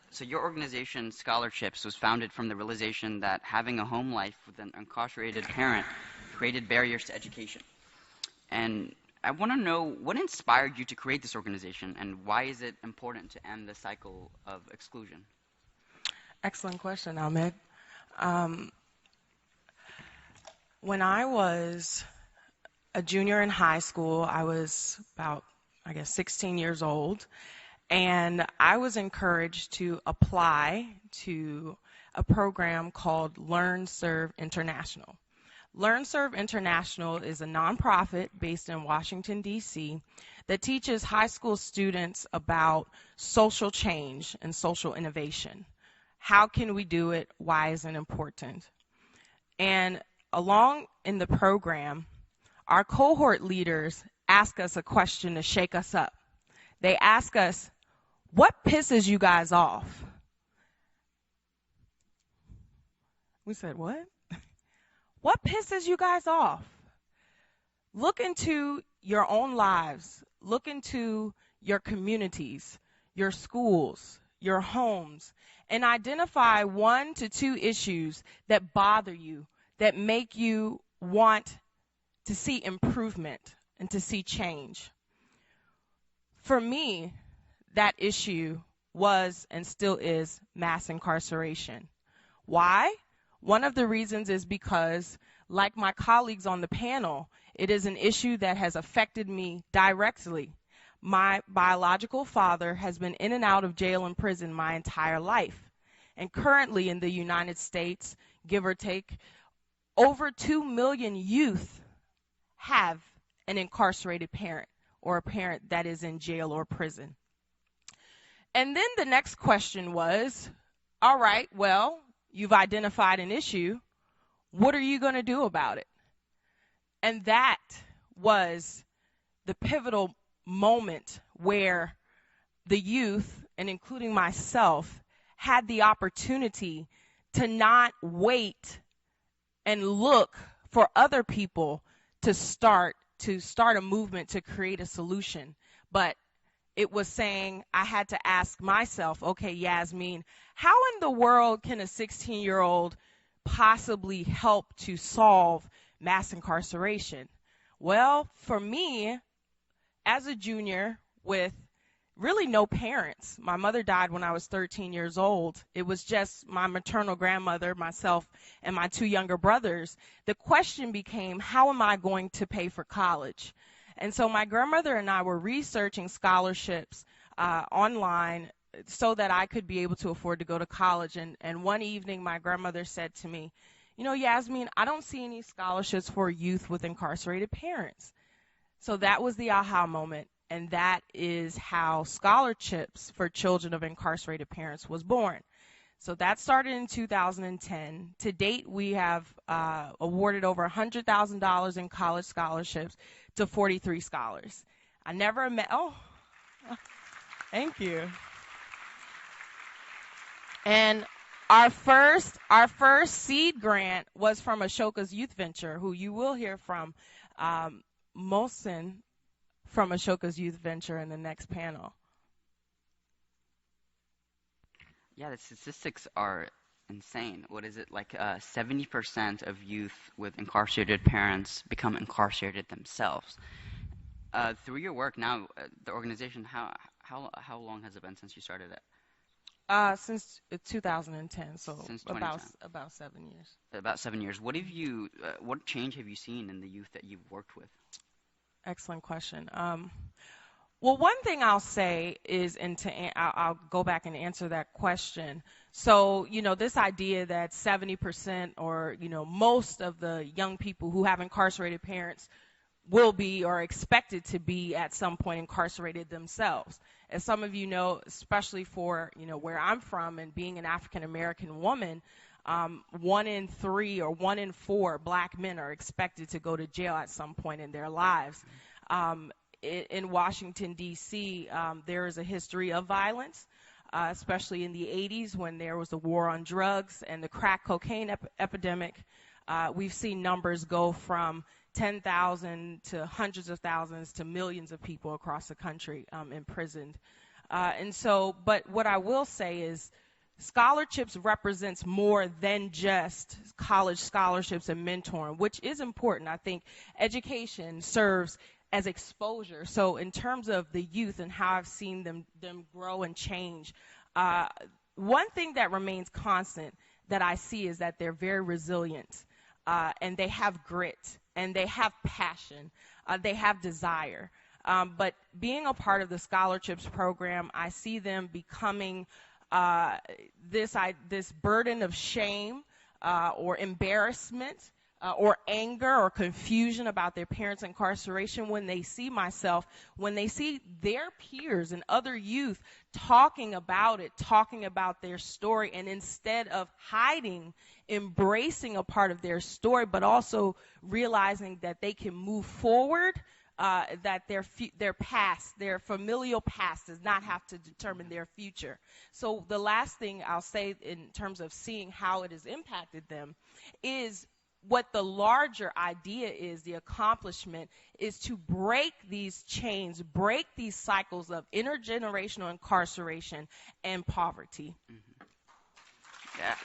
so your organization, Scholarships, was founded from the realization that having a home life with an incarcerated parent created barriers to education. And I want to know, what inspired you to create this organization, and why is it important to end the cycle of exclusion?
Excellent question, Ahmed. When I was a junior in high school, I was about, 16 years old, and I was encouraged to apply to a program called Learn Serve International. Learn Serve International is a nonprofit based in Washington, D.C. that teaches high school students about social change and social innovation. How can we do it? Why is it important? And along in the program, our cohort leaders ask us a question to shake us up. They ask us, what pisses you guys off? We said, what? What pisses you guys off? Look into your own lives. Look into your communities, your schools, your homes, and identify 1 to 2 issues that bother you, that make you want to see improvement and to see change. For me, that issue was and still is mass incarceration. Why? One of the reasons is because, like my colleagues on the panel, it is an issue that has affected me directly. My biological father has been in and out of jail and prison my entire life. And currently in the United States, give or take, over 2 million youth have an incarcerated parent or a parent that is in jail or prison. And then the next question was, all right, well, you've identified an issue. What are you going to do about it? And that was the pivotal moment where the youth, and including myself, had the opportunity to not wait and look for other people to start a movement to create a solution. But it was saying I had to ask myself, okay, Yasmin, how in the world can a 16-year-old possibly help to solve mass incarceration? Well, for me, as a junior with really no parents. My mother died when I was 13 years old. It was just my maternal grandmother, myself, and my 2 younger brothers. The question became, how am I going to pay for college? And so my grandmother and I were researching scholarships online so that I could be able to afford to go to college. And one evening, my grandmother said to me, you know, Yasmin, I don't see any scholarships for youth with incarcerated parents. So that was the aha moment, and that is how scholarships for children of incarcerated parents was born. So that started in 2010. To date, we have awarded over $100,000 in college scholarships to 43 scholars. I never met, thank you. And our first seed grant was from Ashoka's Youth Venture, who you will hear from Mohsen from Ashoka's Youth Venture in the next panel.
Yeah, the statistics are insane. What is it, like 70% of youth with incarcerated parents become incarcerated themselves. Through your work now, the organization, how long has it been since you started it?
Since 2010, so since about 7 years.
About 7 years. What change have you seen in the youth that you've worked with?
Excellent question. Well, one thing I'll say is, I'll go back and answer that question. So, you know, this idea that 70% or, you know, most of the young people who have incarcerated parents will be or expected to be at some point incarcerated themselves. As some of you know, especially for, you know, where I'm from and being an African-American woman, 1 in 3 or 1 in 4 black men are expected to go to jail at some point in their lives. In Washington, D.C., there is a history of violence, especially in the 80s when there was a war on drugs and the crack cocaine epidemic. We've seen numbers go from 10,000 to hundreds of thousands to millions of people across the country imprisoned. But what I will say is scholarships represents more than just college scholarships and mentoring, which is important. I think education serves as exposure. So in terms of the youth and how I've seen them grow and change, one thing that remains constant that I see is that they're very resilient, and they have grit, and they have passion, they have desire. But being a part of the scholarships program, I see them becoming this burden of shame or embarrassment or anger or confusion about their parents' incarceration when they see when they see their peers and other youth talking about it, talking about their story, and instead of hiding, embracing a part of their story, but also realizing that they can move forward, that their past, their familial past does not have to determine their future. So the last thing I'll say in terms of seeing how it has impacted them is what the larger idea is, the accomplishment, is to break these chains, break these cycles of intergenerational incarceration and poverty.
Mm-hmm. Yeah.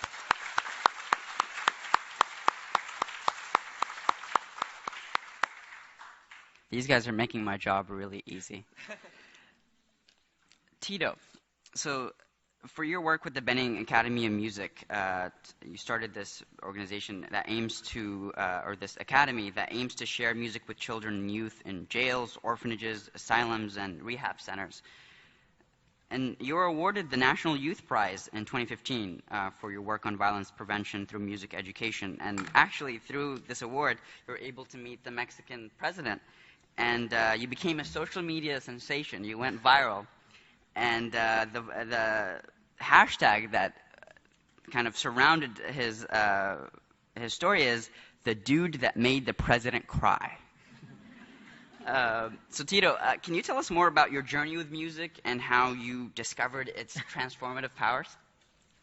These guys are making my job really easy. Tito, so for your work with the Benin Academy of Music, you started this organization that aims to, or this academy that aims to share music with children and youth in jails, orphanages, asylums, and rehab centers. And you were awarded the National Youth Prize in 2015 for your work on violence prevention through music education. And actually, through this award, you were able to meet the Mexican president. And you became a social media sensation. You went viral. And the hashtag that kind of surrounded his story is "the dude that made the president cry." So Tito, can you tell us more about your journey with music and how you discovered its transformative powers?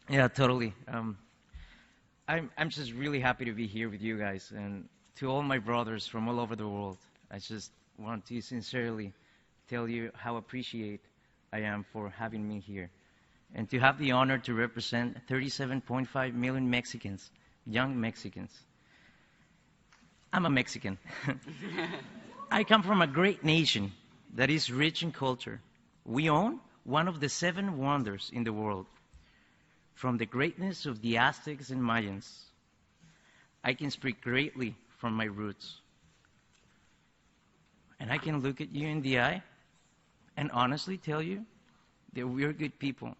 Yeah, totally. I'm just really happy to be here with you guys, and to all my brothers from all over the world. I just want to sincerely tell you how appreciated I am for having me here, and to have the honor to represent 37.5 million Mexicans, young Mexicans. I'm a Mexican. I come from a great nation that is rich in culture, We own one of the 7 wonders in the world. From the greatness of the Aztecs and Mayans, I can speak greatly from my roots. And I can look at you in the eye and honestly tell you that we're good people.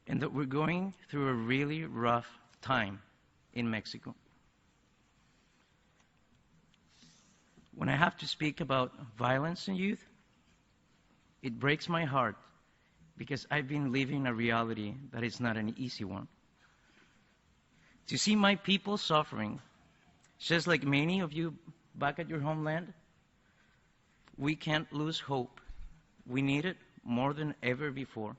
And that we're going through a really rough time in Mexico. When I have to speak about violence in youth, it breaks my heart because I've been living a reality that is not an easy one. To see my people suffering, just like many of you back at your homeland, we can't lose hope. We need it more than ever before,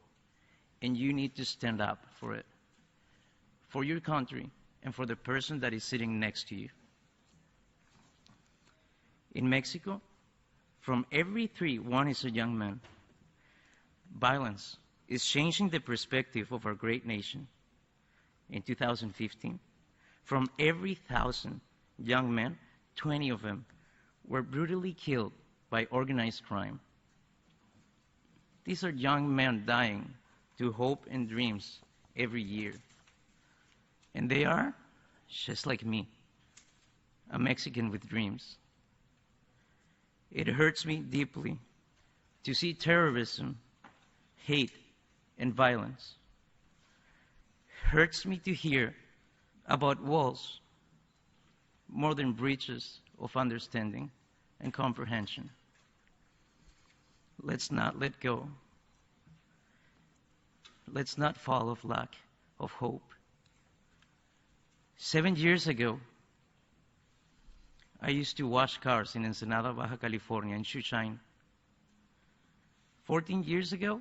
and you need to stand up for it, for your country, and for the person that is sitting next to you. In Mexico, from every 3, 1 is a young man. Violence is changing the perspective of our great nation. In 2015, from every 1,000 young men, 20 of them were brutally killed by organized crime. These are young men dying to hope and dreams every year. And they are just like me, a Mexican with dreams. It hurts me deeply to see terrorism, hate, and violence. Hurts me to hear about walls more than breaches of understanding and comprehension. Let's not let go. Let's not fall of lack of hope. 7 years ago, I used to wash cars in Ensenada, Baja California, in Shushain. 14 years ago,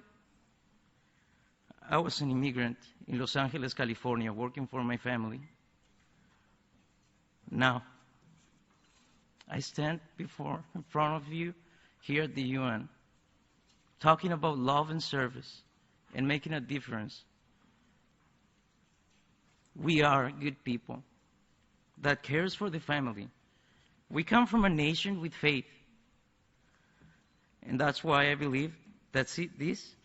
I was an immigrant in Los Angeles, California, working for my family. Now, I stand in front of you here at the UN, talking about love and service and making a difference. We are good people that cares for the family. We come from a nation with faith. And that's why I believe that this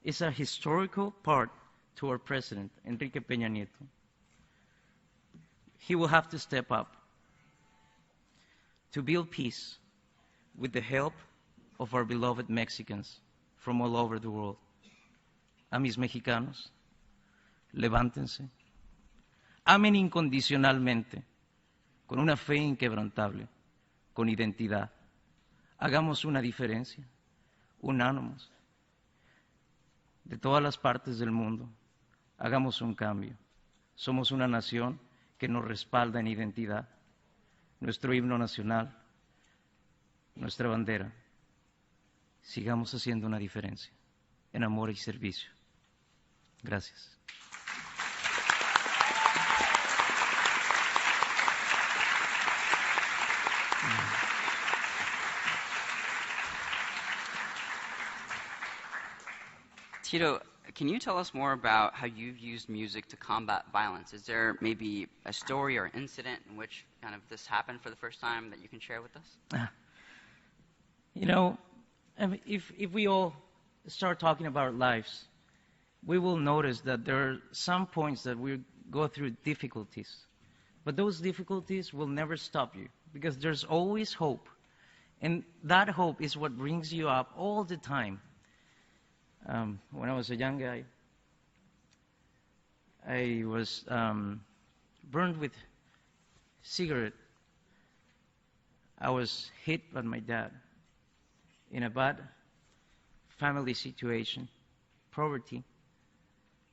is a historical part to our president, Enrique Peña Nieto. He will have to step up to build peace with the help of our beloved Mexicans from all over the world. A mis mexicanos, levántense, amen incondicionalmente, con una fe inquebrantable, con identidad. Hagamos una diferencia, unámonos. De todas las partes del mundo, hagamos un cambio. Somos una nación que nos respalda en identidad. Nuestro himno nacional, nuestra bandera. Sigamos haciendo una diferencia en amor y servicio. Gracias.
Tito, can you tell us more about how you've used music to combat violence? Is there maybe a story or incident in which kind of this happened for the first time that you can share with us?
You know, if we all start talking about our lives, we will notice that there are some points that we go through difficulties. But those difficulties will never stop you because there's always hope. And that hope is what brings you up all the time. When I was a young guy, I was burned with cigarette. I was hit by my dad in a bad family situation, poverty.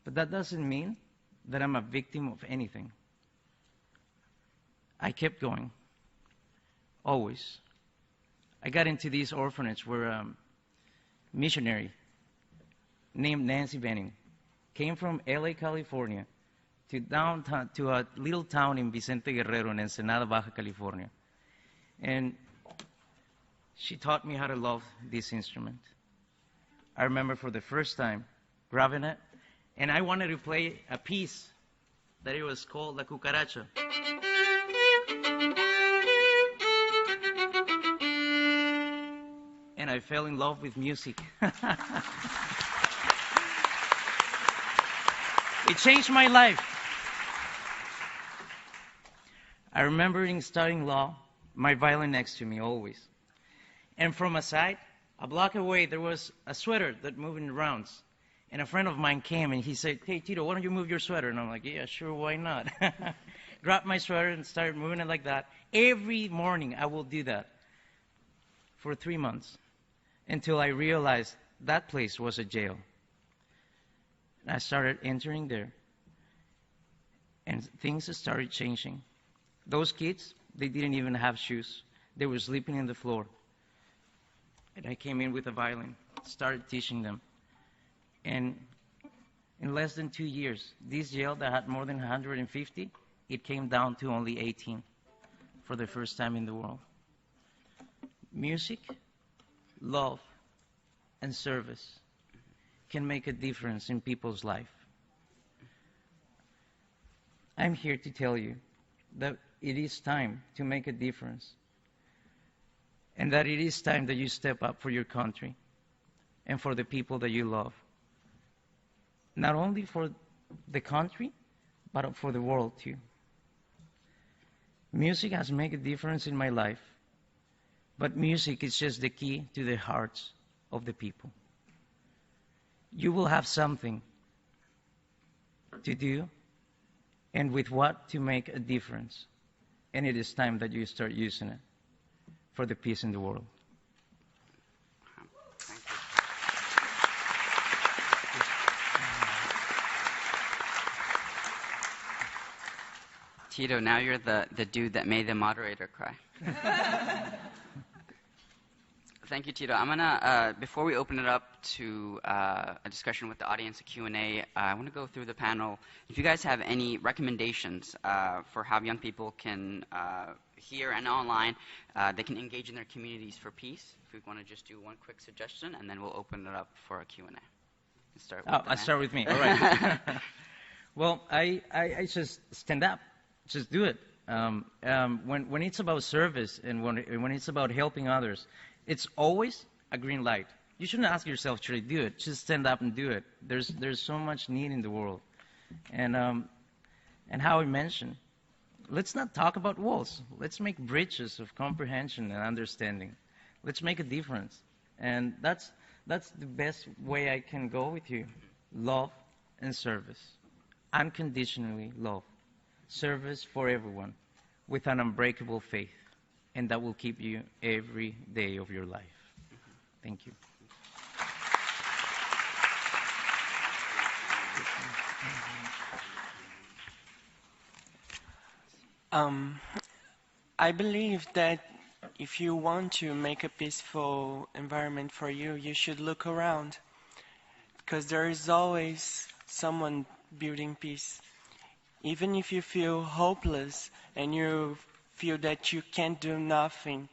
But that doesn't mean that I'm a victim of anything. I kept going, always. I got into this orphanage where a missionary named Nancy Benning came from LA, California, to downtown, to a little town in Vicente Guerrero in Ensenada, Baja California. And she taught me how to love this instrument. I remember for the first time grabbing it, and I wanted to play a piece that it was called La Cucaracha. And moment, I fell in love with music. It changed my life. I remember in studying law, my violin next to me always. And from a side, a block away, there was a sweater that moved in rounds. And a friend of mine came and he said, "Hey, Tito, why don't you move your sweater?" And I'm like, "Yeah, sure, why not?" Grabbed my sweater and started moving it like that. Every morning I will do that for 3 months until I realized that place was a jail. And I started entering there. And things started changing. Those kids, they didn't even have shoes. They were sleeping in the floor. And I came in with a violin, started teaching them. And in less than 2 years, this jail that had more than 150, it came down to only 18 for the first time in the world. Music, love, and service can make a difference in people's life. I'm here to tell you that it is time to make a difference, and that it is time that you step up for your country and for the people that you love. Not only for the country, but for the world too. Music has made a difference in my life, but music is just the key to the hearts of the people. You will have something to do and with what to make a difference, and it is time that you start using it for the peace in the world.
Tito, now you're the dude that made the moderator cry. Thank you, Tito. I'm gonna, before we open it up to a discussion with the audience, a Q&A, I want to go through the panel. If you guys have any recommendations for how young people can, here and online, they can engage in their communities for peace, if we want to just do one quick suggestion, and then we'll open it up for a Q&A.
I'll start with me. All right. Well, I just stand up. Just do it. When it's about service and when it's about helping others, it's always a green light. You shouldn't ask yourself, should I do it? Just stand up and do it. There's so much need in the world. And how I mentioned, let's not talk about walls. Let's make bridges of comprehension and understanding. Let's make a difference. And that's the best way I can go with you. Love and service. Unconditionally love. Service for everyone with an unbreakable faith, and that will keep you every day of your life. Thank you.
I believe that if you want to make a peaceful environment for you, you should look around, because there is always someone building peace. Even if you feel hopeless and you feel that you can't do nothing,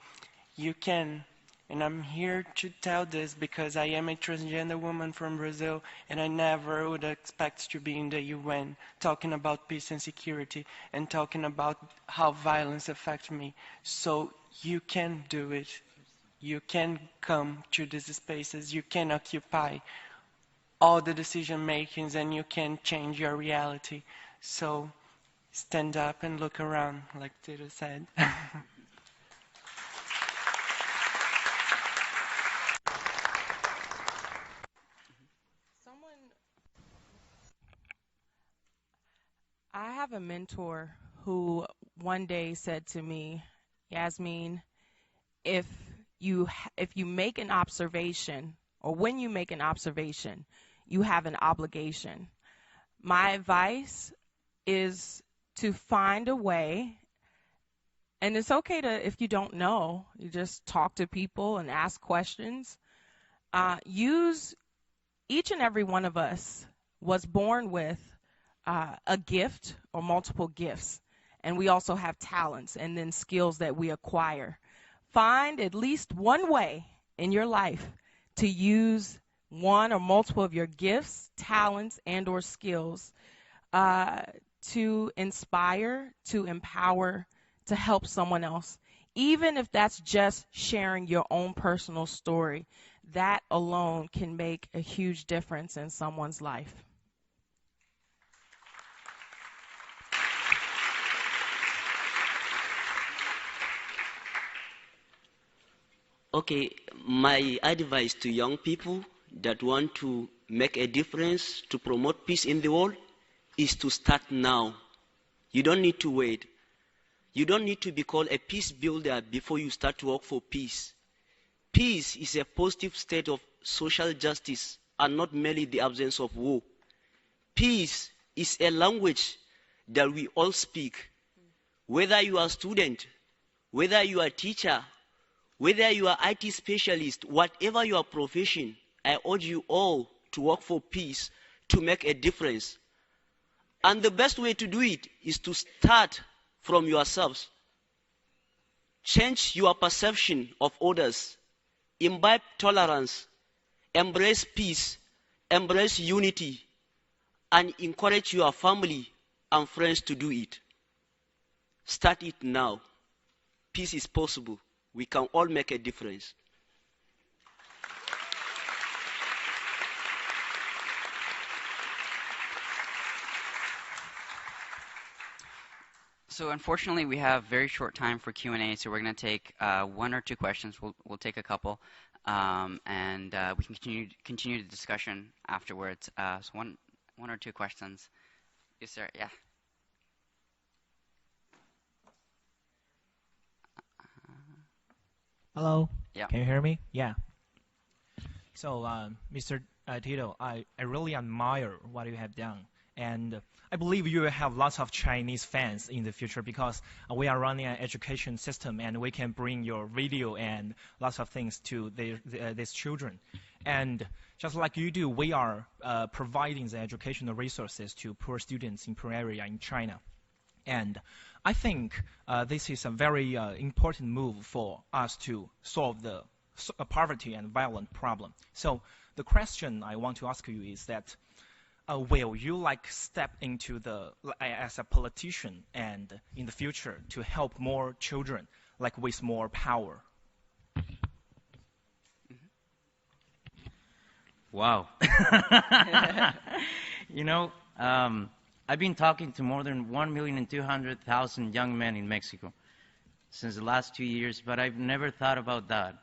you can. And I'm here to tell this because I am a transgender woman from Brazil, and I never would expect to be in the UN talking about peace and security and talking about how violence affects me. So you can do it. You can come to these spaces. You can occupy all the decision makings, and you can change your reality. So stand up and look around, like Tito said.
I have a mentor who one day said to me, Yasmin, if you make an observation, or when you make an observation, you have an obligation. My advice is to find a way, and it's okay to, if you don't know, you just talk to people and ask questions. Each and every one of us was born with a gift or multiple gifts, and we also have talents and then skills that we acquire. Find at least one way in your life to use one or multiple of your gifts, talents, and or skills to inspire, to empower, to help someone else. Even if that's just sharing your own personal story, that alone can make a huge difference in someone's life.
Okay, my advice to young people that want to make a difference to promote peace in the world is to start now. You don't need to wait. You don't need to be called a peace builder before you start to work for peace. Peace is a positive state of social justice and not merely the absence of war. Peace is a language that we all speak. Whether you are a student, whether you are a teacher, whether you are IT specialist, whatever your profession, I urge you all to work for peace, to make a difference. And the best way to do it is to start from yourselves. Change your perception of others. Imbibe tolerance. Embrace peace. Embrace unity. And encourage your family and friends to do it. Start it now. Peace is possible. We can all make a difference.
So unfortunately, we have very short time for Q&A, so we're going to take one or two questions. We'll take a couple, and we can continue the discussion afterwards. So one or two questions. Yes, sir. Yeah.
Hello.
Yeah.
Can you hear me? Yeah. So, Mr. Tito, I really admire what you have done. And I believe you will have lots of Chinese fans in the future because we are running an education system and we can bring your video and lots of things to these children. And just like you do, we are providing the educational resources to poor students in poor area in China. And I think this is a very important move for us to solve the poverty and violent problem. So the question I want to ask you is that will you step into as a politician and in the future to help more children with more power?
Wow. You know, I've been talking to more than 1,200,000 young men in Mexico since the last 2 years, but I've never thought about that.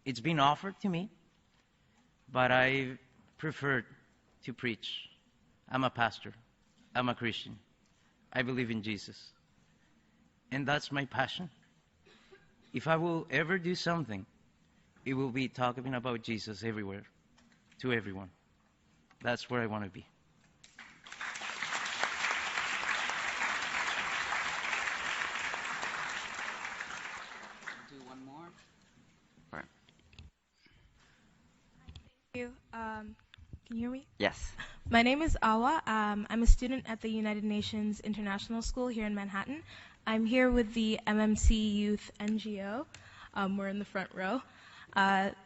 It's been offered to me, but I prefer to preach. I'm a pastor. I'm a Christian. I believe in Jesus. And that's my passion. If I will ever do something, it will be talking about Jesus everywhere, to everyone. That's where I want to be.
Thank you. Can you hear me?
Yes.
My name is Awa. I'm a student at the United Nations International School here in Manhattan. I'm here with the MMC Youth NGO. We're in the front row.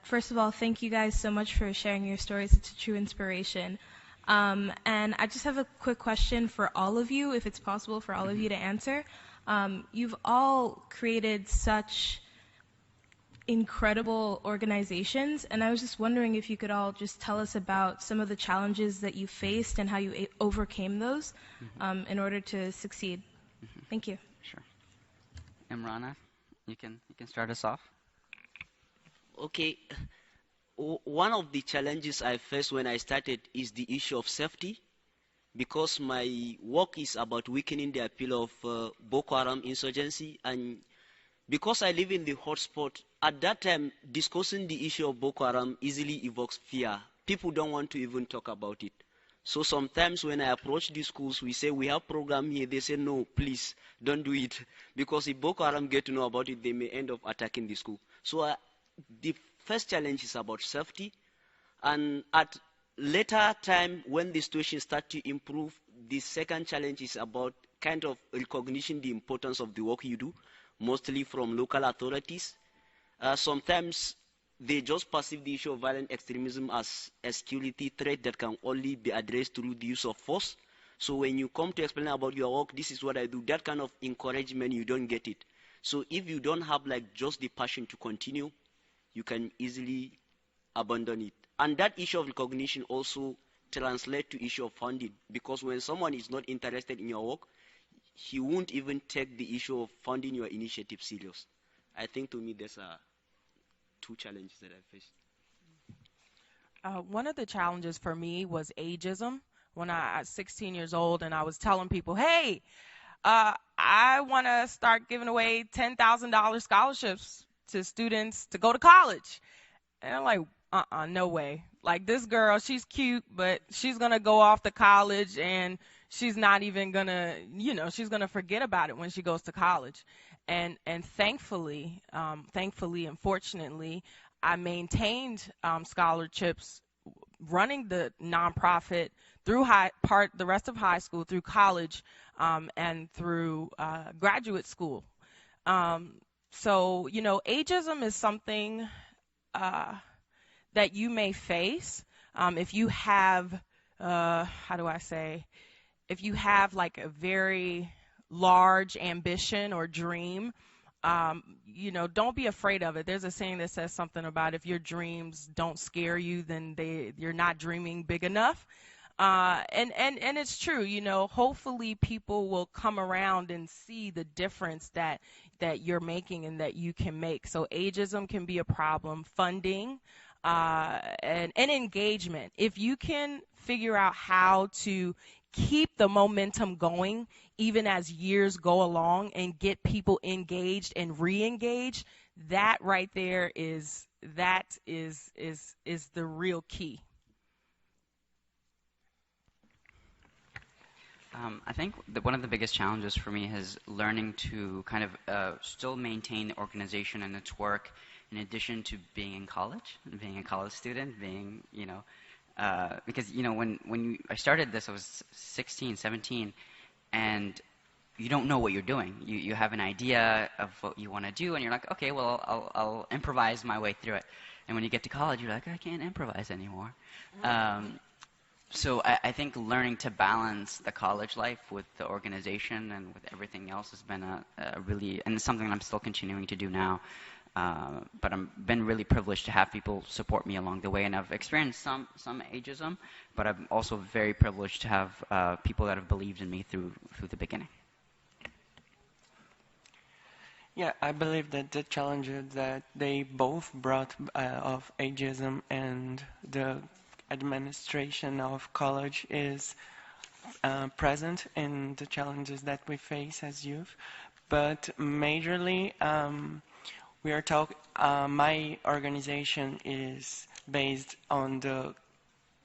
First of all, thank you guys so much for sharing your stories. It's a true inspiration. And I just have a quick question for all of you, if it's possible for all of you to answer. You've all created such incredible organizations, and I was just wondering if you could all just tell us about some of the challenges that you faced and how you overcame those in order to succeed. Thank you.
Sure. Imrana, you can start us off.
Okay. One of the challenges I faced when I started is the issue of safety, because my work is about weakening the appeal of Boko Haram insurgency, and because I live in the hotspot, at that time, discussing the issue of Boko Haram easily evokes fear. People don't want to even talk about it. So sometimes when I approach the schools, we say, we have program here. They say, no, please, don't do it. Because if Boko Haram get to know about it, they may end up attacking the school. So the first challenge is about safety. And at later time, when the situation starts to improve, the second challenge is about kind of recognition the importance of the work you do, mostly from local authorities. Sometimes they just perceive the issue of violent extremism as a security threat that can only be addressed through the use of force. So when you come to explain about your work, this is what I do, that kind of encouragement, you don't get it. So if you don't have like just the passion to continue, you can easily abandon it. And that issue of recognition also translates to issue of funding, because when someone is not interested in your work, he won't even take the issue of funding your initiative serious. I think to me there's two challenges that I faced.
One of the challenges for me was ageism. When I was 16 years old and I was telling people, hey, I want to start giving away $10,000 scholarships to students to go to college. And I'm like, no way. Like, this girl, she's cute, but she's going to go off to college and she's not even going to, she's going to forget about it when she goes to college. And thankfully and fortunately, I maintained scholarships running the nonprofit through the rest of high school, through college, and through graduate school. So, ageism is something that you may face if you have, if you have like a very large ambition or dream. Don't be afraid of it. There's a saying that says something about if your dreams don't scare you, then you're not dreaming big enough. And it's true, hopefully people will come around and see the difference that you're making and that you can make. So ageism can be a problem. Funding, and engagement. If you can figure out how to keep the momentum going even as years go along and get people engaged and re-engaged, that right there is the real key.
I think one of the biggest challenges for me is learning to kind of still maintain the organization and its work in addition to being in college, being a college student, being, because, I started this, I was 16, 17, and you don't know what you're doing. You have an idea of what you want to do, and you're like, okay, well, I'll improvise my way through it. And when you get to college, you're like, I can't improvise anymore. So I think learning to balance the college life with the organization and with everything else has been a really, and it's something I'm still continuing to do now. But I've been really privileged to have people support me along the way, and I've experienced some ageism, but I'm also very privileged to have people that have believed in me through the beginning.
Yeah, I believe that the challenges that they both brought of ageism and the administration of college is present in the challenges that we face as youth. But majorly, we are my organization is based on the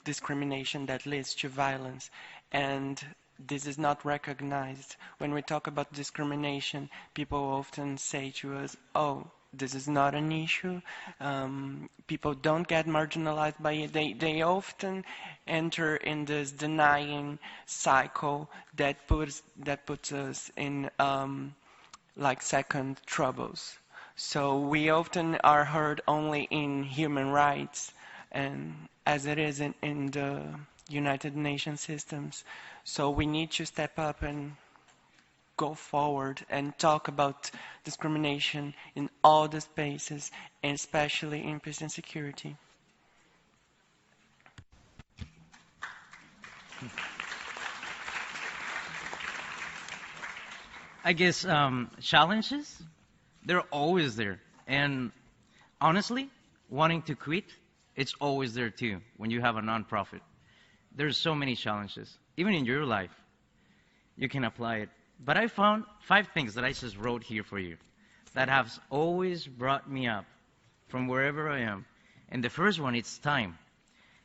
discrimination that leads to violence, and this is not recognized. When we talk about discrimination, people often say to us, oh, this is not an issue. People don't get marginalized by it. They often enter in this denying cycle that puts us in like second troubles. So we often are heard only in human rights, and as it is in the United Nations systems. So we need to step up and go forward and talk about discrimination in all the spaces, and especially in peace and security.
I guess challenges, they're always there. And honestly, wanting to quit, it's always there too when you have a nonprofit. There's so many challenges. Even in your life, you can apply it. But I found 5 things that I just wrote here for you that have always brought me up from wherever I am. And the first one, it's time.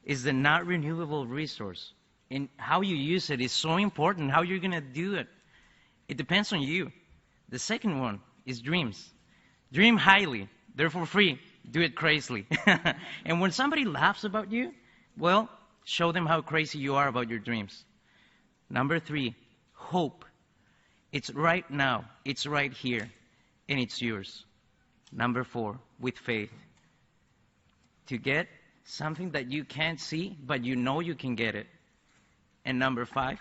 It's the not renewable resource. And how you use it is so important. How you're going to do it, it depends on you. The second one is dreams. Dream highly. They're for free. Do it crazily. And when somebody laughs about you, well, show them how crazy you are about your dreams. Number 3, hope. It's right now. It's right here. And it's yours. Number 4, with faith. To get something that you can't see, but you know you can get it. And number 5,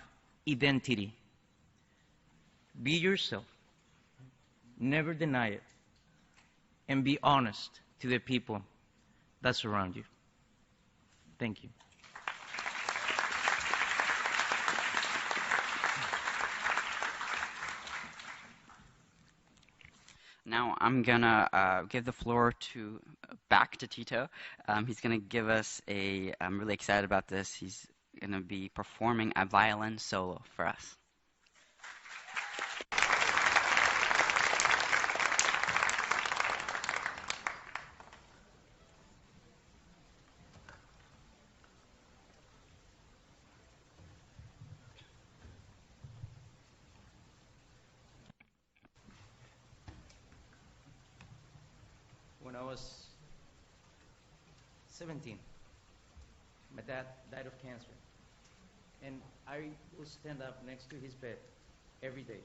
identity. Be yourself. never deny it, and be honest to the people that surround you. Thank you.
Now I'm gonna give the floor back to Tito. He's gonna give us I'm really excited about this. He's gonna be performing a violin solo for us.
When I was 17, my dad died of cancer. And I would stand up next to his bed every day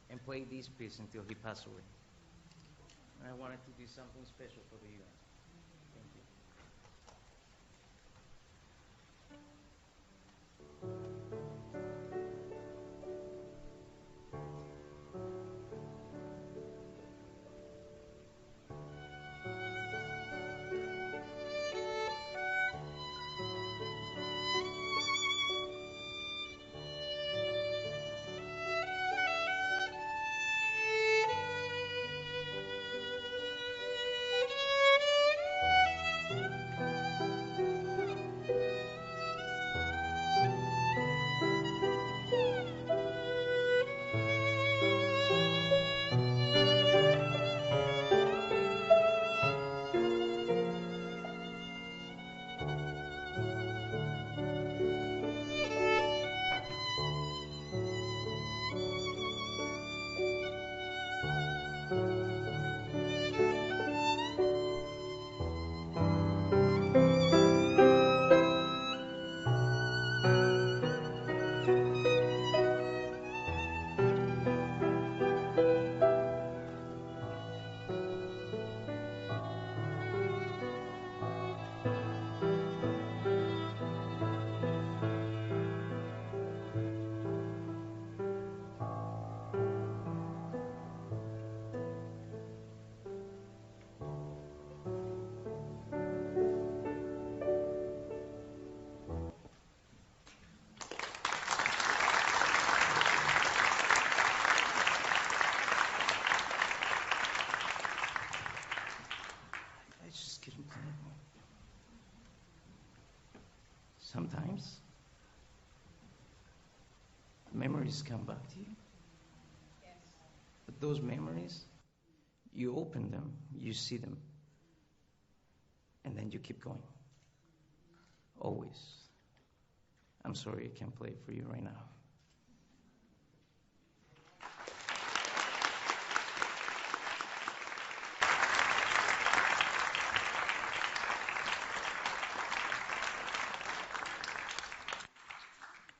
and play this piece until he passed away. And I wanted to do something special for the UN. Thank you. Sometimes memories come back to you. Yes. But those memories, you open them, you see them, and then you keep going. Always. I'm sorry I can't play it for you right now.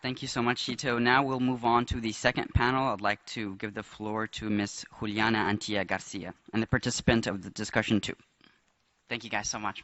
Thank you so much, Tito. Now we'll move on to the second panel. I'd like to give the floor to Ms. Juliana Antilla Garcia and the participant of the discussion too. Thank you guys so much.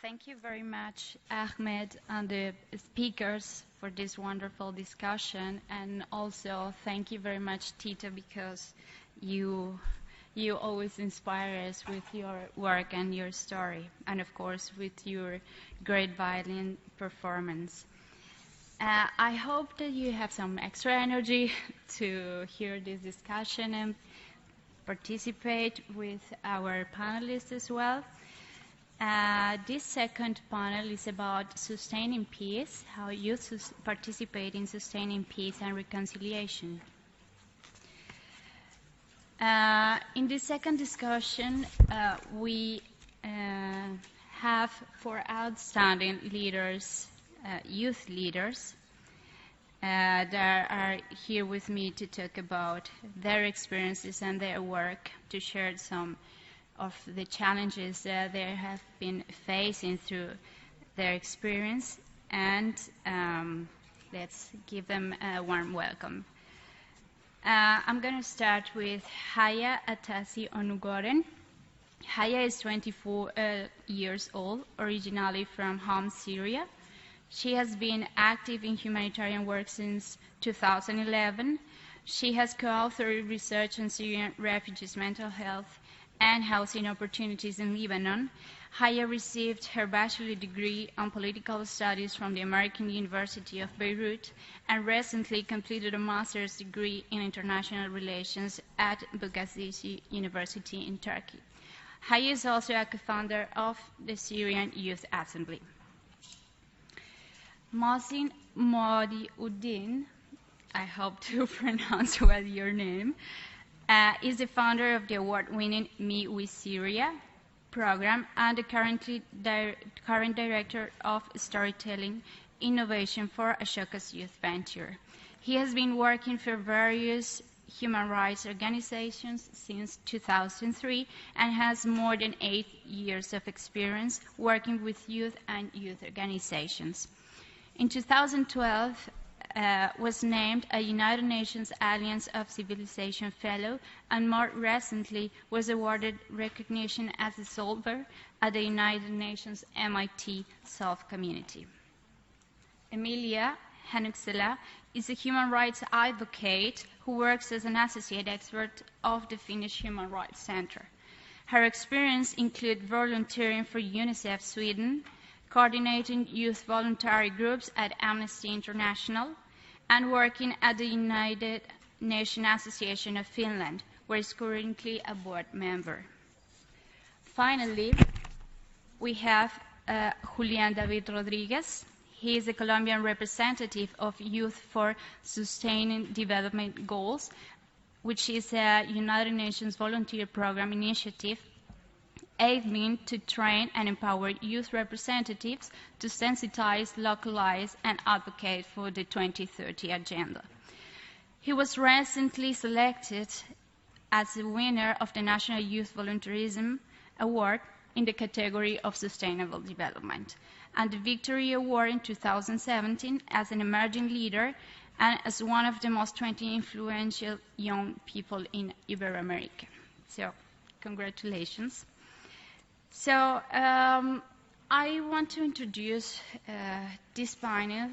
Thank you very much, Ahmed, and the speakers for this wonderful discussion, and also thank you very much, Tito, because you always inspire us with your work and your story, and of course with your great violin performance. I hope that you have some extra energy to hear this discussion and participate with our panelists as well. This second panel is about sustaining peace, how youth participate in sustaining peace and reconciliation. In this second discussion, we have 4 outstanding leaders, youth leaders, that are here with me to talk about their experiences and their work, to share some of the challenges that they have been facing through their experience, and let's give them a warm welcome. I'm going to start with Haya Atassi Önügören. Haya is 24 years old, originally from Homs, Syria. She has been active in humanitarian work since 2011. She has co-authored research on Syrian refugees' mental health and housing opportunities in Lebanon. Haya received her bachelor's degree on political studies from the American University of Beirut and recently completed a master's degree in international relations at Bogazici University in Turkey. Haya is also a co-founder of the Syrian Youth Assembly. Mohsin Modiuddin, I hope to pronounce well your name, is the founder of the award-winning Me with Syria program and the current director of storytelling innovation for Ashoka's youth venture. He has been working for various human rights organizations since 2003 and has more than 8 years of experience working with youth and youth organizations. In 2012, was named a United Nations Alliance of Civilization Fellow and more recently was awarded recognition as a solver at the United Nations MIT Solve Community. Emilia Henriksela is a human rights advocate who works as an associate expert of the Finnish Human Rights Center. Her experience includes volunteering for UNICEF Sweden, coordinating youth voluntary groups at Amnesty International, and working at the United Nations Association of Finland, where is currently a board member. Finally, we have Julian David Rodriguez. He is a Colombian representative of Youth for Sustaining Development Goals, which is a United Nations volunteer program initiative aiming to train and empower youth representatives to sensitize, localize, and advocate for the 2030 agenda. He was recently selected as the winner of the National Youth Volunteerism Award in the category of Sustainable Development, and the Victory Award in 2017 as an emerging leader and as one of the most 20 influential young people in Ibero-America. So, congratulations. So, I want to introduce this panel,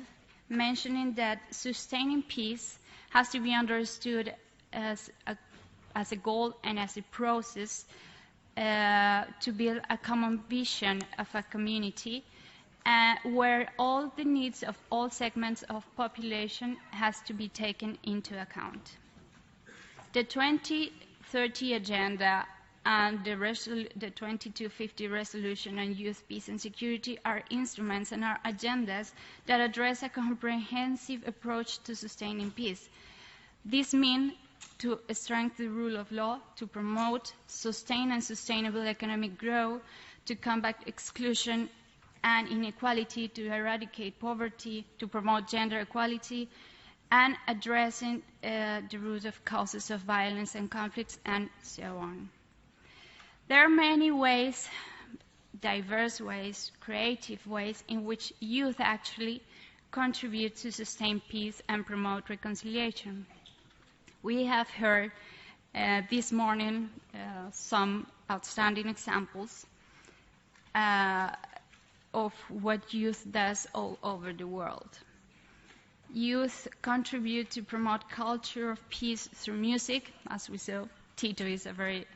mentioning that sustaining peace has to be understood as a goal and as a process to build a common vision of a community where all the needs of all segments of population has to be taken into account. The 2030 agenda and the 2250 resolution on youth, peace and security are instruments and are agendas that address a comprehensive approach to sustaining peace. This means to strengthen the rule of law, to promote sustained and sustainable economic growth, to combat exclusion and inequality, to eradicate poverty, to promote gender equality, and addressing the root of causes of violence and conflicts, and so on. There are many ways, diverse ways, creative ways in which youth actually contribute to sustain peace and promote reconciliation. We have heard this morning some outstanding examples. of what youth does all over the world. Youth contribute to promote culture of peace through music, as we saw. Tito is a very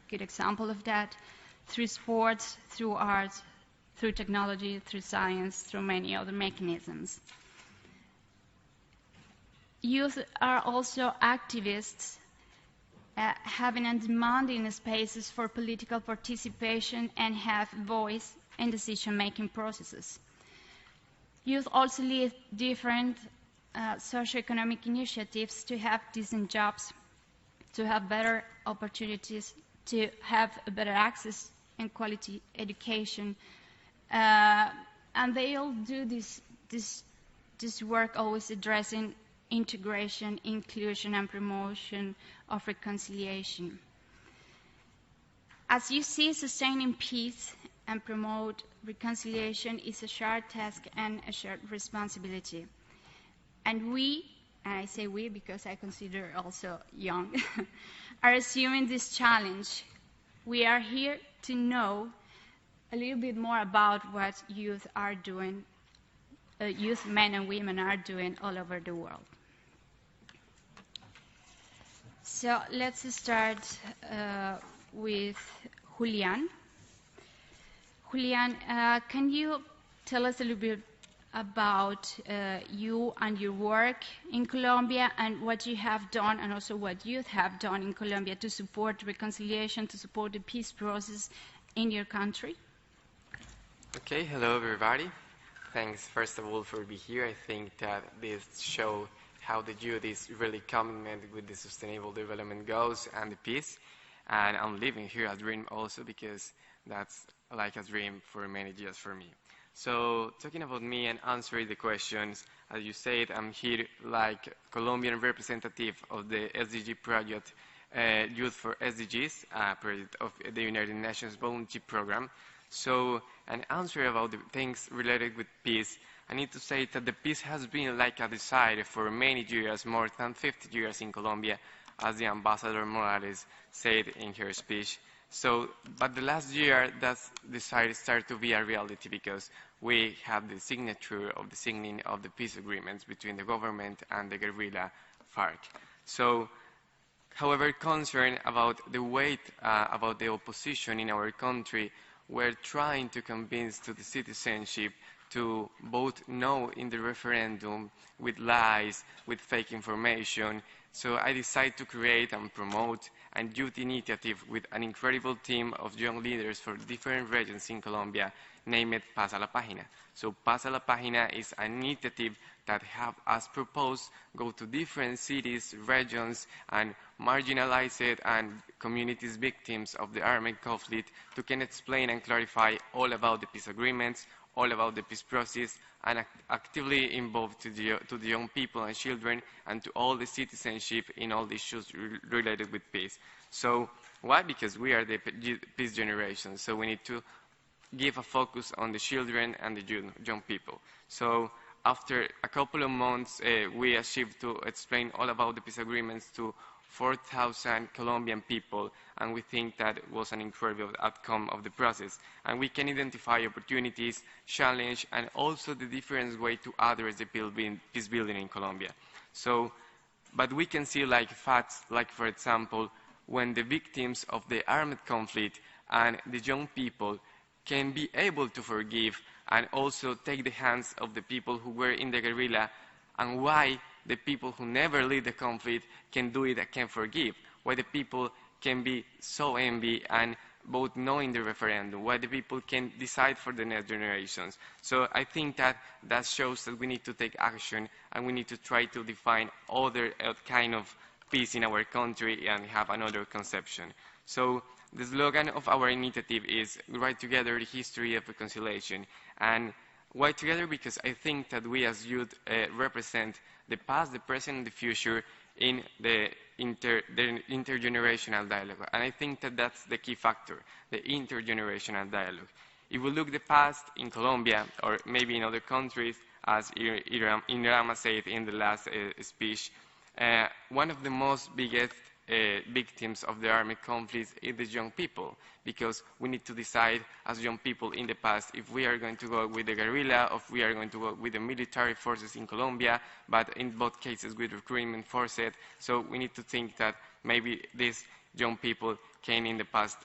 good example of that, through sports, through art, through technology, through science, through many other mechanisms. Youth are also activists, having and demanding spaces for political participation and have voice in decision-making processes. Youth also lead different socioeconomic initiatives to have decent jobs, to have better opportunities, to have better access and quality education. And they all do this work always addressing integration, inclusion, and promotion of reconciliation. As you see, sustaining peace and promote reconciliation is a shared task and a shared responsibility. And we, and I say we because I consider also young, are assuming this challenge. We are here to know a little bit more about what youth are doing, youth men and women are doing all over the world. So let's start with Julian. Julian, can you tell us a little bit about you and your work in Colombia and what you have done and also what youth have done in Colombia to support reconciliation, to support the peace process in your country?
Okay, hello everybody. Thanks first of all for being here. I think that this shows how the youth is really committed with the Sustainable Development Goals and the peace. And I'm living here a dream also because that's like a dream for many years for me. So talking about me and answering the questions, as you said, I'm here like Colombian representative of the SDG project, Youth for SDGs, project of the United Nations Volunteer Program. So an answer about the things related with peace, I need to say that the peace has been like a desire for many years, more than 50 years in Colombia, as the Ambassador Morales said in her speech. So, but the last year, that desire started to be a reality because we have the signature of the signing of the peace agreements between the government and the guerrilla FARC. So, however, concerned about the weight about the opposition in our country, we're trying to convince to the citizenship to vote no in the referendum with lies, with fake information. So I decided to create and promote a youth initiative with an incredible team of young leaders for different regions in Colombia, named Pasa la Página. So Pasa la Página is an initiative that have us proposed go to different cities, regions, and marginalized and communities victims of the armed conflict to can explain and clarify all about the peace agreements, all about the peace process, and actively involved to the young people and children and to all the citizenship in all the issues related with peace. So why? Because we are the peace generation, so we need to give a focus on the children and the young people. So after a couple of months, we achieved to explain all about the peace agreements to 4,000 Colombian people, and we think that was an incredible outcome of the process. And we can identify opportunities, challenge, and also the different way to address the peace building in Colombia. So, but we can see like facts, like for example, when the victims of the armed conflict and the young people can be able to forgive and also take the hands of the people who were in the guerrilla, and why the people who never lead the conflict can do it and can forgive, why the people can be so envy and vote no in the referendum, why the people can decide for the next generations. So I think that that shows that we need to take action and we need to try to define other kind of peace in our country and have another conception. So the slogan of our initiative is Write Together the History of Reconciliation. And why together? Because I think that we as youth represent the past, the present, and the future in the intergenerational dialogue. And I think that that's the key factor, the intergenerational dialogue. If we look the past in Colombia, or maybe in other countries, as Irama said in the last speech, one of the most biggest victims of the armed conflicts is the young people, because we need to decide as young people in the past if we are going to go with the guerrilla or if we are going to go with the military forces in Colombia, but in both cases with recruitment forces. So we need to think that maybe these young people can in the past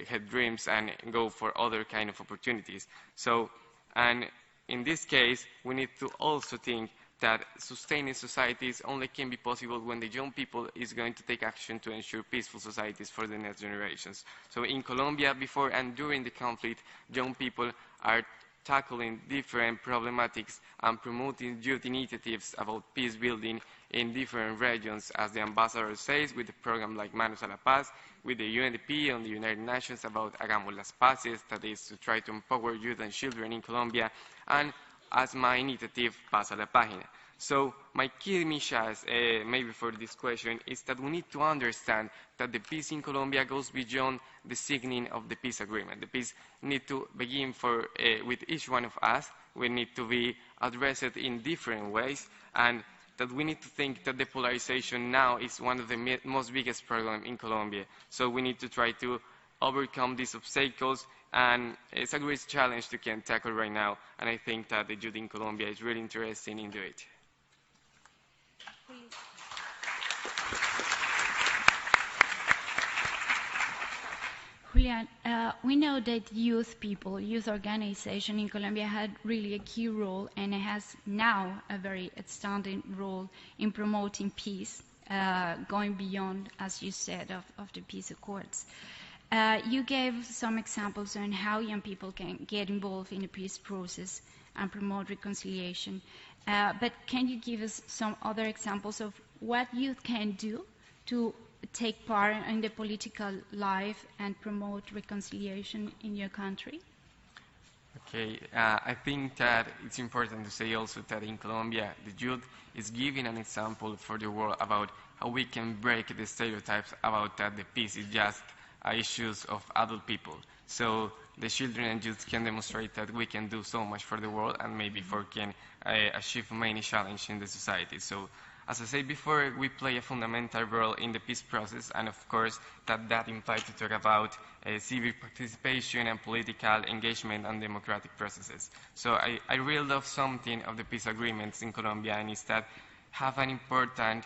had dreams and go for other kind of opportunities. So, and in this case, we need to also think that sustaining societies only can be possible when the young people is going to take action to ensure peaceful societies for the next generations. So in Colombia, before and during the conflict, young people are tackling different problematics and promoting youth initiatives about peace building in different regions, as the ambassador says, with a program like Manos a la Paz, with the UNDP and the United Nations about Hagamos las Paces, that is to try to empower youth and children in Colombia, and as my initiative, Pasa la Página. So my key message, maybe for this question, is that we need to understand that the peace in Colombia goes beyond the signing of the peace agreement. The peace needs to begin with each one of us. We need to be addressed in different ways, and that we need to think that the polarization now is one of the most biggest problems in Colombia. So we need to try to overcome these obstacles, and it's a great challenge to can tackle right now, and I think that the youth in Colombia is really interested in doing it.
Julian, we know that youth organization in Colombia had really a key role, and it has now a very outstanding role in promoting peace, going beyond, as you said, of the peace accords. You gave some examples on how young people can get involved in the peace process and promote reconciliation. But can you give us some other examples of what youth can do to take part in the political life and promote reconciliation in your country?
Okay, I think that it's important to say also that in Colombia, the youth is giving an example for the world about how we can break the stereotypes about that the peace is just issues of adult people. So the children and youth can demonstrate that we can do so much for the world, and maybe can achieve many challenges in the society. So as I said before, we play a fundamental role in the peace process, and of course that implies to talk about civic participation and political engagement and democratic processes. So I really love something of the peace agreements in Colombia, and is that have an important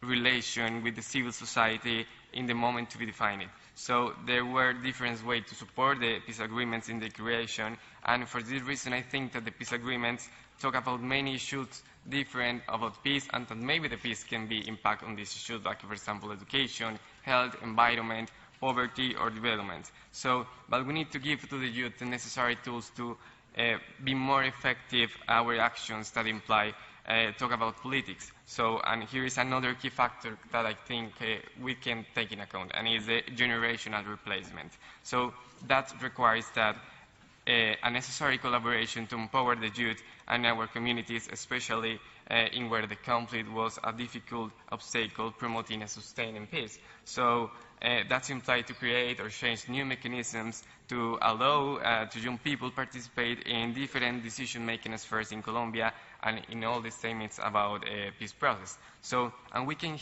relation with the civil society in the moment to be defined. So there were different ways to support the peace agreements in the creation, and for this reason I think that the peace agreements talk about many issues different about peace, and that maybe the peace can be impact on these issues, like for example education, health, environment, poverty, or development. So, but we need to give to the youth the necessary tools to be more effective our actions that imply talk about politics. So, and here is another key factor that I think we can take in account, and is the generational replacement. So that requires that a necessary collaboration to empower the youth and our communities, especially in where the conflict was a difficult obstacle promoting a sustaining peace. So that's implied to create or change new mechanisms to allow to young people participate in different decision-making spheres in Colombia and in all the statements about peace process. So, and we can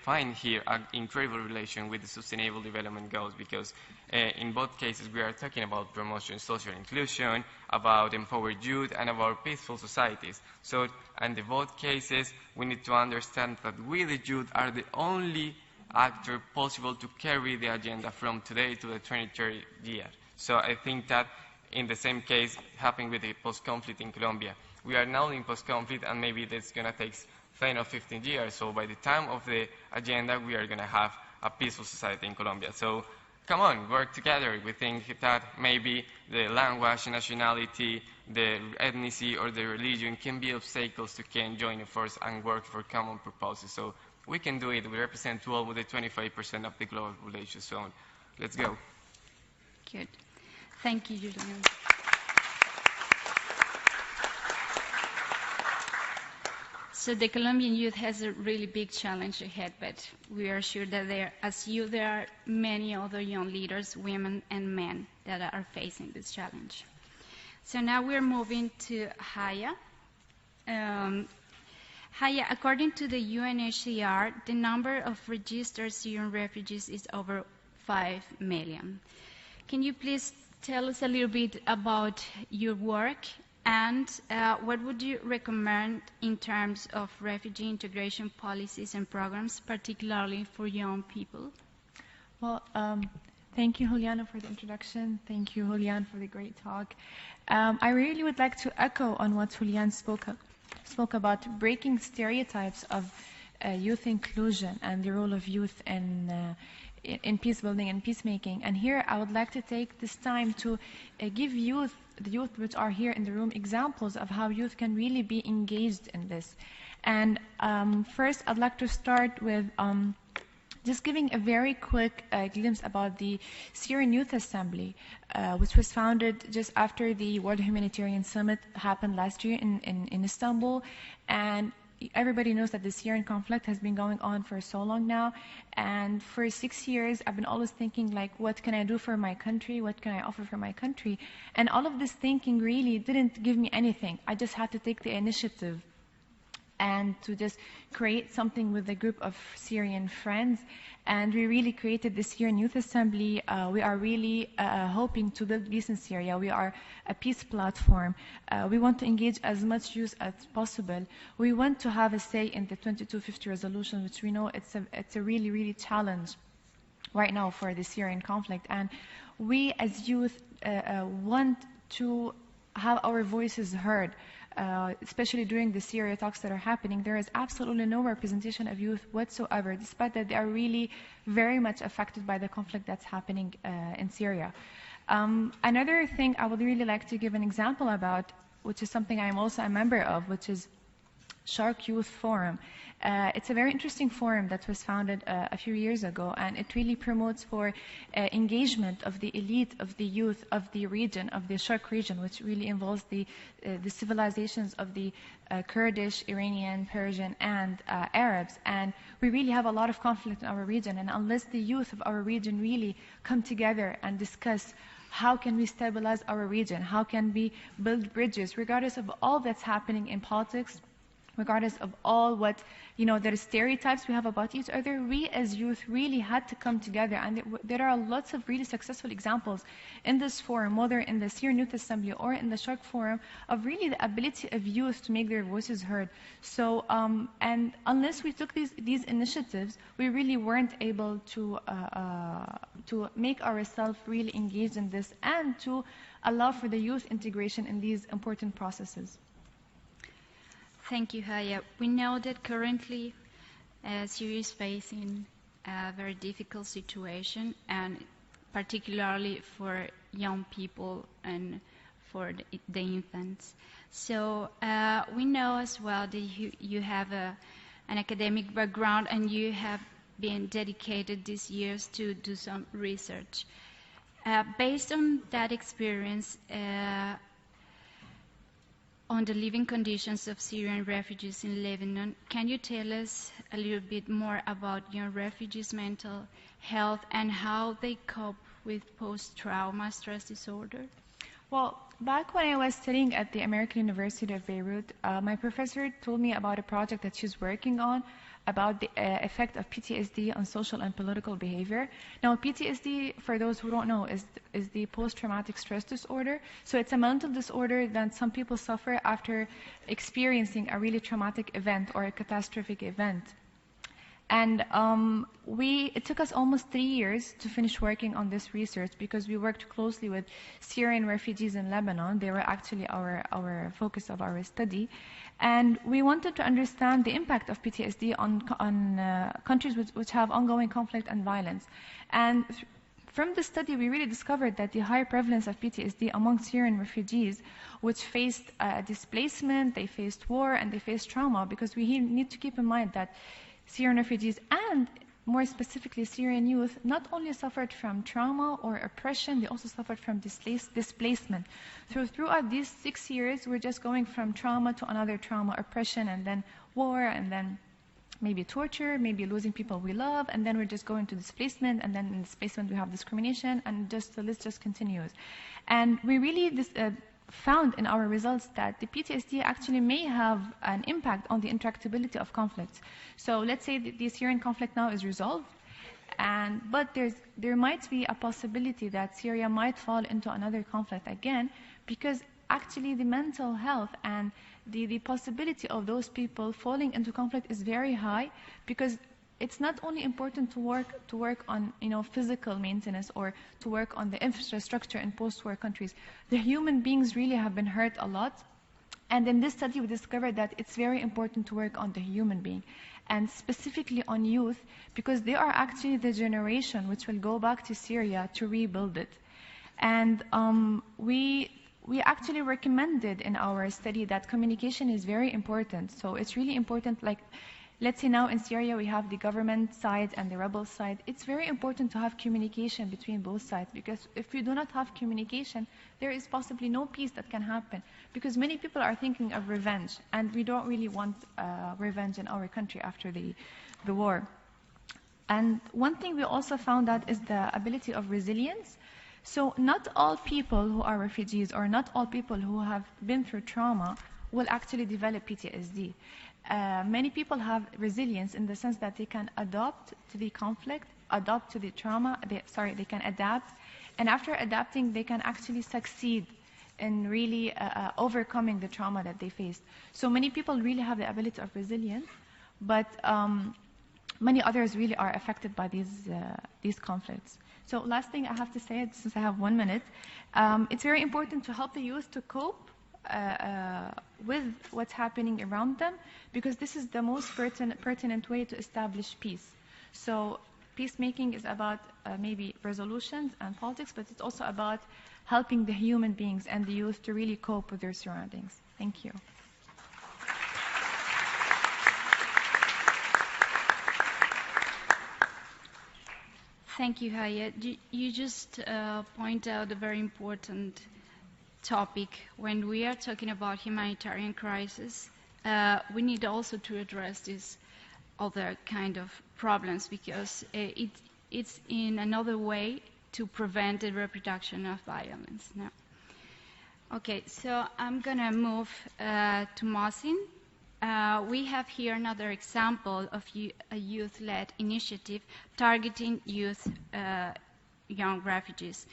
find here an incredible relation with the Sustainable Development Goals, because in both cases we are talking about promotion social inclusion, about empowered youth, and about peaceful societies. So, and in both cases we need to understand that we, the youth, are the only actor possible to carry the agenda from today to the 2030 year. So I think that in the same case happened with the post-conflict in Colombia. We are now in post-conflict, and maybe that's going to take 10 or 15 years. So by the time of the agenda, we are going to have a peaceful society in Colombia. So come on, work together. We think that maybe the language, nationality, the ethnicity, or the religion can be obstacles to can join a force and work for common purposes. So we can do it. We represent 12 with the 25% of the global population. So let's go.
Good. Thank you, Julian. So the Colombian youth has a really big challenge ahead, but we are sure that there are many other young leaders, women and men, that are facing this challenge. So now we're moving to Haya. Haya, according to the UNHCR, the number of registered Syrian refugees is over 5 million. Can you please tell us a little bit about your work and what would you recommend in terms of refugee integration policies and programs, particularly for young people?
Well, thank you, Juliana, for the introduction. Thank you, Julian, for the great talk. I really would like to echo on what Julian spoke about breaking stereotypes of youth inclusion and the role of youth in peace building and peacemaking. And here I would like to take this time to give the youth which are here in the room, examples of how youth can really be engaged in this. And first I'd like to start with just giving a very quick glimpse about the Syrian Youth Assembly, which was founded just after the World Humanitarian Summit happened last year in Istanbul. And everybody knows that the Syrian conflict has been going on for so long now. And for 6 years, I've been always thinking, like, what can I do for my country? What can I offer for my country? And all of this thinking really didn't give me anything. I just had to take the initiative and to just create something with a group of Syrian friends. And we really created the Syrian Youth Assembly. We are really hoping to build peace in Syria. We are a peace platform. We want to engage as much youth as possible. We want to have a say in the 2250 resolution, which we know it's a really, really challenge right now for the Syrian conflict. And we as youth want to have our voices heard. Especially during the Syria talks that are happening, there is absolutely no representation of youth whatsoever, despite that they are really very much affected by the conflict that's happening in Syria. Another thing I would really like to give an example about, which is something I'm also a member of, which is Shark Youth Forum. It's a very interesting forum that was founded a few years ago, and it really promotes for engagement of the elite, of the youth, of the region, of the Shark region, which really involves the civilizations of the Kurdish, Iranian, Persian, and Arabs. And we really have a lot of conflict in our region, and unless the youth of our region really come together and discuss how can we stabilize our region, how can we build bridges, regardless of all that's happening in politics, regardless of all what, there are stereotypes we have about each other, we as youth really had to come together. And there are lots of really successful examples in this forum, whether in the Syrian Youth Assembly or in the Shark Forum, of really the ability of youth to make their voices heard. So, and unless we took these initiatives, we really weren't able to make ourselves really engaged in this and to allow for the youth integration in these important processes.
Thank you, Haya. We know that currently Syria is facing a very difficult situation, and particularly for young people and for the infants. So we know as well that you have an academic background and you have been dedicated these years to do some research. Based on that experience, on the living conditions of Syrian refugees in Lebanon, can you tell us a little bit more about young refugees' mental health and how they cope with post-trauma stress disorder?
Well, back when I was studying at the American University of Beirut, my professor told me about a project that she's working on about the effect of PTSD on social and political behavior. Now, PTSD, for those who don't know, is the post-traumatic stress disorder. So it's a mental disorder that some people suffer after experiencing a really traumatic event or a catastrophic event. And it took us almost 3 years to finish working on this research because we worked closely with Syrian refugees in Lebanon. They were actually our focus of our study. And we wanted to understand the impact of PTSD on countries which have ongoing conflict and violence. And from the study, we really discovered that the high prevalence of PTSD among Syrian refugees, which faced displacement, they faced war, and they faced trauma, because we need to keep in mind that Syrian refugees, and more specifically Syrian youth, not only suffered from trauma or oppression, they also suffered from displacement. Throughout these 6 years, we're just going from trauma to another trauma, oppression, and then war, and then maybe torture, maybe losing people we love, and then we're just going to displacement, and then in displacement we have discrimination, and the list just continues. And we really found in our results that the PTSD actually may have an impact on the intractability of conflicts. So let's say that the Syrian conflict now is resolved, but there might be a possibility that Syria might fall into another conflict again, because actually the mental health and the possibility of those people falling into conflict is very high, because it's not only important to work on physical maintenance or to work on the infrastructure in post-war countries. The human beings really have been hurt a lot, and in this study we discovered that it's very important to work on the human being, and specifically on youth, because they are actually the generation which will go back to Syria to rebuild it. And we actually recommended in our study that communication is very important. So it's really important, like, let's say now in Syria we have the government side and the rebel side. It's very important to have communication between both sides, because if we do not have communication, there is possibly no peace that can happen, because many people are thinking of revenge, and we don't really want revenge in our country after the war. And one thing we also found out is the ability of resilience. So not all people who are refugees or not all people who have been through trauma will actually develop PTSD. Many people have resilience in the sense that they can adapt to the conflict, adapt to the trauma, they can adapt, and after adapting they can actually succeed in really overcoming the trauma that they faced. So many people really have the ability of resilience, but many others really are affected by these conflicts. So last thing I have to say, since I have 1 minute, it's very important to help the youth to cope with what's happening around them, because this is the most pertinent way to establish peace. So peacemaking is about maybe resolutions and politics, but it's also about helping the human beings and the youth to really cope with their surroundings. Thank you.
Thank you, Haya. You just point out a very important topic. When we are talking about humanitarian crisis, we need also to address these other kind of problems, because it's in another way to prevent the reproduction of violence. Now, okay, so I'm gonna move to Mohsin. We have here another example of a youth-led initiative targeting youth, young refugees.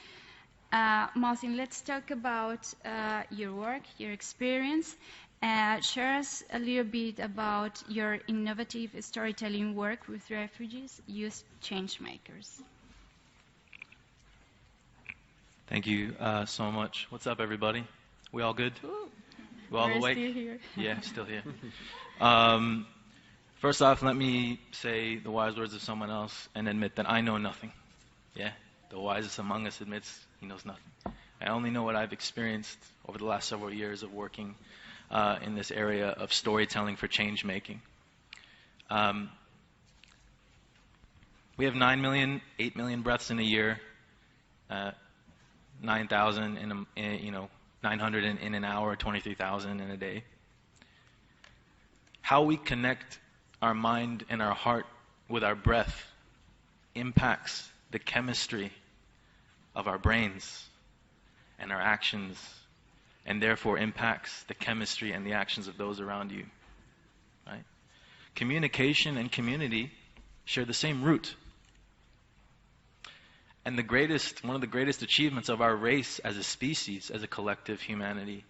Mohsin, let's talk about your work, your experience. Share us a little bit about your innovative storytelling work with refugees, youth change makers.
Thank you so much. What's up, everybody? We all good? We all awake?
Still here.
Yeah, still here. First off, let me say the wise words of someone else and admit that I know nothing. Yeah, the wisest among us admits he knows nothing. I only know what I've experienced over the last several years of working in this area of storytelling for change making. We have 9 million, 8 million breaths in a year, 9,000 in 900 in an hour, 23,000 in a day. How we connect our mind and our heart with our breath impacts the chemistry of our brains and our actions, and therefore impacts the chemistry and the actions of those around you. Right? Communication and community share the same root. And one of the greatest achievements of our race as a species, as a collective humanity,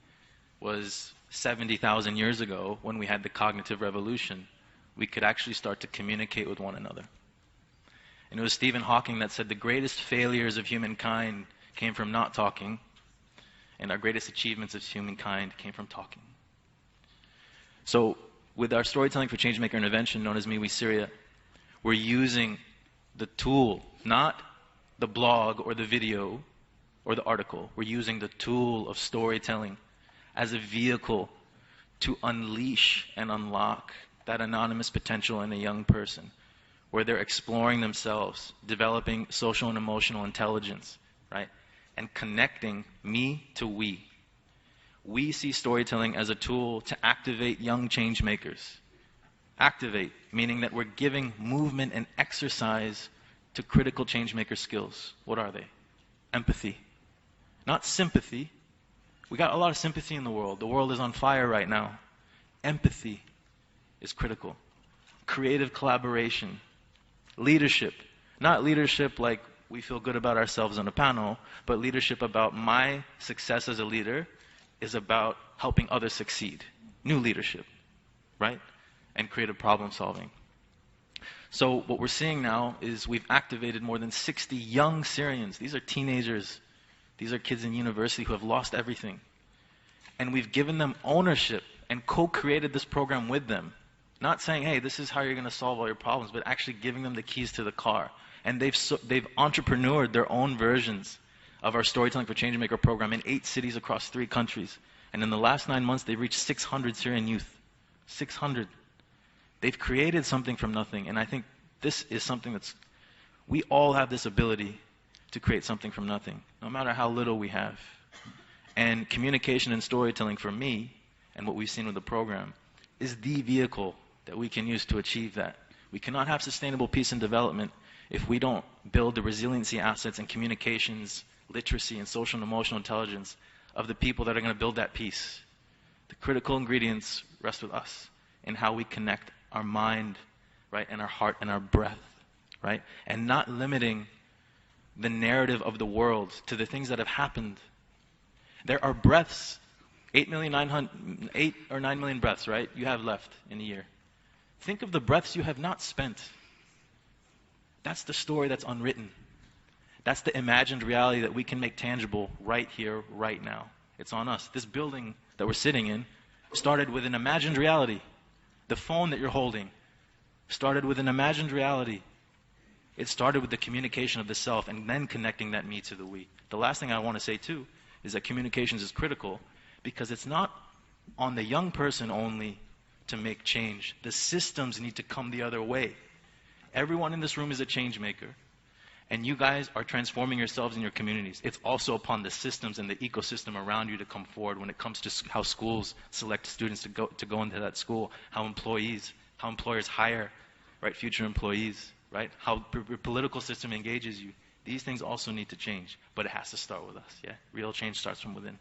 was 70,000 years ago when we had the cognitive revolution. We could actually start to communicate with one another. And it was Stephen Hawking that said the greatest failures of humankind came from not talking, and our greatest achievements of humankind came from talking. So with our Storytelling for Changemaker intervention, known as Me We Syria, we're using the tool, not the blog or the video or the article. We're using the tool of storytelling as a vehicle to unleash and unlock that anonymous potential in a young person, where they're exploring themselves, developing social and emotional intelligence, right? And connecting me to we. We see storytelling as a tool to activate young change makers. Activate, meaning that we're giving movement and exercise to critical change maker skills. What are they? Empathy. Not sympathy, We got a lot of sympathy in the world. The world is on fire right now. Empathy is critical. Creative collaboration. Leadership. Not leadership like we feel good about ourselves on a panel, but leadership about my success as a leader is about helping others succeed. New leadership, right? And creative problem solving. So what we're seeing now is we've activated more than 60 young Syrians. These are teenagers. These are kids in university who have lost everything. And we've given them ownership and co-created this program with them. Not saying, hey, this is how you're going to solve all your problems, but actually giving them the keys to the car. And they've entrepreneured their own versions of our Storytelling for Changemaker program in 8 cities across 3 countries. And in the last 9 months, they've reached 600 Syrian youth. 600. They've created something from nothing. And I think this is something we all have this ability to create something from nothing, no matter how little we have. And communication and storytelling for me, and what we've seen with the program, is the vehicle that we can use to achieve that. We cannot have sustainable peace and development if we don't build the resiliency assets and communications, literacy, and social and emotional intelligence of the people that are going to build that peace. The critical ingredients rest with us in how we connect our mind, right, and our heart and our breath, right, and not limiting the narrative of the world to the things that have happened. There are breaths, 8 or 9 million breaths, right, you have left in a year. Think of the breaths you have not spent. That's the story that's unwritten. That's the imagined reality that we can make tangible right here, right now. It's on us. This building that we're sitting in started with an imagined reality. The phone that you're holding started with an imagined reality. It started with the communication of the self and then connecting that me to the we. The last thing I want to say too is that communications is critical because it's not on the young person only to make change. The systems need to come the other way. Everyone in this room is a change maker. And you guys are transforming yourselves in your communities. It's also upon the systems and the ecosystem around you to come forward when it comes to how schools select students to go into that school, how employers hire, right, future employees, right, how the political system engages you. These things also need to change, but it has to start with us, yeah? Real change starts from within.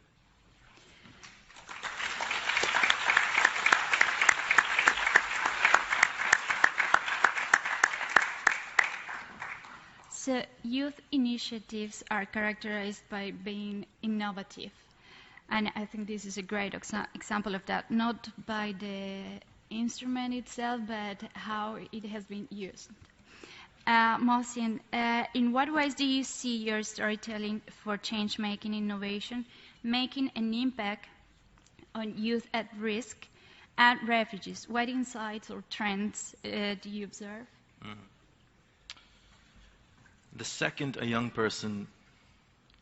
So youth initiatives are characterized by being innovative. And I think this is a great example of that, not by the instrument itself, but how it has been used. Mohsin, in what ways do you see your storytelling for change-making innovation making an impact on youth at risk and refugees? What insights or trends do you observe?
Mm-hmm. The second a young person,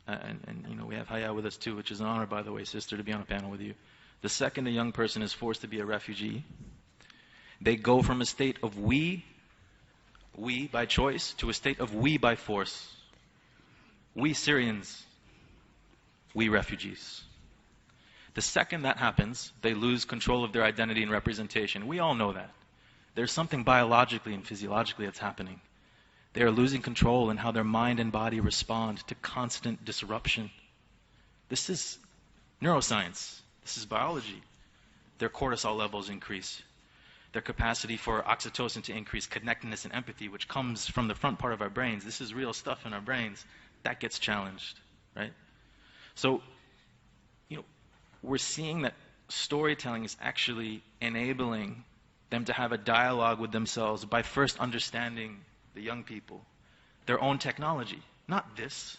and you know we have Haya with us too, which is an honor, by the way, sister, to be on a panel with you. The second a young person is forced to be a refugee, they go from a state of we by choice, to a state of we by force. We Syrians, we refugees. The second that happens, they lose control of their identity and representation. We all know that. There's something biologically and physiologically that's happening. They are losing control in how their mind and body respond to constant disruption. This is neuroscience. This is biology. Their cortisol levels increase. Their capacity for oxytocin to increase, connectedness and empathy, which comes from the front part of our brains. This is real stuff in our brains. That gets challenged, right? So, you know, we're seeing that storytelling is actually enabling them to have a dialogue with themselves by first understanding the young people, their own technology, not this.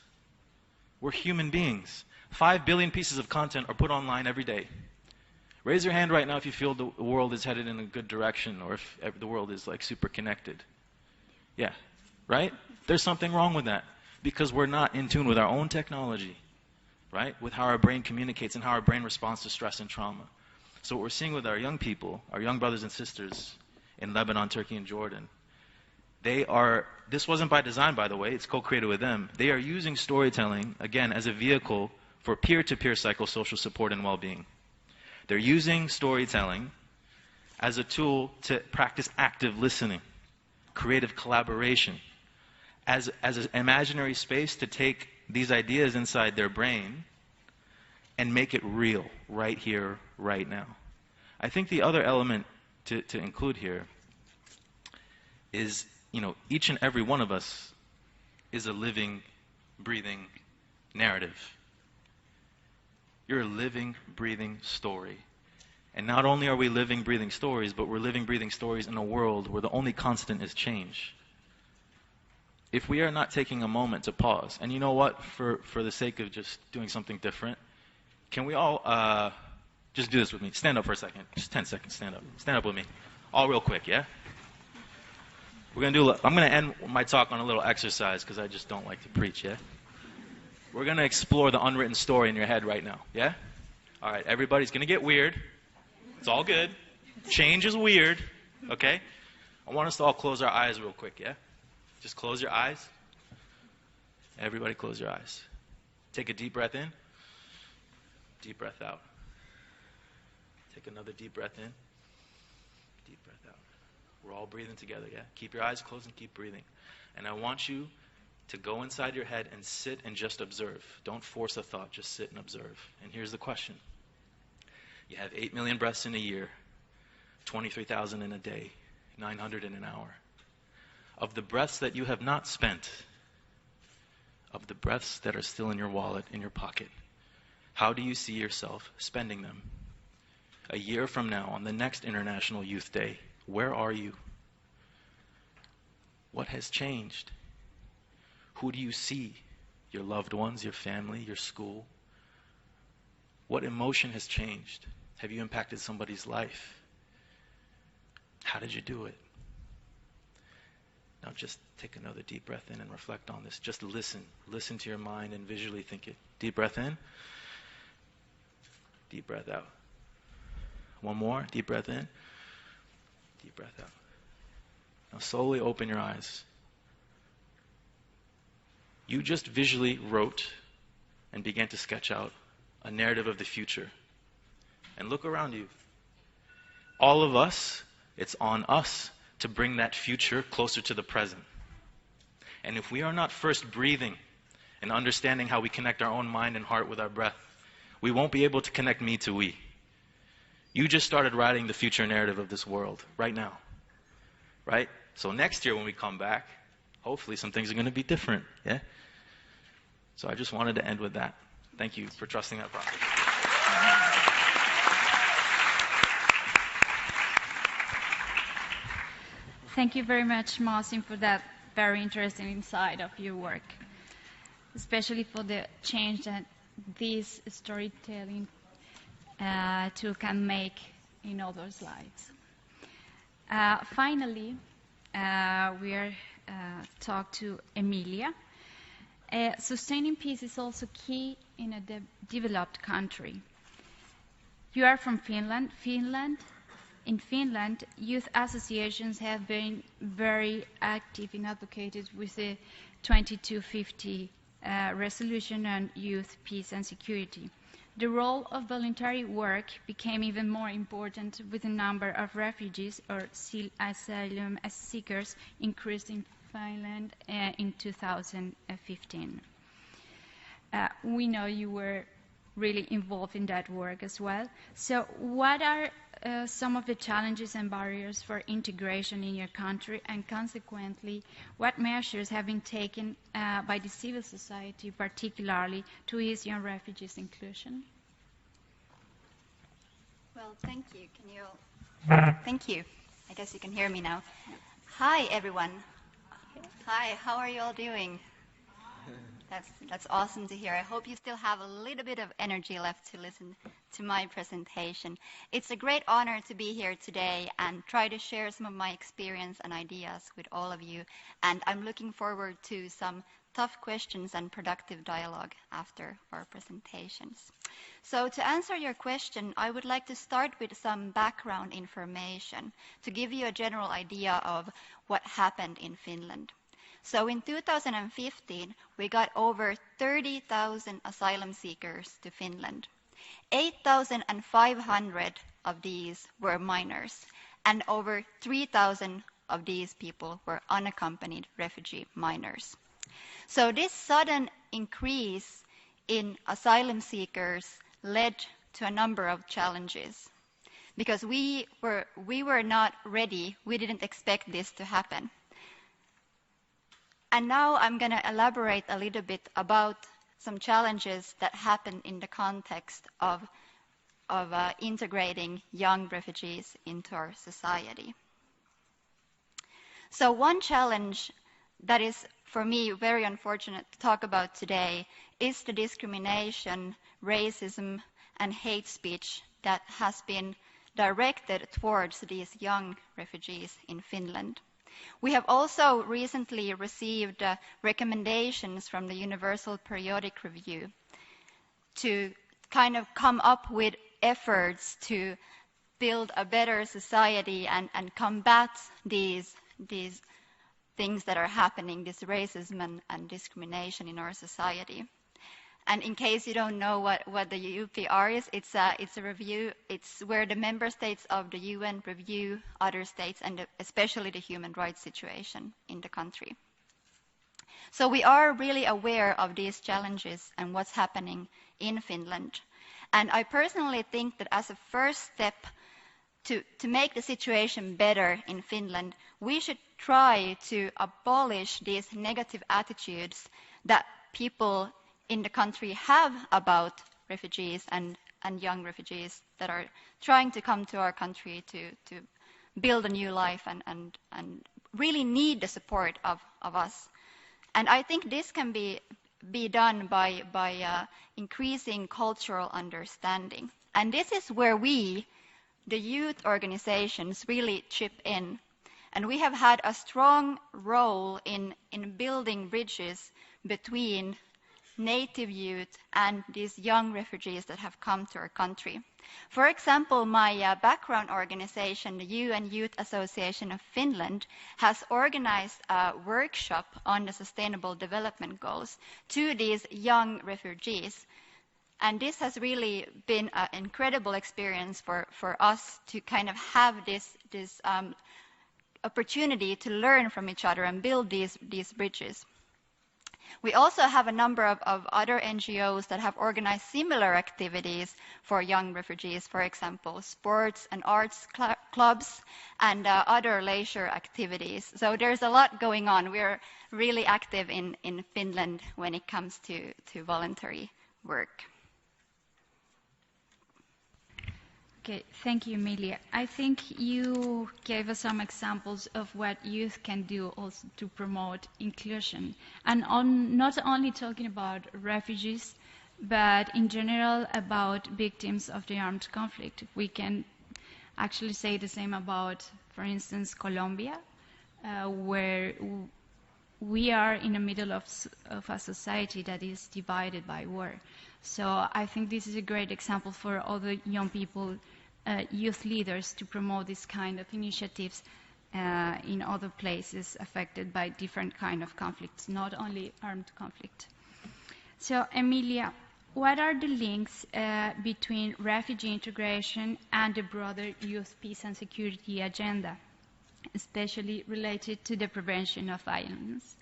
We're human beings. 5 billion pieces of content are put online every day. Raise your hand right now if you feel the world is headed in a good direction or if the world is like super connected. Yeah, right? There's something wrong with that because we're not in tune with our own technology, right? With how our brain communicates and how our brain responds to stress and trauma. So what we're seeing with our young people, our young brothers and sisters in Lebanon, Turkey, and Jordan, this wasn't by design, by the way, it's co-created with them. They are using storytelling, again, as a vehicle for peer-to-peer psychosocial support and well-being. They're using storytelling as a tool to practice active listening, creative collaboration, as an imaginary space to take these ideas inside their brain and make it real right here, right now. I think the other element to include here is, each and every one of us is a living, breathing narrative. You're a living, breathing story. And not only are we living, breathing stories, but we're living, breathing stories in a world where the only constant is change. If we are not taking a moment to pause, and you know what, for the sake of just doing something different, can we all just do this with me? Stand up for a second. Just 10 seconds, stand up. Stand up with me. All real quick, yeah? I'm going to end my talk on a little exercise because I just don't like to preach, yeah? We're going to explore the unwritten story in your head right now, yeah? All right, everybody's going to get weird. It's all good. Change is weird, okay? I want us to all close our eyes real quick, yeah? Just close your eyes. Everybody close your eyes. Take a deep breath in. Deep breath out. Take another deep breath in. Deep breath out. We're all breathing together, yeah? Keep your eyes closed and keep breathing. And I want you to go inside your head and sit and just observe. Don't force a thought, just sit and observe. And here's the question. You have 8 million breaths in a year, 23,000 in a day, 900 in an hour. Of the breaths that you have not spent, of the breaths that are still in your wallet, in your pocket, how do you see yourself spending them? A year from now, on the next International Youth Day, where are you? What has changed? Who do you see? Your loved ones, your family, your school? What emotion has changed? Have you impacted somebody's life? How did you do it? Now just take another deep breath in and reflect on this. Just listen. Listen to your mind and visually think it. Deep breath in. Deep breath out. One more. Deep breath in. Deep breath out. Now slowly open your eyes. You just visually wrote and began to sketch out a narrative of the future. And look around you. All of us, it's on us to bring that future closer to the present. And if we are not first breathing and understanding how we connect our own mind and heart with our breath, we won't be able to connect me to we. You just started writing the future narrative of this world right now. Right? So next year when we come back, hopefully some things are going to be different. Yeah? So I just wanted to end with that. Thank you for trusting that process.
Thank you very much, Marcin, for that very interesting insight of your work, especially for the change that this storytelling tool can make in others' lives. Finally, we are talk to Emilia. Sustaining peace is also key in a developed country. You are from Finland. In Finland, youth associations have been very active in advocating with the 2250 resolution on youth, peace and security. The role of voluntary work became even more important with the number of refugees or asylum seekers increased in Finland in 2015. We know you were really involved in that work as well. So what are some of the challenges and barriers for integration in your country, and consequently, what measures have been taken by the civil society, particularly to ease young refugees' inclusion?
Well, thank you. Thank you. I guess you can hear me now. Hi, everyone. Hi, how are you all doing? That's awesome to hear. I hope you still have a little bit of energy left to listen to my presentation. It's a great honor to be here today and try to share some of my experience and ideas with all of you. And I'm looking forward to some tough questions and productive dialogue after our presentations. So to answer your question, I would like to start with some background information to give you a general idea of what happened in Finland. So in 2015, we got over 30,000 asylum seekers to Finland. 8,500 of these were minors, and over 3,000 of these people were unaccompanied refugee minors. So this sudden increase in asylum seekers led to a number of challenges because we were not ready. We didn't expect this to happen. And now I'm going to elaborate a little bit about some challenges that happen in the context of integrating young refugees into our society. So one challenge that is, for me, very unfortunate to talk about today is the discrimination, racism, and hate speech that has been directed towards these young refugees in Finland. We have also recently received recommendations from the Universal Periodic Review to kind of come up with efforts to build a better society and combat these things that are happening, this racism and discrimination in our society. And in case you don't know what the UPR is, it's a review. It's where the member states of the UN review other states and especially the human rights situation in the country. So we are really aware of these challenges and what's happening in Finland. And I personally think that as a first step to make the situation better in Finland, we should try to abolish these negative attitudes that people in the country have about refugees and young refugees that are trying to come to our country to build a new life and really need the support of us. And I think this can be done by increasing cultural understanding. And this is where we, the youth organizations, really chip in. And we have had a strong role in building bridges between native youth and these young refugees that have come to our country. For example, my background organization, the UN Youth Association of Finland, has organized a workshop on the Sustainable Development Goals to these young refugees. And this has really been an incredible experience for us to kind of have this opportunity to learn from each other and build these bridges. We also have a number of other NGOs that have organized similar activities for young refugees, for example, sports and arts clubs and other leisure activities. So there's a lot going on. We're really active in Finland when it comes to voluntary work.
Okay, thank you, Emilia. I think you gave us some examples of what youth can do also to promote inclusion. And not only talking about refugees, but in general about victims of the armed conflict. We can actually say the same about, for instance, Colombia, where we are in the middle of a society that is divided by war. So I think this is a great example for other young people, youth leaders, to promote this kind of initiatives in other places affected by different kind of conflicts, not only armed conflict. So, Emilia, what are the links between refugee integration and the broader youth peace and security agenda, especially related to the prevention of violence?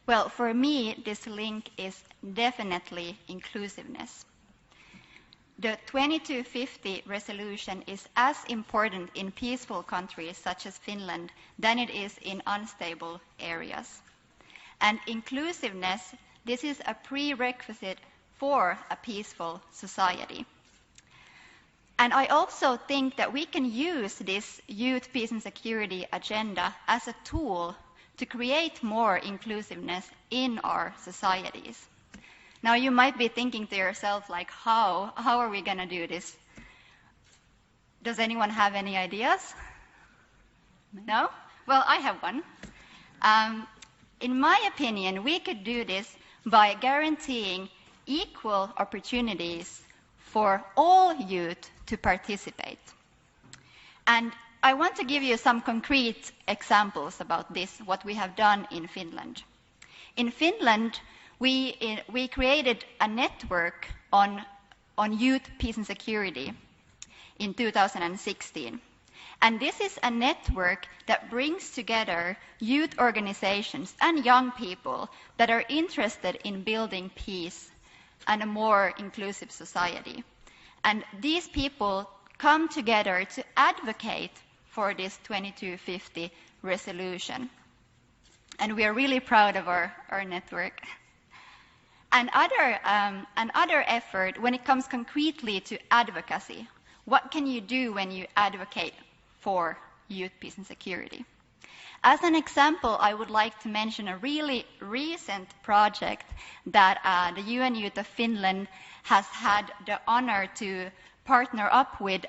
Well, for me, this link is definitely inclusiveness. The 2250 resolution is as important in peaceful countries such as Finland than it is in unstable areas. And inclusiveness, this is a prerequisite for a peaceful society. And I also think that we can use this youth peace and security agenda as a tool to create more inclusiveness in our societies. Now you might be thinking to yourself, like, how are we going to do this? Does anyone have any ideas? No? Well, I have one. In my opinion, we could do this by guaranteeing equal opportunities for all youth to participate. And I want to give you some concrete examples about this, what we have done in Finland. In Finland, we created a network on youth peace and security in 2016. And this is a network that brings together youth organizations and young people that are interested in building peace and a more inclusive society. And these people come together to advocate for this 2250 resolution. And we are really proud of our network. Another effort when it comes concretely to advocacy. What can you do when you advocate for youth, peace and security? As an example, I would like to mention a really recent project that the UN Youth of Finland has had the honor to partner up with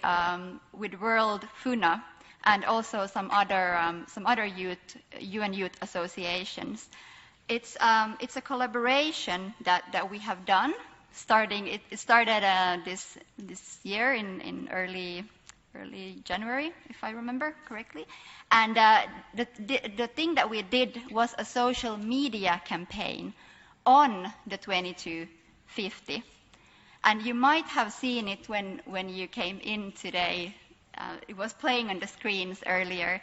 World FUNA and also some other UN youth associations. It's a collaboration that we have done. It started this year in early January, if I remember correctly. And the thing that we did was a social media campaign on the 2250. And you might have seen it when you came in today. It was playing on the screens earlier.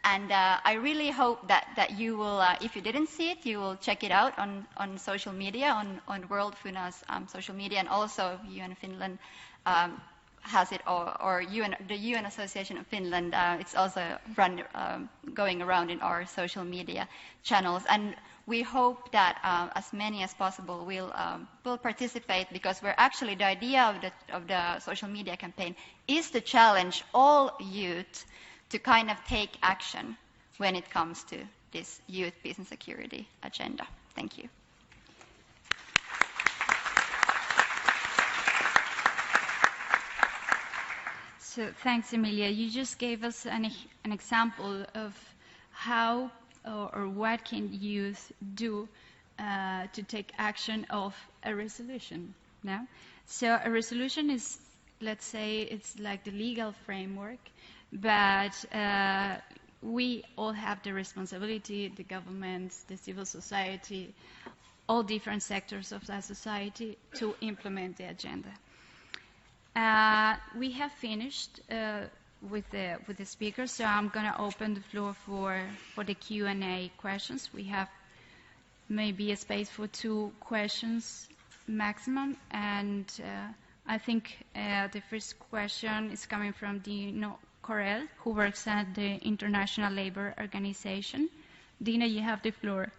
And I really hope that you will, if you didn't see it, you will check it out on social media, on World FUNA's social media, and also UN Finland has it, or the UN Association of Finland. It's also going around in our social media channels. And we hope that as many as possible will participate, because we're actually, the idea of the social media campaign is to challenge all youth to kind of take action when it comes to this youth, peace and security agenda. Thank you.
So thanks, Emilia. You just gave us an example of how or what can youth do to take action of a resolution. No? So a resolution is, let's say, it's like the legal framework, but we all have the responsibility, the government, the civil society, all different sectors of that society, to implement the agenda. We have finished with the speakers, so I'm going to open the floor for the Q&A questions. We have maybe a space for 2 questions maximum, and I think the first question is coming from Dino Correll, who works at the International Labour Organization. Dina, you have the floor.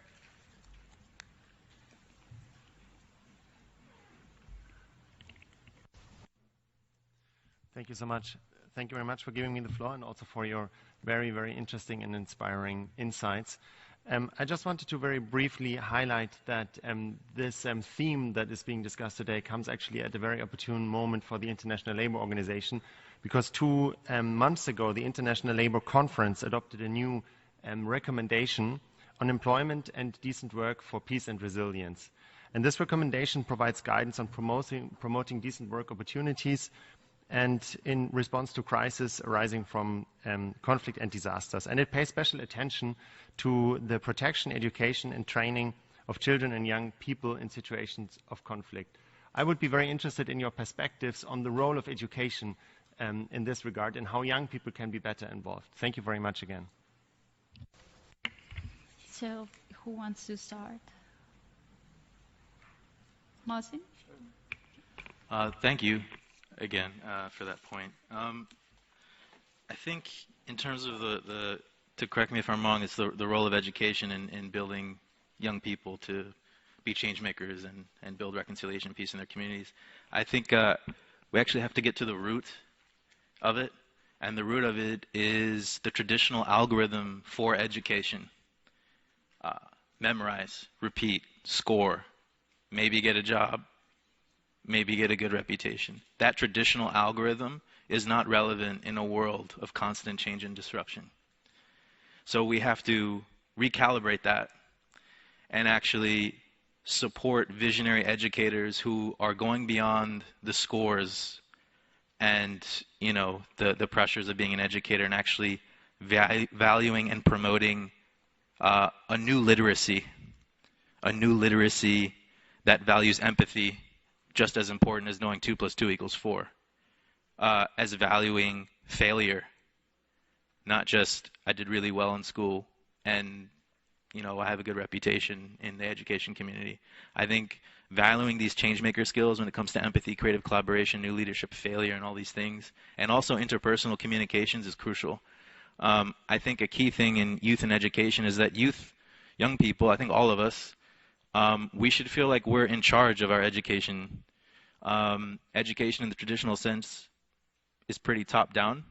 Thank you so much. Thank you very much for giving me the floor, and also for your very, very interesting and inspiring insights. I just wanted to very briefly highlight that this theme that is being discussed today comes actually at a very opportune moment for the International Labour Organization, because 2 months ago, the International Labour Conference adopted a new recommendation on employment and decent work for peace and resilience. And this recommendation provides guidance on promoting decent work opportunities and in response to crises arising from conflict and disasters. And it pays special attention to the protection, education and training of children and young people in situations of conflict. I would be very interested in your perspectives on the role of education in this regard, and how young people can be better involved. Thank you very much again.
So, who wants to start? Martin?
Thank you again for that point. I think in terms of to correct me if I'm wrong, it's the role of education in building young people to be change makers and build reconciliation, peace in their communities. I think we actually have to get to the root of it, and the root of it is the traditional algorithm for education. Memorize, repeat, score, maybe get a job, maybe get a good reputation. That traditional algorithm is not relevant in a world of constant change and disruption. So we have to recalibrate that and actually support visionary educators who are going beyond the scores and, you know, the pressures of being an educator, and actually valuing and promoting a new literacy that values empathy just as important as knowing 2 + 2 = 4, as valuing failure, not just I did really well in school and I have a good reputation in the education community. I think valuing these changemaker skills when it comes to empathy, creative collaboration, new leadership, failure, and all these things, and also interpersonal communications is crucial. I think a key thing in youth and education is that young people, I think all of us, we should feel like we're in charge of our education. Education in the traditional sense is pretty top-down.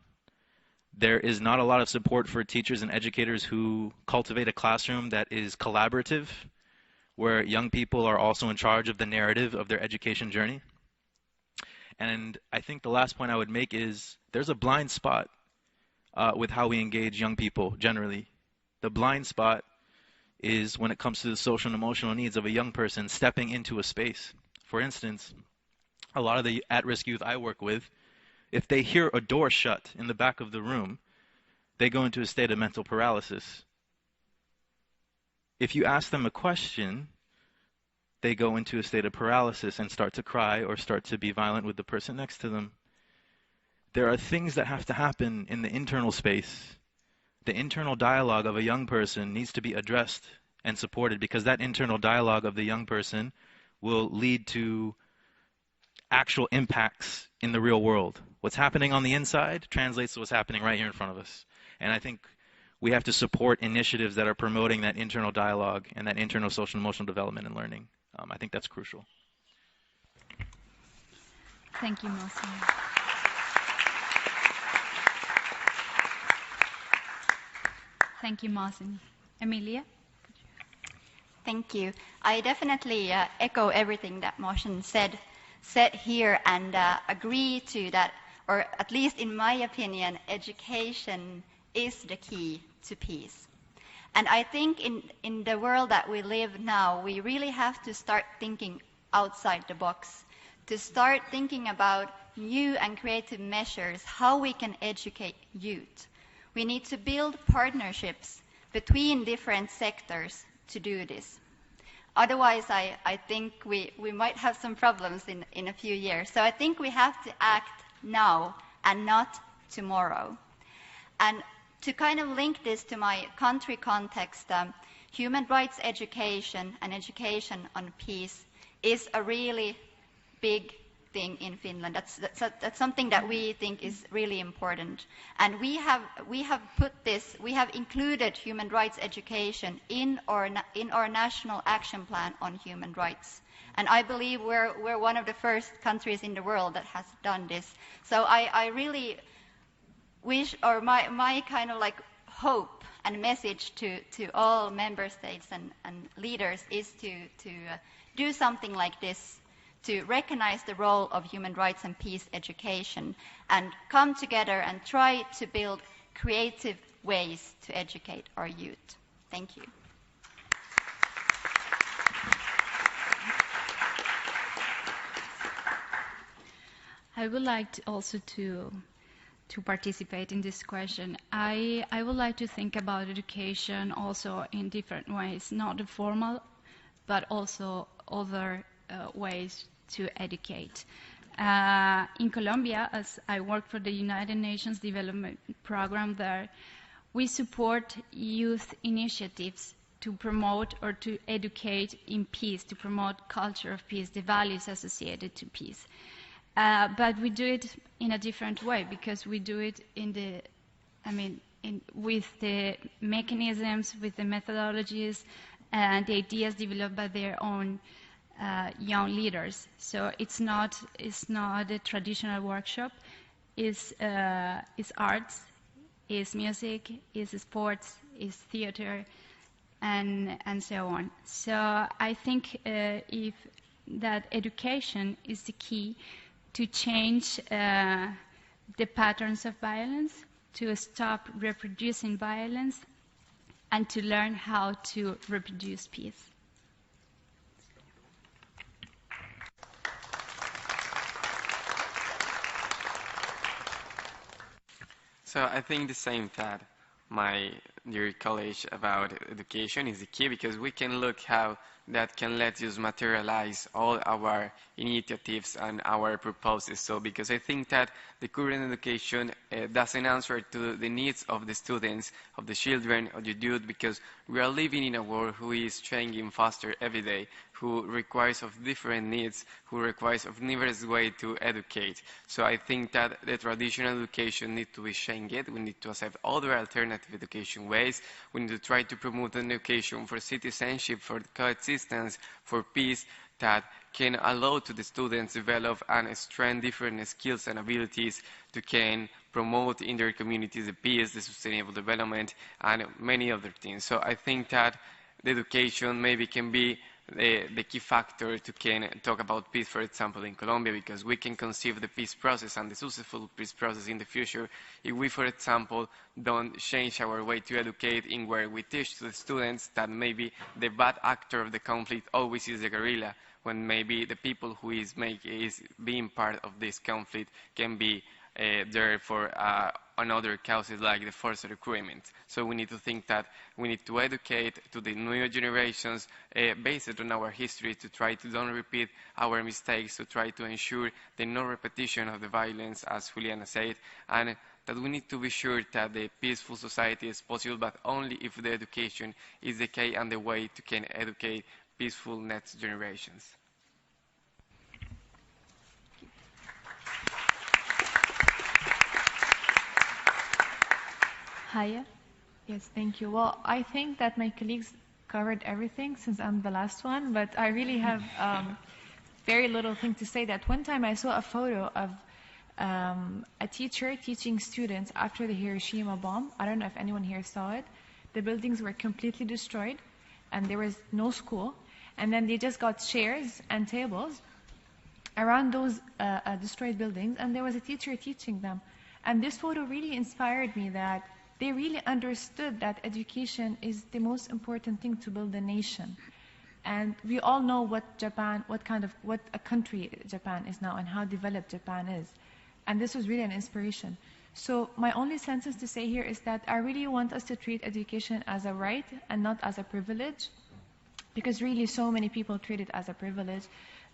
There is not a lot of support for teachers and educators who cultivate a classroom that is collaborative, where young people are also in charge of the narrative of their education journey. And I think the last point I would make is there's a blind spot with how we engage young people generally. The blind spot is when it comes to the social and emotional needs of a young person stepping into a space. For instance, a lot of the at-risk youth I work with, if they hear a door shut in the back of the room, they go into a state of mental paralysis. If you ask them a question, they go into a state of paralysis and start to cry or start to be violent with the person next to them. There are things that have to happen in the internal space. The internal dialogue of a young person needs to be addressed and supported, because that internal dialogue of the young person will lead to actual impacts in the real world. What's happening on the inside translates to what's happening right here in front of us. And I think we have to support initiatives that are promoting that internal dialogue and that internal social and emotional development and learning. I think that's crucial.
Thank you, Mohsen. Thank you, Mohsen. Emilia?
Thank you. I definitely echo everything that Mohsen said here and agree to that, or at least in my opinion, education is the key to peace. And I think in the world that we live now, we really have to start thinking outside the box, to start thinking about new and creative measures, how we can educate youth. We need to build partnerships between different sectors to do this. Otherwise, I think we might have some problems in a few years. So I think we have to act now and not tomorrow. And to kind of link this to my country context, human rights education and education on peace is a really big thing in Finland. That's something that we think is really important. And we have included human rights education in our national action plan on human rights. And I believe we're one of the first countries in the world that has done this. So I really wish, or my kind of like hope and message to all member states and leaders is to do something like this, to recognize the role of human rights and peace education and come together and try to build creative ways to educate our youth. Thank you.
I would like to also to participate in this question. I would like to think about education also in different ways, not the formal, but also other ways to educate. In Colombia, as I work for the United Nations Development Program there, we support youth initiatives to promote or to educate in peace, to promote culture of peace, the values associated to peace. But we do it in a different way, because we do it with the mechanisms, with the methodologies, and the ideas developed by their own young leaders. So it's not a traditional workshop. It's arts, it's music, it's sports, it's theater, and so on. So I think if that education is the key to change the patterns of violence, to stop reproducing violence, and to learn how to reproduce peace.
So I think the same that my dear college, about education is the key, because we can look how that can let us materialize all our initiatives and our purposes. So because I think that the current education doesn't answer to the needs of the students, of the children, of the youth, because we are living in a world who is changing faster every day, who requires of different needs, who requires of numerous ways to educate. So I think that the traditional education needs to be changed. We need to accept other alternative education ways. We need to try to promote an education for citizenship, for coexistence, for peace, that can allow to the students develop and strengthen different skills and abilities to can promote in their communities the peace, the sustainable development, and many other things. So I think that the education maybe can be the key factor to can talk about peace, for example, in Colombia, because we can conceive the peace process and the successful peace process in the future if we, for example, don't change our way to educate in where we teach to the students that maybe the bad actor of the conflict always is the guerrilla, when maybe the people who is being part of this conflict can be there for another causes like the forced recruitment. So we need to think that we need to educate to the new generations based on our history to try to don't repeat our mistakes, to try to ensure the no repetition of the violence, as Juliana said, and that we need to be sure that the peaceful society is possible, but only if the education is the key and the way to can educate peaceful next generations.
Haya? Yes, thank you. Well, I think that my colleagues covered everything since I'm the last one, but I really have very little thing to say. That one time I saw a photo of a teacher teaching students after the Hiroshima bomb. I don't know if anyone here saw it. The buildings were completely destroyed and there was no school. And then they just got chairs and tables around those destroyed buildings, and there was a teacher teaching them. And this photo really inspired me that they really understood that education is the most important thing to build a nation. And we all know what a country Japan is now and how developed Japan is. And this was really an inspiration. So my only sentence to say here is that I really want us to treat education as a right and not as a privilege, because really so many people treat it as a privilege.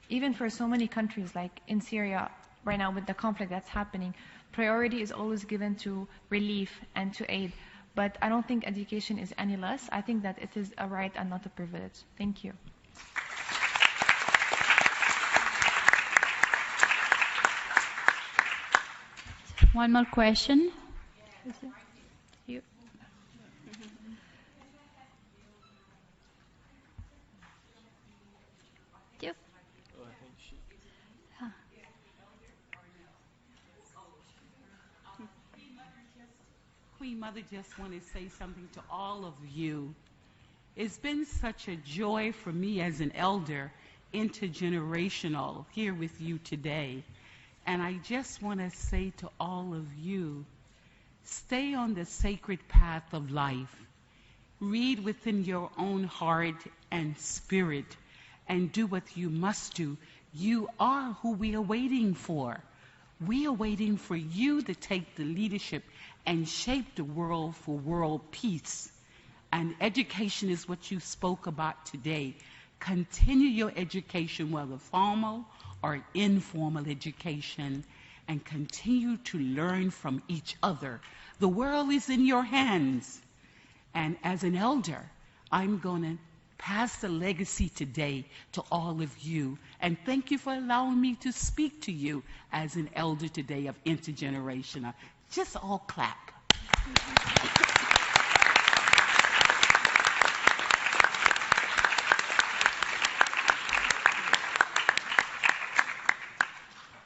Even for so many countries, like in Syria right now with the conflict that's happening, priority is always given to relief and to aid. But I don't think education is any less. I think that it is a right and not a privilege. Thank you.
One more question. You. You.
Queen Mother, just want to say something to all of you. It's been such a joy for me as an elder, intergenerational, here with you today. And I just want to say to all of you, stay on the sacred path of life. Read within your own heart and spirit and do what you must do. You are who we are waiting for. We are waiting for you to take the leadership and shape the world for world peace. And education is what you spoke about today. Continue your education, whether formal or informal education, and continue to learn from each other. The world is in your hands. And as an elder, I'm going to pass the legacy today to all of you. And thank you for allowing me to speak to you as an elder today of intergenerational. Just all clap.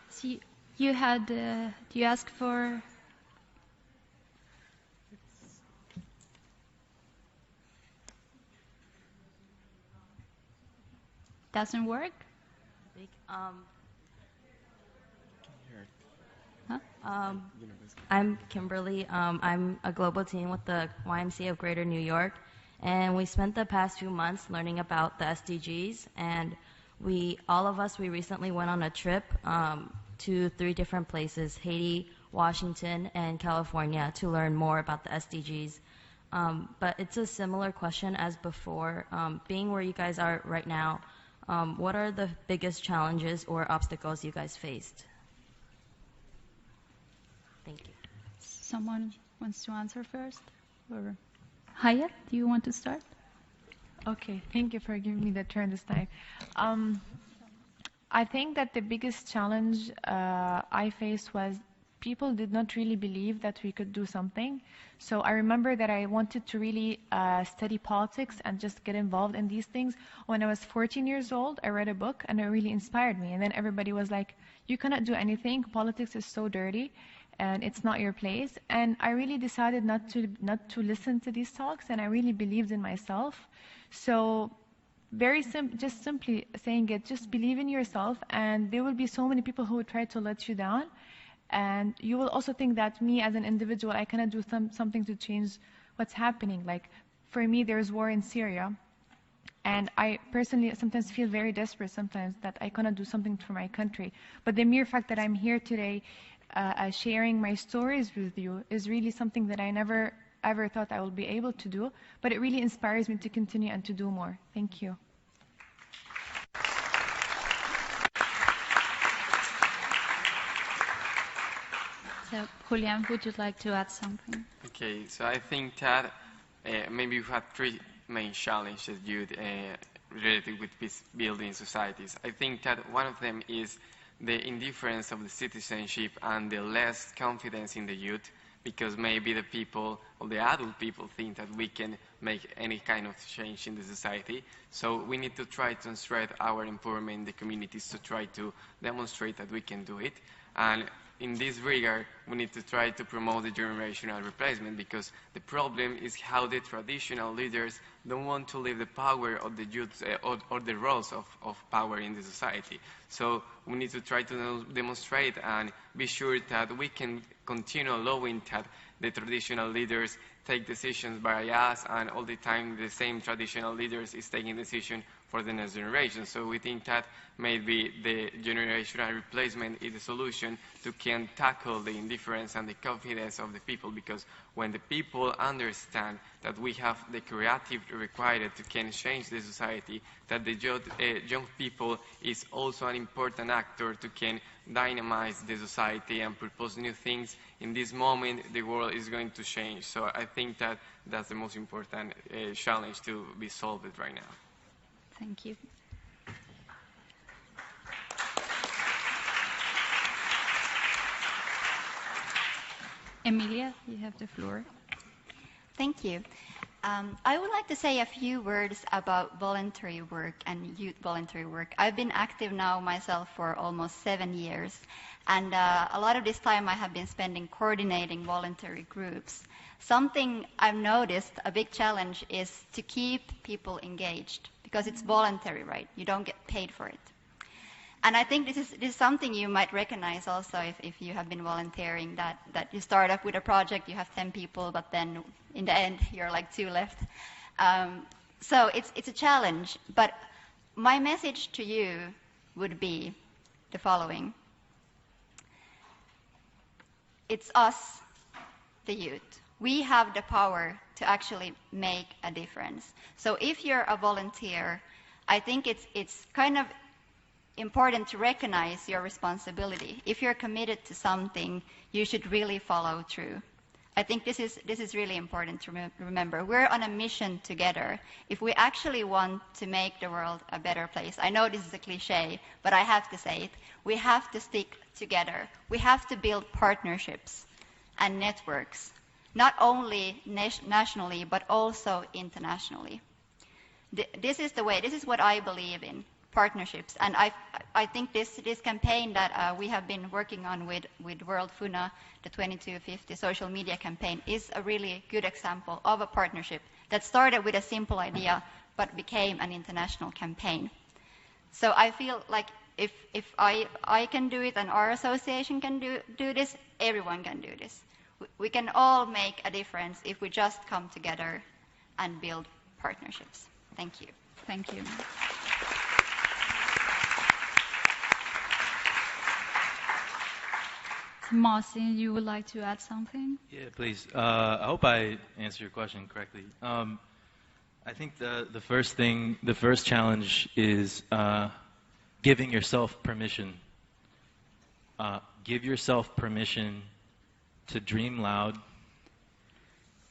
See, you had, you asked for... Doesn't work?
I'm Kimberly. I'm a global teen with the YMCA of Greater New York, and we spent the past few months learning about the SDGs, and all of us recently went on a trip to 3 different places, Haiti, Washington, and California, to learn more about the SDGs. but it's a similar question as before. Being where you guys are right now, what are the biggest challenges or obstacles you guys faced? Thank you.
Someone wants to answer first? Or Haya, do you want to start?
Okay, thank you for giving me the turn this time. I think that the biggest challenge I faced was people did not really believe that we could do something. So I remember that I wanted to really study politics and just get involved in these things. When I was 14 years old, I read a book and it really inspired me. And then everybody was like, you cannot do anything. Politics is so dirty and it's not your place. And I really decided not to listen to these talks, and I really believed in myself. So just simply saying it, just believe in yourself, and there will be so many people who will try to let you down. And you will also think that me as an individual, I cannot do something to change what's happening. Like, for me, there's war in Syria. And I personally sometimes feel very desperate sometimes that I cannot do something for my country. But the mere fact that I'm here today sharing my stories with you is really something that I never ever thought I would be able to do. But it really inspires me to continue and to do more. Thank you.
So, Julian, would you like to add something?
Okay, so I think that maybe we have three main challenges related with peace building societies. I think that one of them is the indifference of the citizenship and the less confidence in the youth, because maybe the people, or the adult people, think that we can make any kind of change in the society. So we need to try to strengthen our empowerment in the communities to try to demonstrate that we can do it. And in this regard, we need to try to promote the generational replacement, because the problem is how the traditional leaders don't want to leave the power of the youth or the roles of power in the society. So we need to try to demonstrate and be sure that we can continue allowing that the traditional leaders take decisions by us, and all the time the same traditional leaders is taking decisions for the next generation. So we think that maybe the generational replacement is the solution to can tackle the indifference and the confidence of the people, because when the people understand that we have the creative required to can change the society, that the young people is also an important actor to can dynamize the society and propose new things, in this moment the world is going to change. So I think that that's the most important challenge to be solved right now.
Thank you. Emilia, you have the floor.
Thank you. I would like to say a few words about voluntary work and youth voluntary work. I've been active now myself for almost 7 years, and a lot of this time I have been spending coordinating voluntary groups. Something I've noticed, a big challenge, is to keep people engaged, because it's voluntary, right? You don't get paid for it. And I think this is something you might recognize also if you have been volunteering, that you start up with a project, you have 10 people, but then in the end you're like 2 left. So it's a challenge, but my message to you would be the following. It's us, the youth. We have the power to actually make a difference. So if you're a volunteer, I think it's kind of important to recognize your responsibility. If you're committed to something, you should really follow through. I think this is really important to remember. We're on a mission together. If we actually want to make the world a better place, I know this is a cliche, but I have to say it, we have to stick together. We have to build partnerships and networks, not only nationally, but also internationally. This is the way, this is what I believe in. Partnerships. And I think this campaign that we have been working on with World FUNA, the 2250 social media campaign, is a really good example of a partnership that started with a simple idea but became an international campaign. So I feel like if I can do it and our association can do this, everyone can do this. We can all make a difference if we just come together and build partnerships. Thank you.
Thank you. Mohsin, you would like to add something?
Yeah, please. I hope I answer your question correctly. I think the first challenge is giving yourself permission. Give yourself permission to dream loud.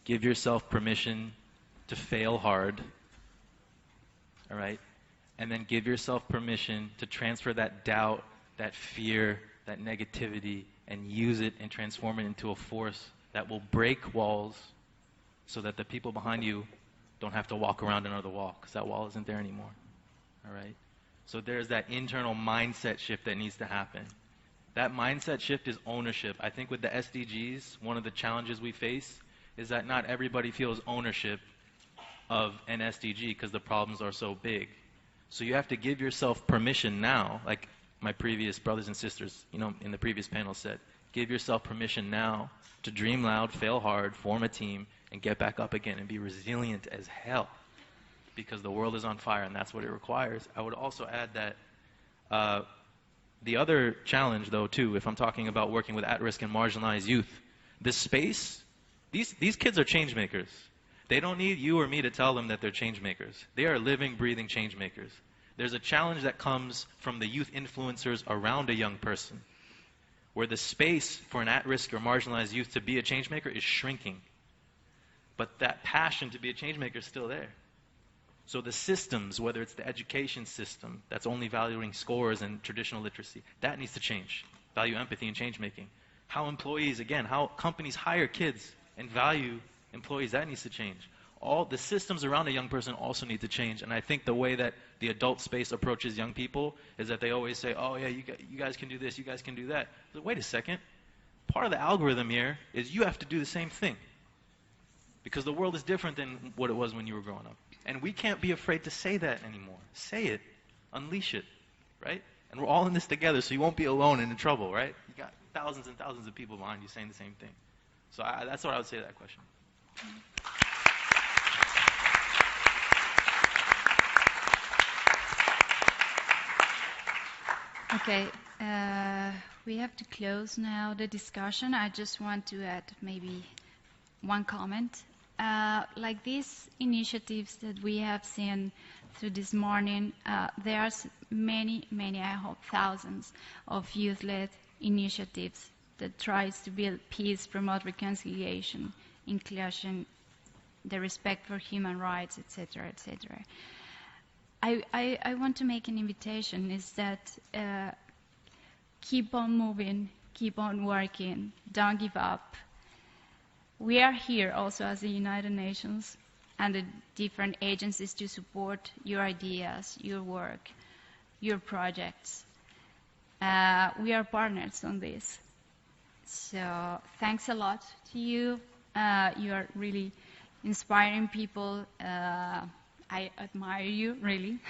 Give yourself permission to fail hard. All right? And then give yourself permission to transfer that doubt, that fear, that negativity, and use it and transform it into a force that will break walls so that the people behind you don't have to walk around another wall, because that wall isn't there anymore. All right? So there's that internal mindset shift that needs to happen. That mindset shift is ownership. I think with the SDGs, one of the challenges we face is that not everybody feels ownership of an SDG because the problems are so big. So you have to give yourself permission now, like my previous brothers and sisters, in the previous panel said, give yourself permission now to dream loud, fail hard, form a team, and get back up again and be resilient as hell, because the world is on fire and that's what it requires. I would also add that the other challenge, though, too, if I'm talking about working with at-risk and marginalized youth, this space, these kids are change makers. They don't need you or me to tell them that they're change makers. They are living, breathing change makers. There's a challenge that comes from the youth influencers around a young person, where the space for an at-risk or marginalized youth to be a change maker is shrinking. But that passion to be a change maker is still there. So the systems, whether it's the education system that's only valuing scores and traditional literacy, that needs to change. Value empathy and change making. How employees, again, how companies hire kids and value employees, that needs to change. All the systems around a young person also need to change. And I think the way that the adult space approaches young people is that they always say, oh yeah, you guys can do this, you guys can do that. But wait a second. Part of the algorithm here is you have to do the same thing. Because the world is different than what it was when you were growing up. And we can't be afraid to say that anymore. Say it. Unleash it. Right? And we're all in this together, so you won't be alone and in trouble, right? You got thousands and thousands of people behind you saying the same thing. So that's what I would say to that question.
Okay, we have to close now the discussion. I just want to add maybe one comment. Like these initiatives that we have seen through this morning, there are many, I hope thousands of youth-led initiatives that tries to build peace, promote reconciliation, inclusion, the respect for human rights, etc., etc. I want to make an invitation, is that keep on moving, keep on working, don't give up. We are here also as the United Nations and the different agencies to support your ideas, your work, your projects. We are partners on this. So thanks a lot to you. You are really inspiring people. I admire you, really.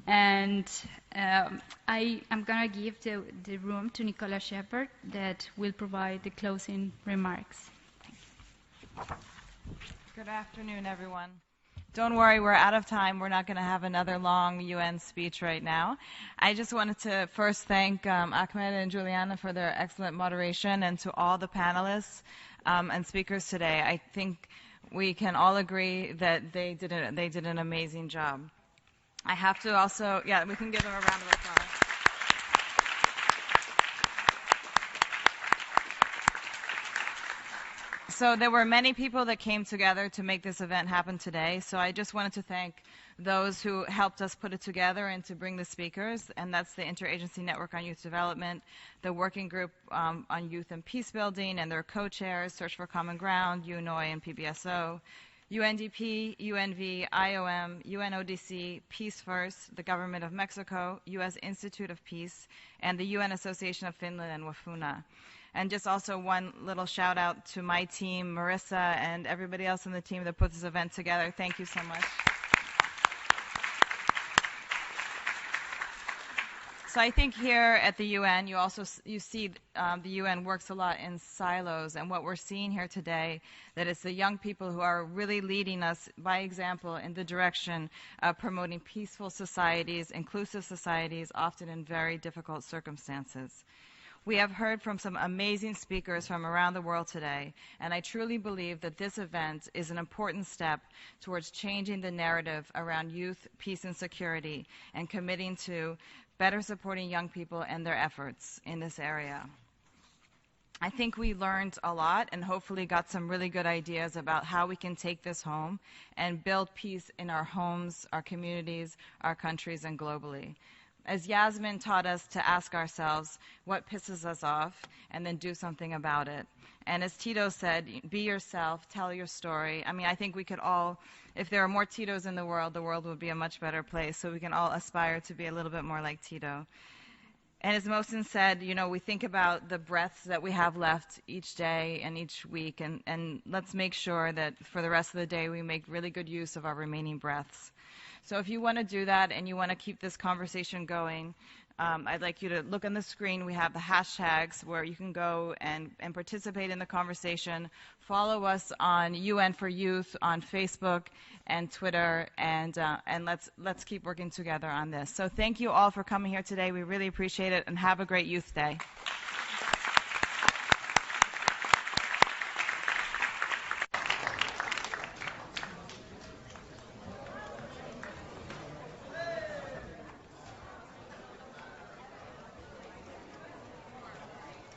And I am going to give the room to Nicola Shepherd that will provide the closing remarks.
Good afternoon, everyone. Don't worry, we're out of time. We're not going to have another long UN speech right now. I just wanted to first thank Ahmed and Juliana for their excellent moderation, and to all the panelists and speakers today. I think we can all agree that they did an amazing job. I have to also, we can give them a round of applause. So there were many people that came together to make this event happen today. So I just wanted to thank those who helped us put it together and to bring the speakers, and that's the Interagency Network on Youth Development, the Working Group on Youth and Peace Building, and their co-chairs, Search for Common Ground, UNOI and PBSO, UNDP, UNV, IOM, UNODC, Peace First, the Government of Mexico, U.S. Institute of Peace, and the UN Association of Finland and WAFUNA. And just also one little shout out to my team, Marissa, and everybody else on the team that put this event together. Thank you so much. So I think here at the UN, you see the UN works a lot in silos, and what we're seeing here today, that it's the young people who are really leading us by example in the direction of promoting peaceful societies, inclusive societies, often in very difficult circumstances. We have heard from some amazing speakers from around the world today, and I truly believe that this event is an important step towards changing the narrative around youth, peace, and security, and committing to better supporting young people and their efforts in this area. I think we learned a lot and hopefully got some really good ideas about how we can take this home and build peace in our homes, our communities, our countries, and globally. As Yasmin taught us to ask ourselves what pisses us off and then do something about it. And as Tito said, be yourself, tell your story. I mean, I think we could all, if there are more Titos in the world would be a much better place. So we can all aspire to be a little bit more like Tito. And as Mohsen said, you know, we think about the breaths that we have left each day and each week, and let's make sure that for the rest of the day we make really good use of our remaining breaths. So if you want to do that and you want to keep this conversation going, I'd like you to look on the screen. We have the hashtags where you can go and participate in the conversation. Follow us on UN for Youth on Facebook and Twitter, and let's keep working together on this. So thank you all for coming here today. We really appreciate it, and have a great Youth Day.